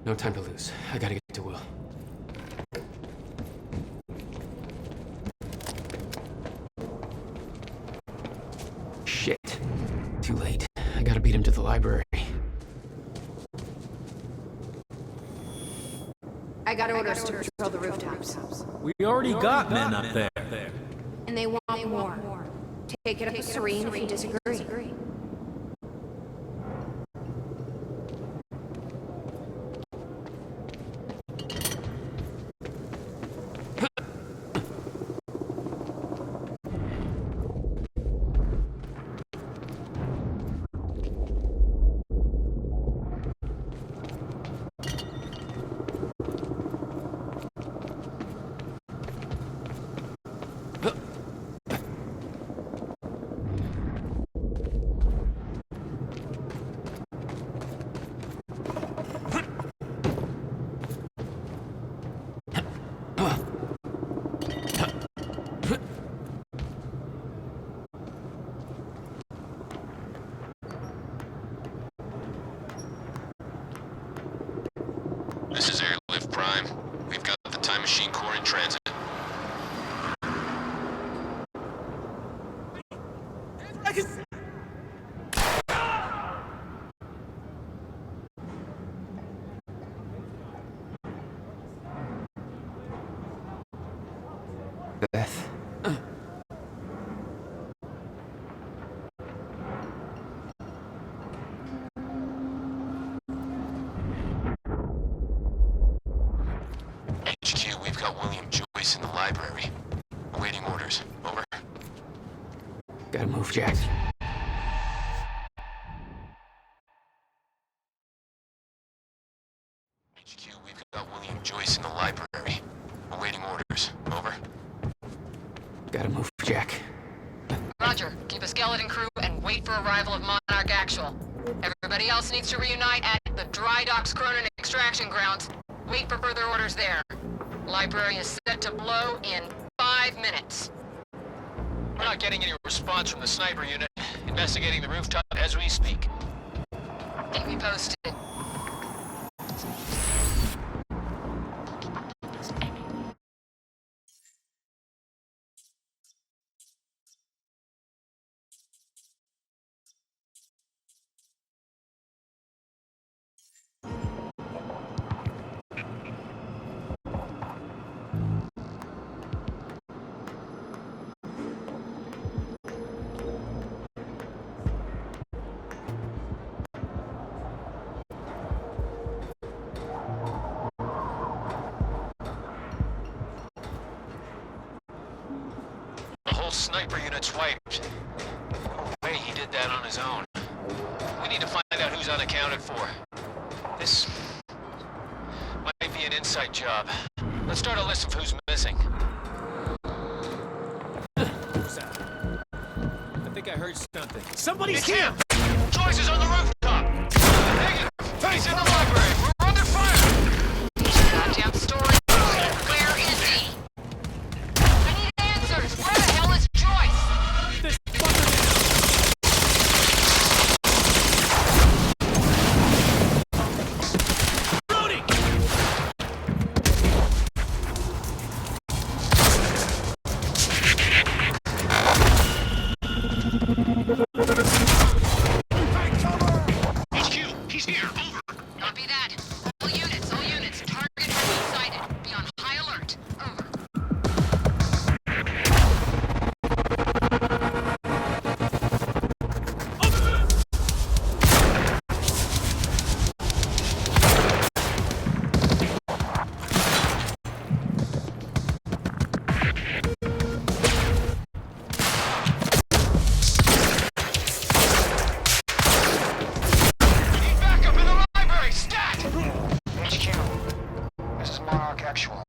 No time to lose. I gotta get to Will. Shit. Too late. I gotta beat him to the library. I got orders to patrol the rooftops. We already got men up there. And they want more. Take it up with Serene if you disagree. This is Airlift Prime. We've got the Time Machine Corps in transit. Beth. HQ, we've got William Joyce in the library. Awaiting orders. Over. Gotta move, Jack. HQ, we've got William Joyce in the library. Awaiting orders. Over. Gotta move, Jack. Roger. Keep a skeleton crew and wait for arrival of Monarch Actual. Everybody else needs to reunite at the Dry Docks Cronin extraction grounds. Wait for further orders there. Library is set to blow in 5 minutes. We're not getting any response from the sniper unit. Investigating the rooftop as we speak. Keep me posted. Sniper unit's wiped. No way he did that on his own. We need to find out who's unaccounted for. This might be an inside job. Let's start a list of who's missing. I think I heard something. Somebody's It's here! him! Joyce is on the rooftop! Negative! He's in the library! We're under fire! Goddamn story. Where is he? I need answers. Where the hell is Joyce? This Brody! HQ, he's here. Over. Copy that. All units, target has been sighted. Be on high alert. Over. Need backup in the library! Stat! HQ, this is Monarch Actual.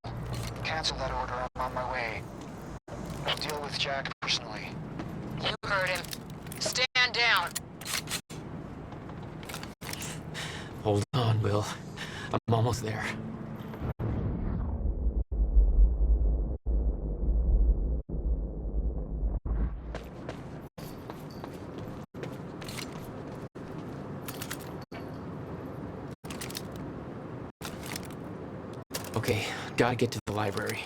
Cancel that order, I'm on my way. I'll deal with Jack personally. You heard him. Stand down. Hold on, Will. I'm almost there. Okay, gotta get to the library.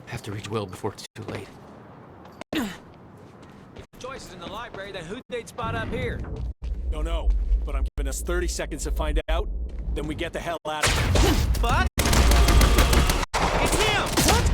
Have to reach Will before it's too late. If Joyce is in the library, then who'd they'd spot up here? Don't know, but I'm giving us 30 seconds to find out, then we get the hell out of here. But it's him! What?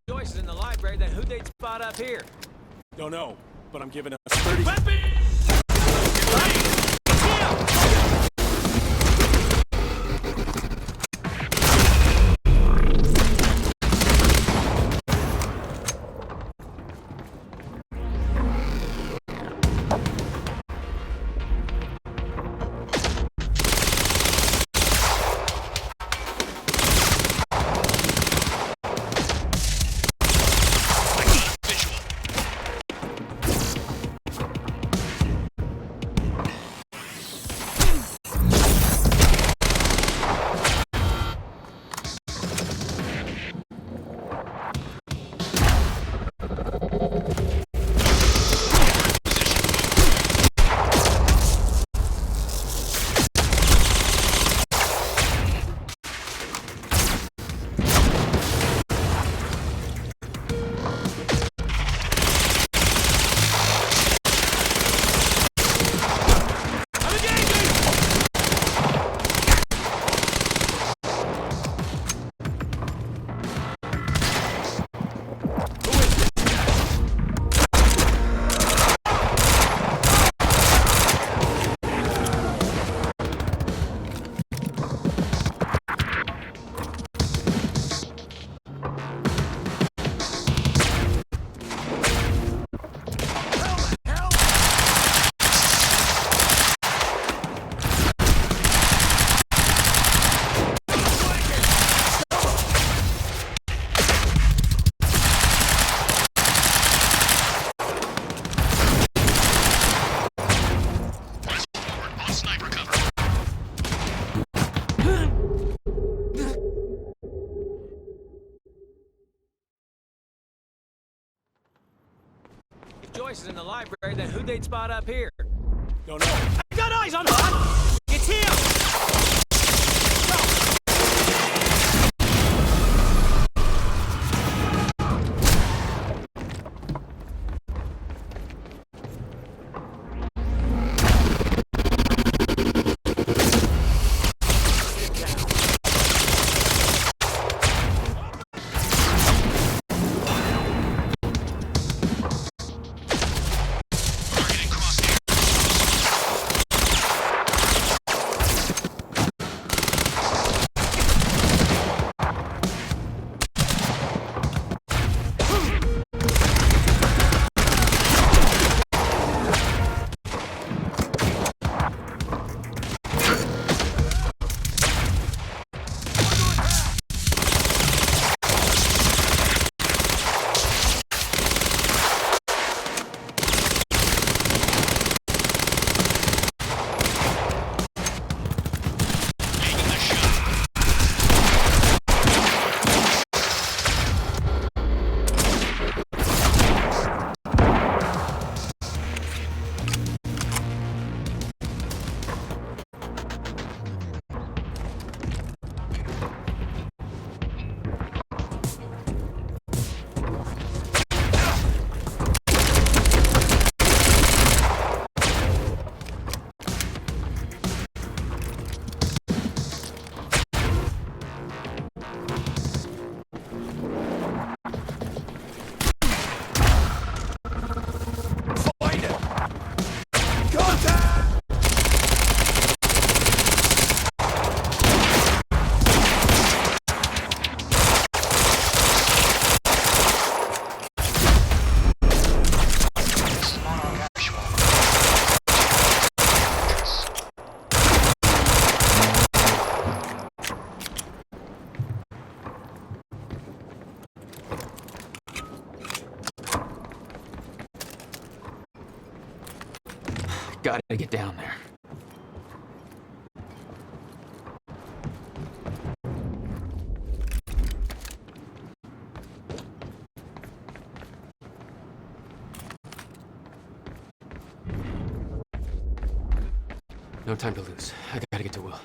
Joyce is in the library, then who'd they'd spot up here? Don't know, but I'm giving us 30... Joyce is in the library, then who'd they'd spot up here? Don't know. I got eyes on her! It's him! Gotta get down there. No time to lose. I gotta get to Will.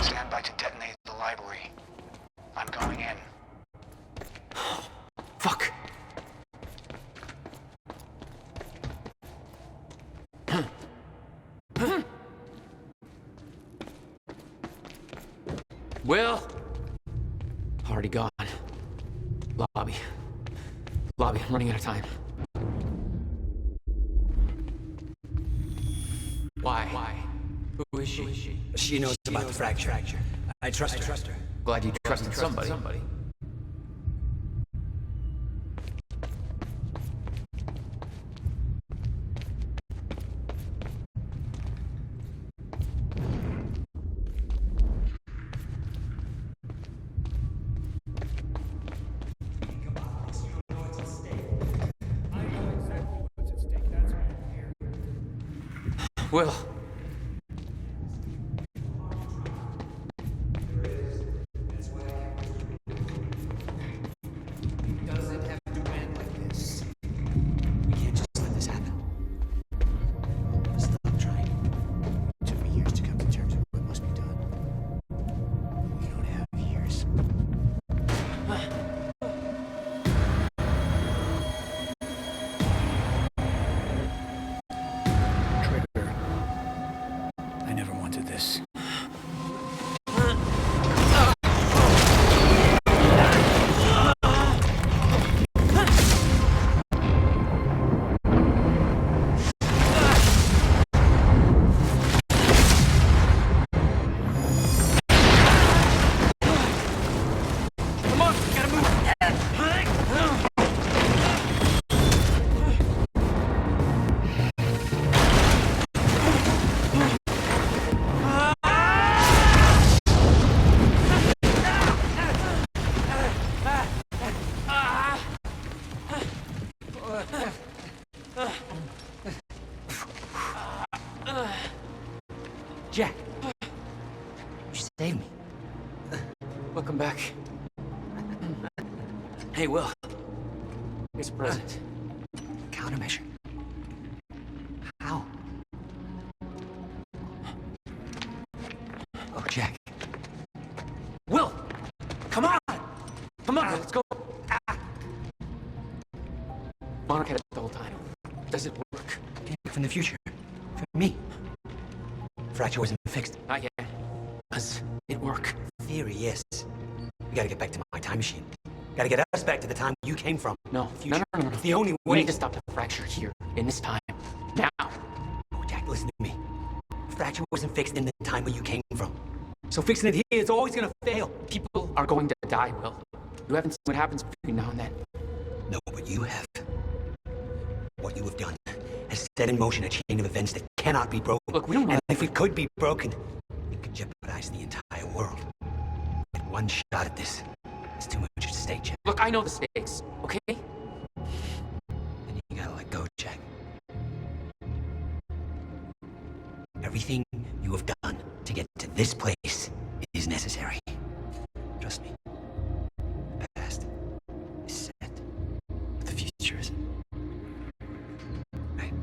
Stand by to detonate the library. I'm going in. Fuck! Will! Already gone. Lobby. Lobby, I'm running out of time. Why? Who is she? She knows about the fracture. I trust her. Glad you trusted somebody. Will. Doesn't have to end like this. We can't just let this happen. Stop trying. It took me years to come to terms with what must be done. We don't have years. Trigger. I never wanted this. Jack! You saved me. Welcome back. Hey, Will. Here's a present. Countermeasure. How? Oh, Jack. Will! Come on! Come on, let's go! Monarch had it the whole time. Does it work? From the future. For me. Fracture wasn't fixed. Not yet. Does it work? Theory, yes. We gotta get back to my time machine. Gotta get us back to the time you came from. No. Future. No. It's the only way. We need to stop the fracture here, in this time. Now! Oh, Jack, listen to me. Fracture wasn't fixed in the time where you came from. So fixing it here is always gonna fail. People are going to die, Will. You haven't seen what happens between now and then. No, but you have. What you have done has set in motion a chain of events that cannot be broken. Look, we don't know. And if it could be broken, it could jeopardize the entire world. With one shot at this. It's too much at stake, Jack. Look, I know the stakes, okay? Then you gotta let go, Jack. Everything you have done to get to this place is necessary. Trust me. The past is set. But the future isn't. Right?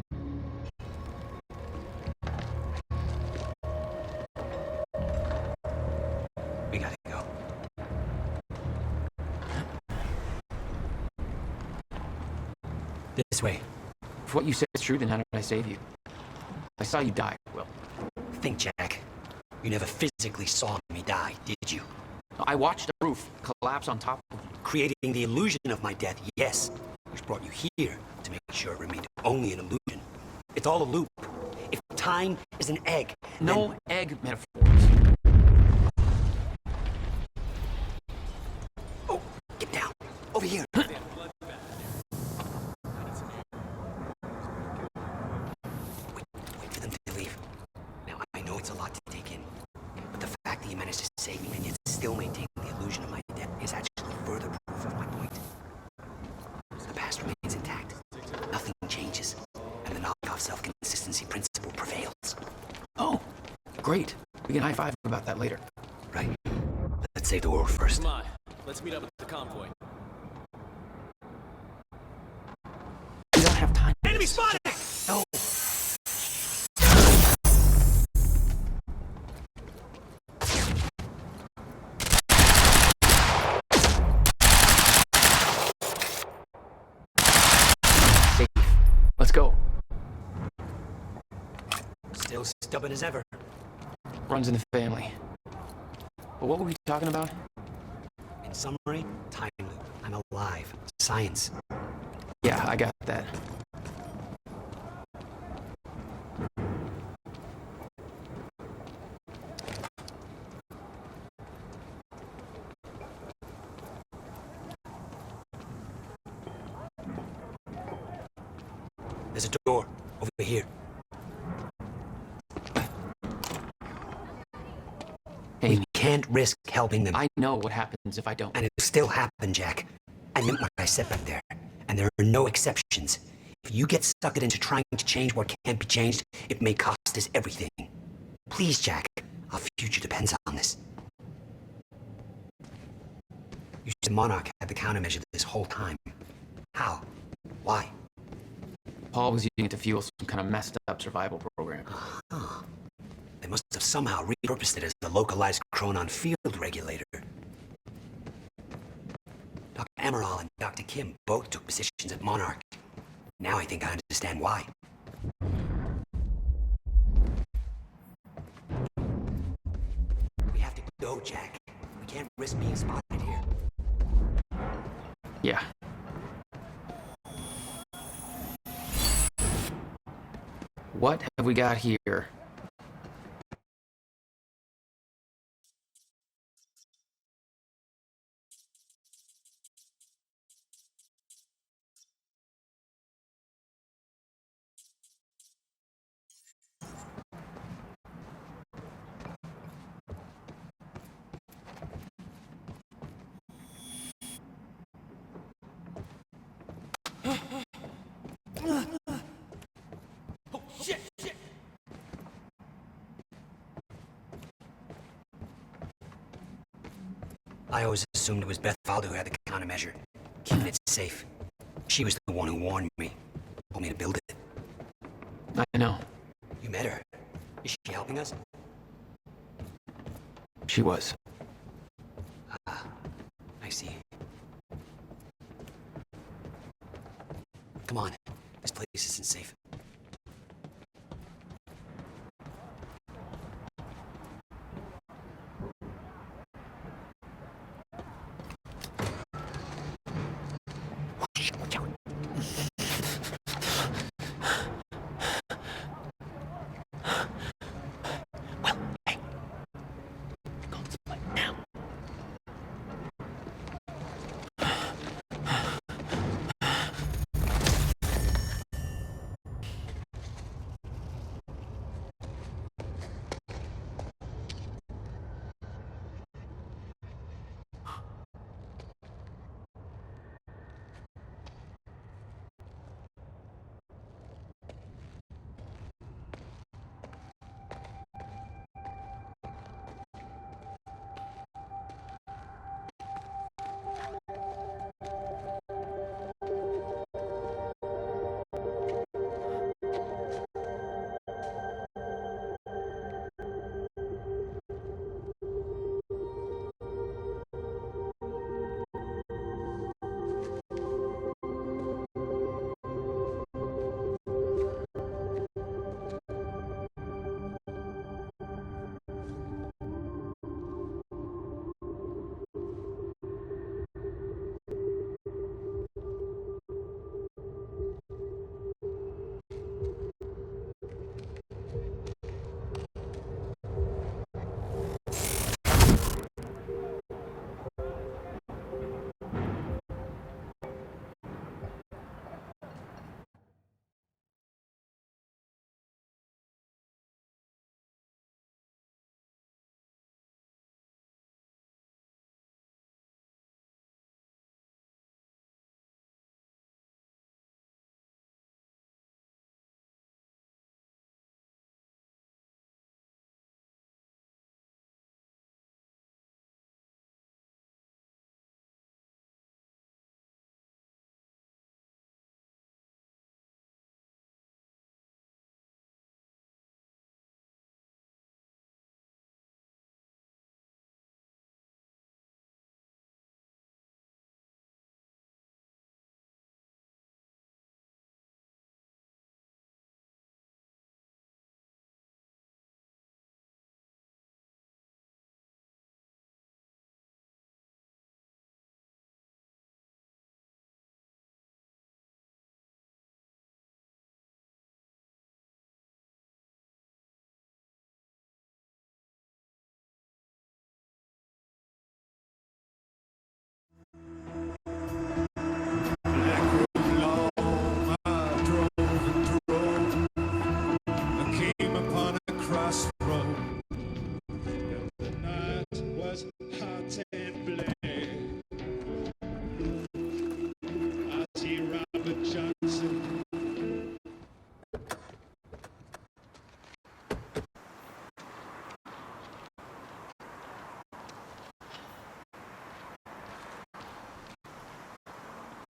We gotta go. This way. If what you said is true, then how did I save you? I saw you die, Will. Think, Jack. You never physically saw me die, did you? I watched the roof collapse on top of you. Creating the illusion of my death, yes. Which brought you here to make sure it remained only an illusion. It's all a loop. If time is an egg, No then... egg metaphors. Oh, get down. Over here. Wait for them to leave. Now, I know it's a lot to take in, but the fact that you managed to save me and yet still maintain the illusion of my death is actually further proof of my point. The past remains self-consistency principle prevails. Oh, great. We can high-five about that later. Right. Let's save the world first. Come on, let's meet up with the convoy. We don't have time. Enemy spotted! No. Safe. Let's go. Still stubborn as ever. Runs in the family. But what were we talking about? In summary, time loop. I'm alive. Science. Yeah, I got that. There's a door over here. Hey, we can't risk helping them. I know what happens if I don't. And it'll still happen, Jack. I meant what I said back there. And there are no exceptions. If you get suckered into trying to change what can't be changed, it may cost us everything. Please, Jack. Our future depends on this. You said Monarch had the countermeasure this whole time. How? Why? Paul was using it to fuel some kind of messed up survival program. They must have somehow repurposed it as the localized Chronon field regulator. Dr. Amaral and Dr. Kim both took positions at Monarch. Now I think I understand why. We have to go, Jack. We can't risk being spotted here. Yeah. What have we got here? Oh, shit! I always assumed it was Beth Faldo who had the countermeasure, keeping it safe. She was the one who warned me, told me to build it. I know. You met her. Is she helping us? She was. Ah, I see. Come on. This place isn't safe.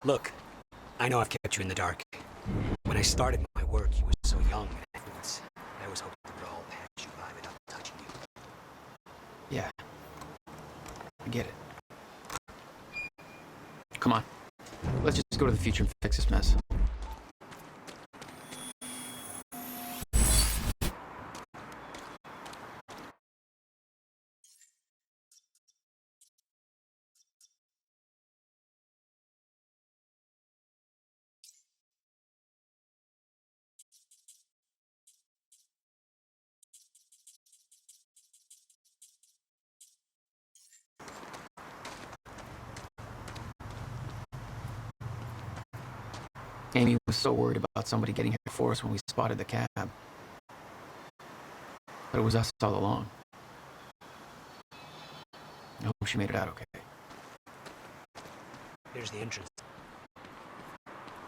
Look, I know I've kept you in the dark. When I started my work, you were so young and influence. I was hoping to all pass you by without touching you. Yeah. I get it. Come on. Let's just go to the future and fix this mess. Amy was so worried about somebody getting here for us when we spotted the cab. But it was us all along. I hope she made it out okay. There's the entrance.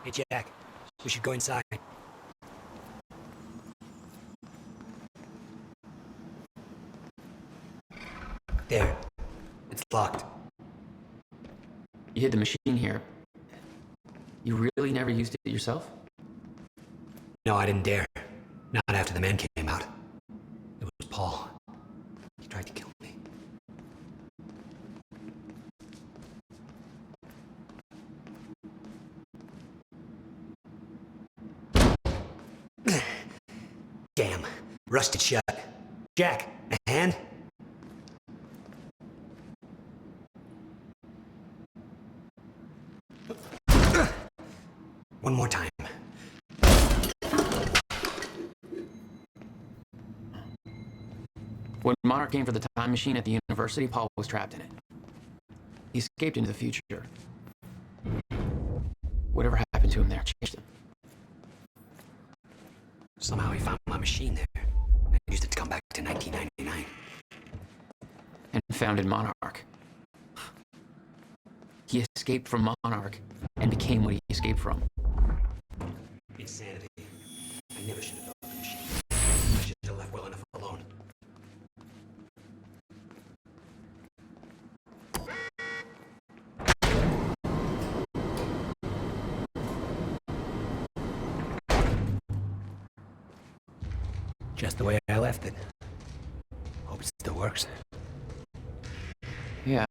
Hey, Jack. We should go inside. There. It's locked. You hid the machine here. You really never used it yourself? No, I didn't dare. Not after the man came out. It was Paul. He tried to kill me. Damn. Rusted shut. Jack, a hand? One more time. When Monarch came for the time machine at the university, Paul was trapped in it. He escaped into the future. Whatever happened to him there changed him. Somehow he found my machine there. I used it to come back to 1999. And founded Monarch. He escaped from Monarch and became what he escaped from. Insanity. I never should have built the machine. I should have left well enough alone. Just the way I left it. Hope it still works. Yeah.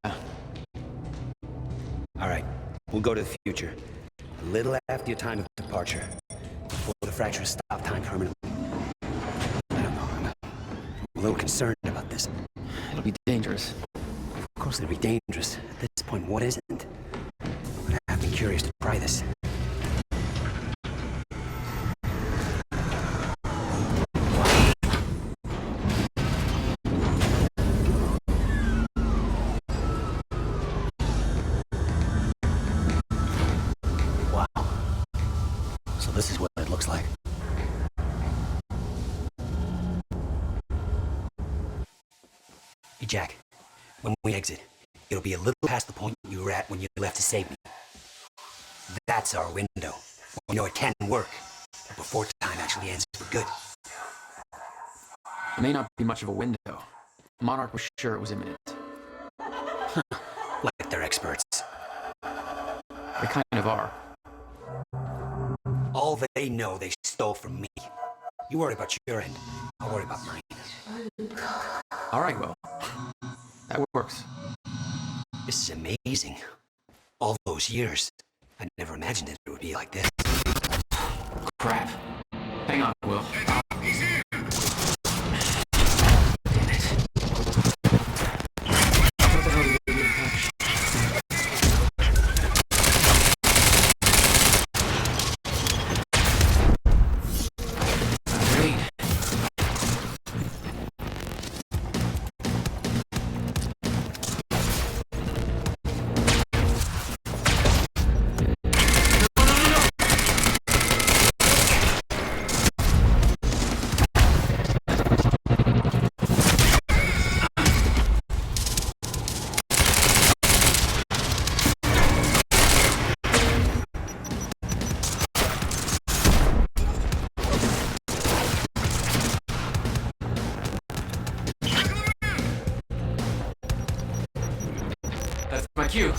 All right, we'll go to the future. A little after your time of departure. Before the fractures stop time permanently. I don't know, I'm a little concerned about this. It'll be dangerous. Of course it'll be dangerous. At this point, what isn't? But I've been curious to try this. This is what it looks like. Hey, Jack. When we exit, it'll be a little past the point you were at when you left to save me. That's our window. We know it can work, but before time actually ends for good. It may not be much of a window. Monarch was sure it was imminent. Like they're experts. They kind of are. All they know they stole from me. You worry about your end. I'll worry about mine. All right, well, that works. This is amazing. All those years, I never imagined it would be like this. Crap. Hang on, Will. That's my cue.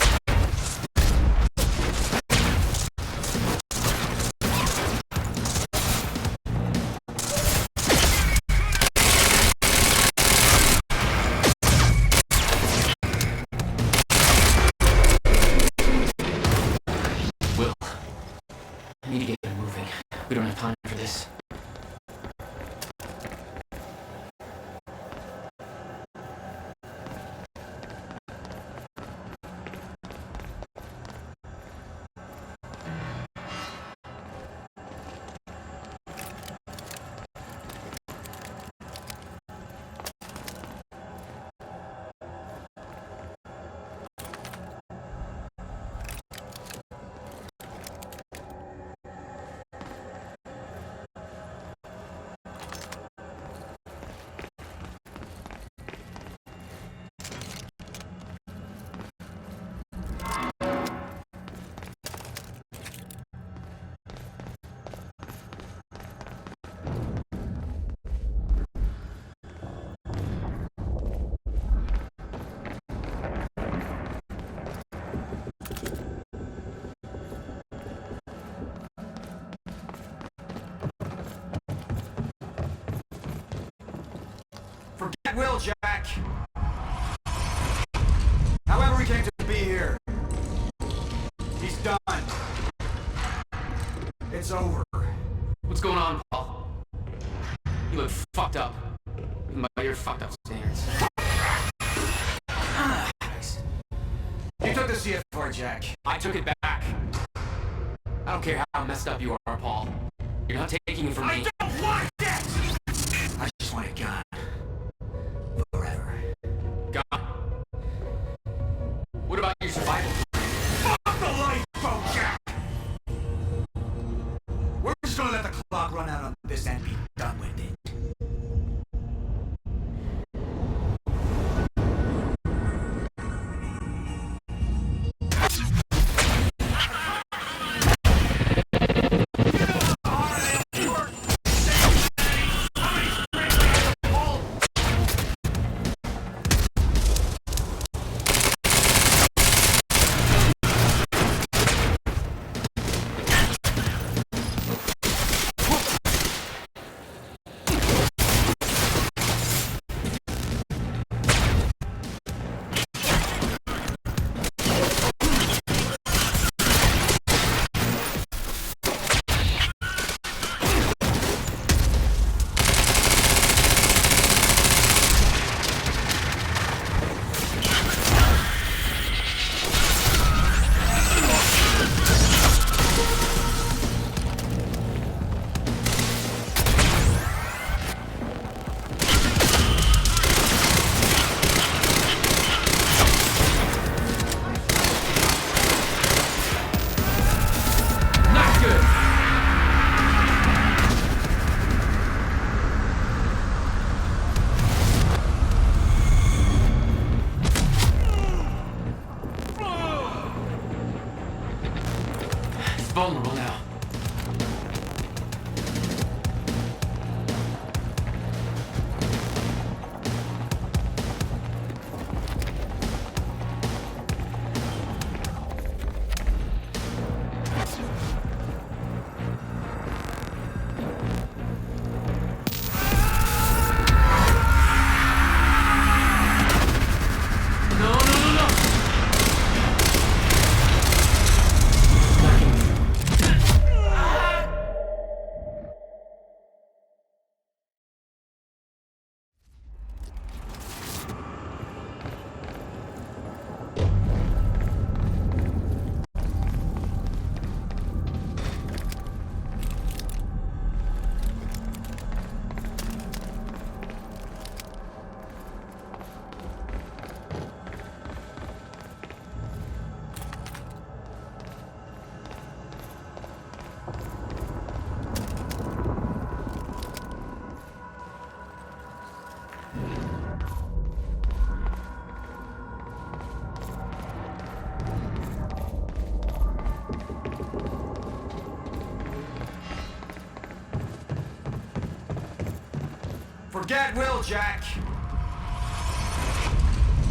We don't have time for this. Forget Will, Jack. However he came to be here, he's done. It's over. What's going on, Paul? You look fucked up. By your fucked up standards. You took the CFR, Jack. I took it back. I don't care how messed up you are, Paul. You're not taking it from me. I don't want that! I just want it gone. Forever. Gone? What about your survival? Fuck the lifeboat, Jack! We're just gonna let the clock run out on this and be done with it. Vulnerable now. Forget Will, Jack.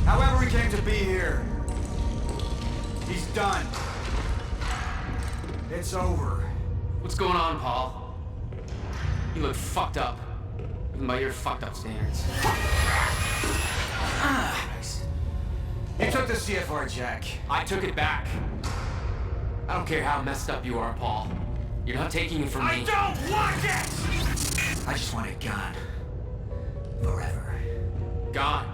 However he came to be here, he's done. It's over. What's going on, Paul? You look fucked up. Even by your fucked up standards. You took the CFR, Jack. I took it back. I don't care how messed up you are, Paul. You're not taking it from me. I don't want it! I just want it gone. Forever. Gone.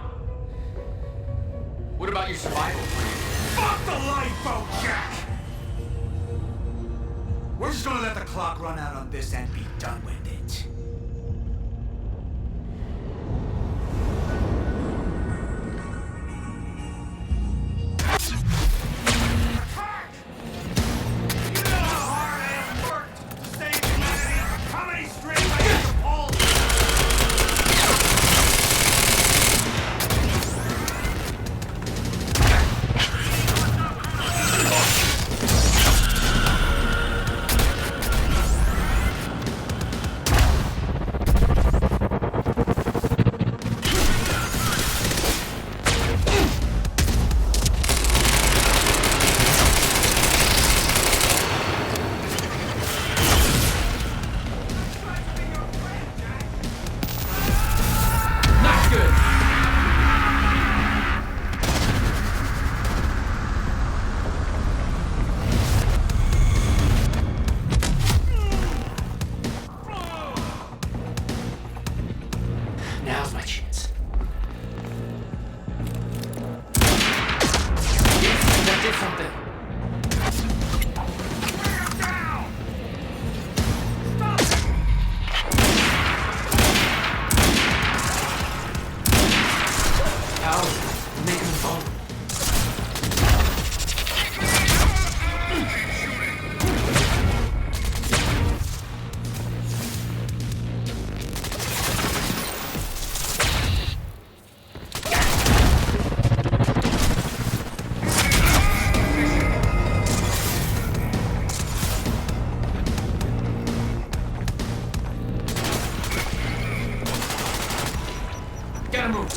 What about your survival plan? Fuck the lifeboat, Jack! We're just gonna let the clock run out on this and be done with it. Now's my chance. Yes, that did something. Ow, making the phone. Gotta move.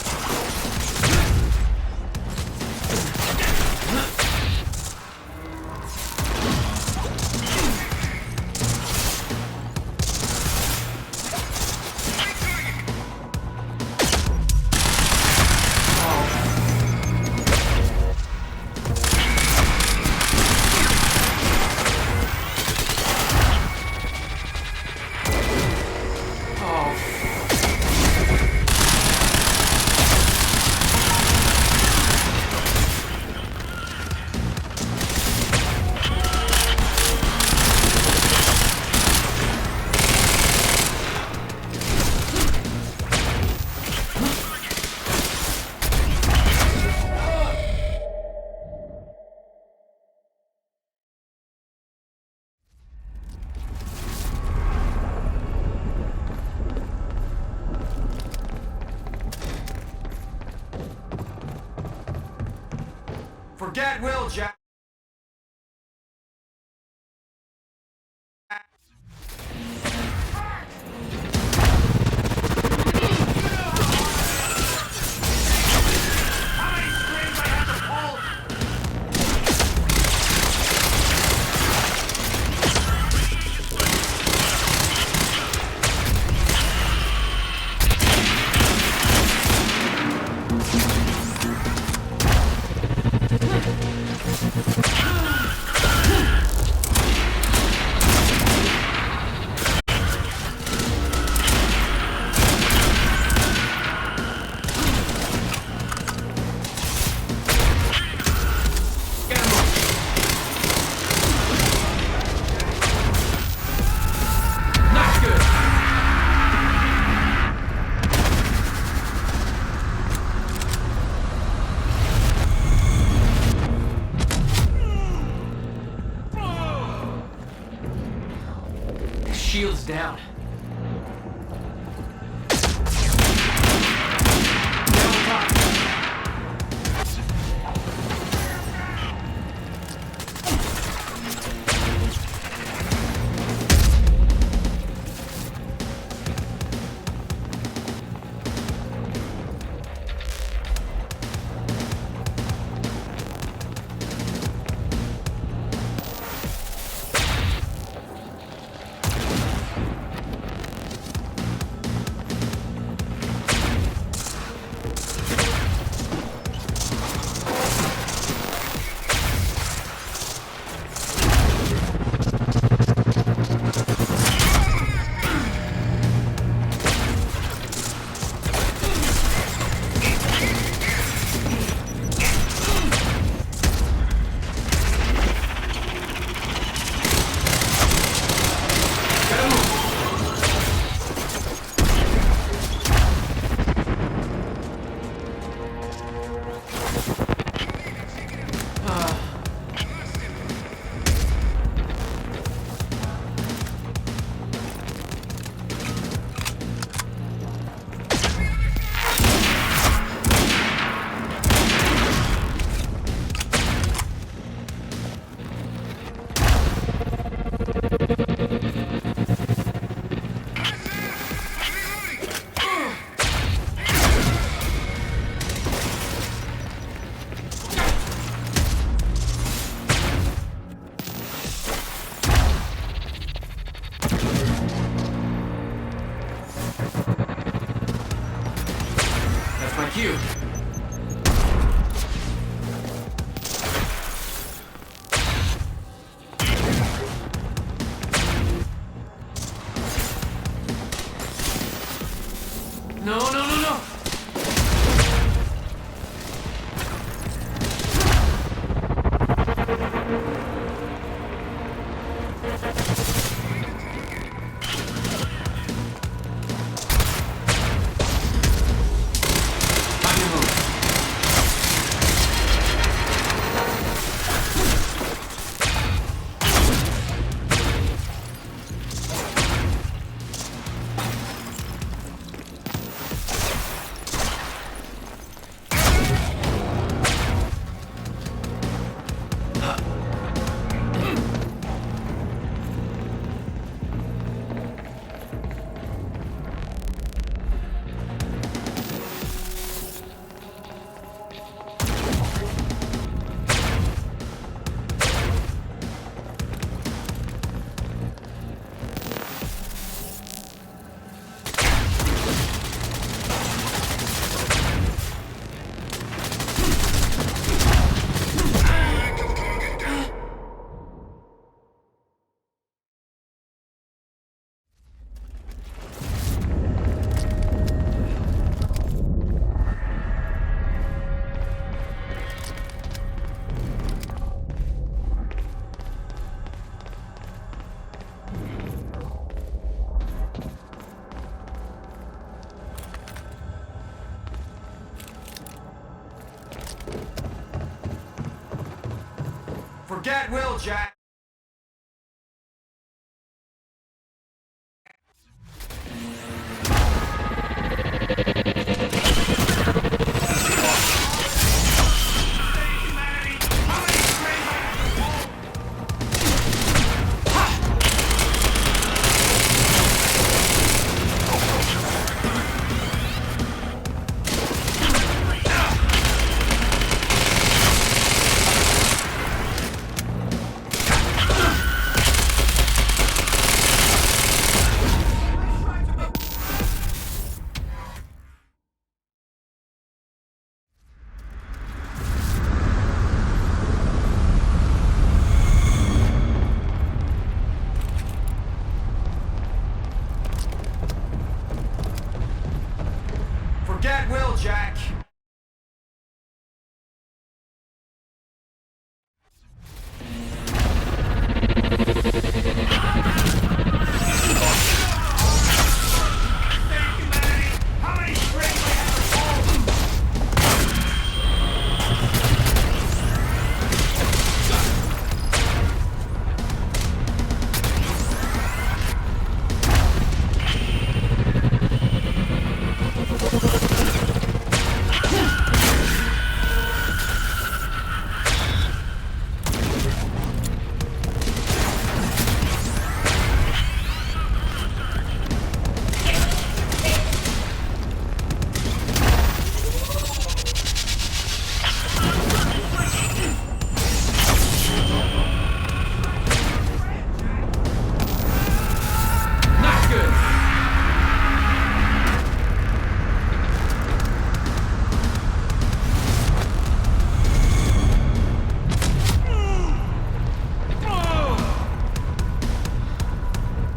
Forget Will, Jack. Shield's down. Fuck you! No, no, no, no! Forget Will, Jack! Forget Will, Jack!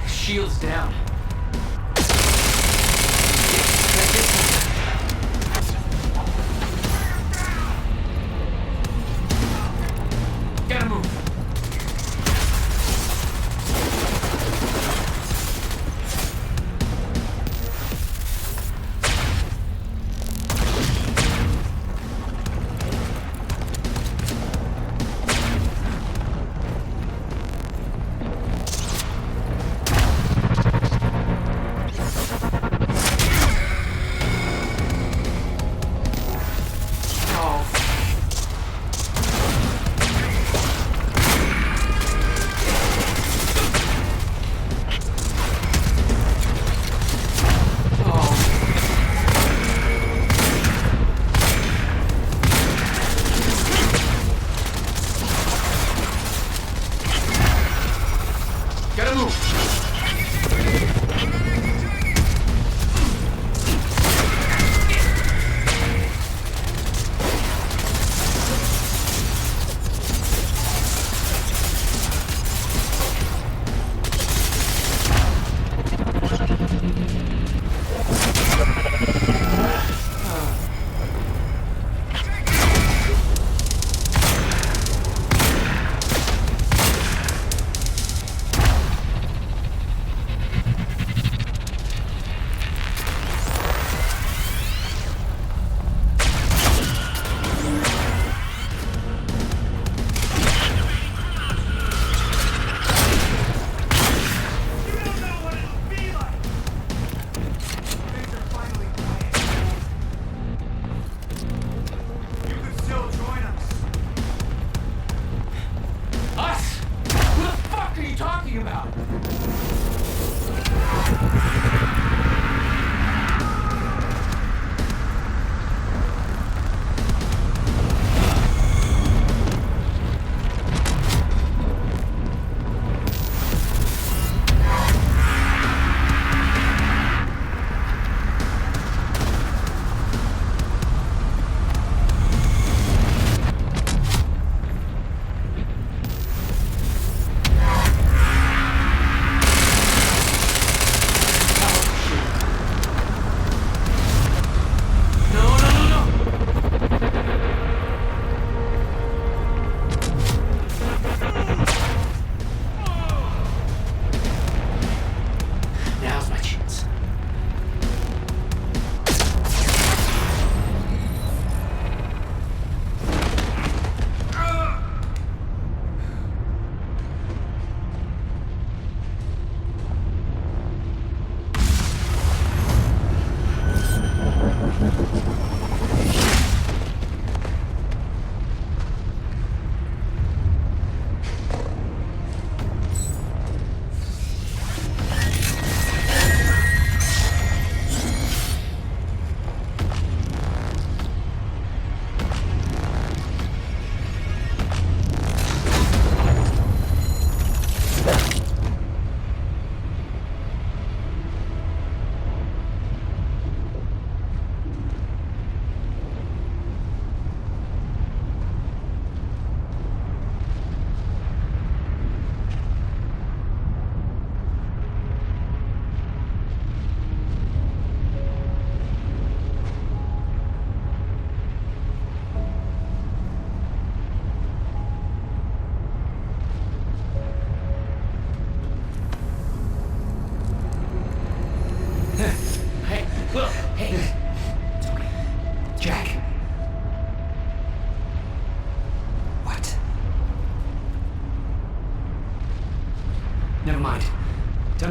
Shields down. Gotta move.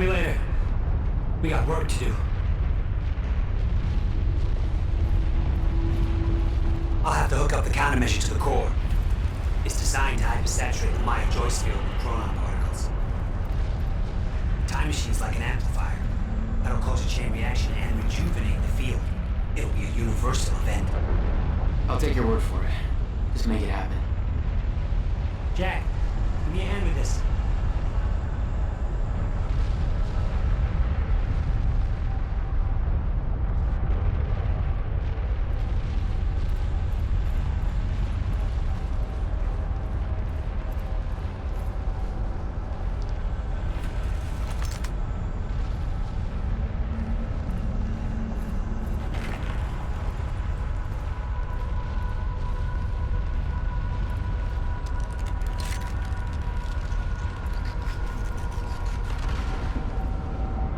me later. We got work to do. I'll have to hook up the countermeasure to the core. It's designed to hypersaturate the Maya Joyce field with chronon particles. Time machine's like an amplifier. That'll cause a chain reaction and rejuvenate the field. It'll be a universal event. I'll take your word for it. Just make it happen. Jack, give me a hand with this.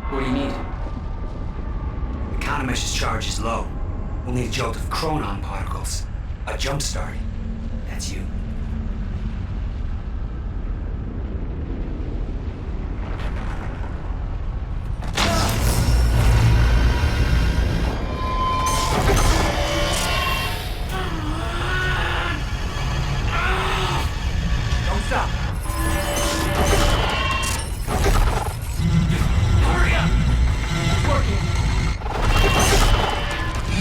What do you need? The countermeasure's charge is low. We'll need a jolt of chronon particles. A jump start. That's you. Don't stop. Hurry up! It's working.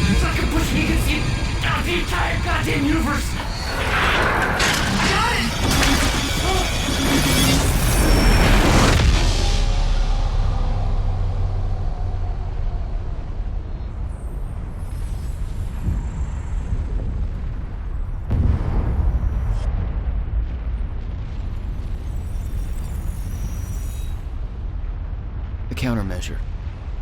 If I can push me against the entire goddamn universe. I got it! The countermeasure.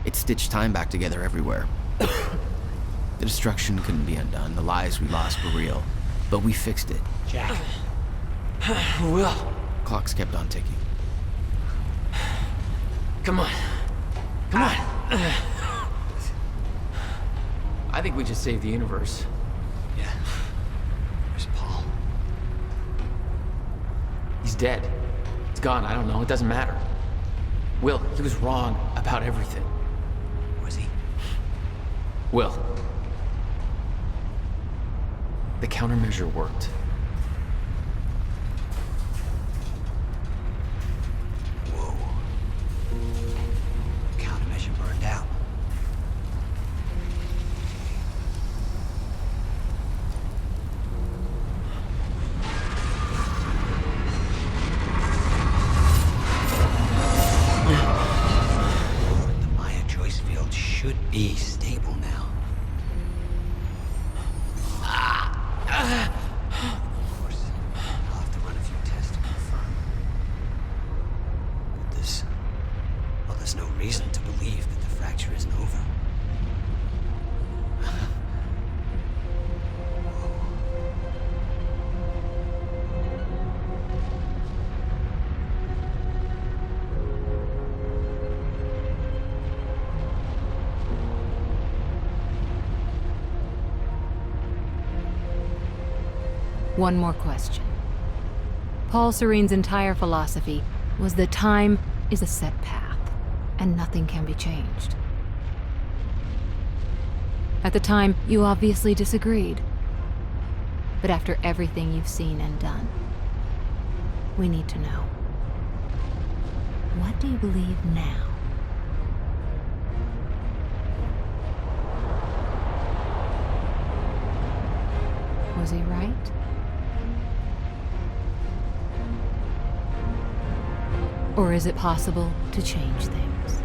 It stitched time back together everywhere. The destruction couldn't be undone. The lives we lost were real. But we fixed it. Jack. Will. Clocks kept on ticking. Come on. Come on. I think we just saved the universe. Yeah. Where's Paul? He's dead. It's gone. I don't know. It doesn't matter. Will, he was wrong about everything. Was he? Will. The countermeasure worked. Whoa. Countermeasure burned out. The Maya Joyce field should be stable now. Of course, I'll have to run a few tests to confirm. But there's no reason to believe that the fracture isn't over. One more question. Paul Serene's entire philosophy was that time is a set path, and nothing can be changed. At the time, you obviously disagreed. But after everything you've seen and done, we need to know. What do you believe now? Was he right? Or is it possible to change things?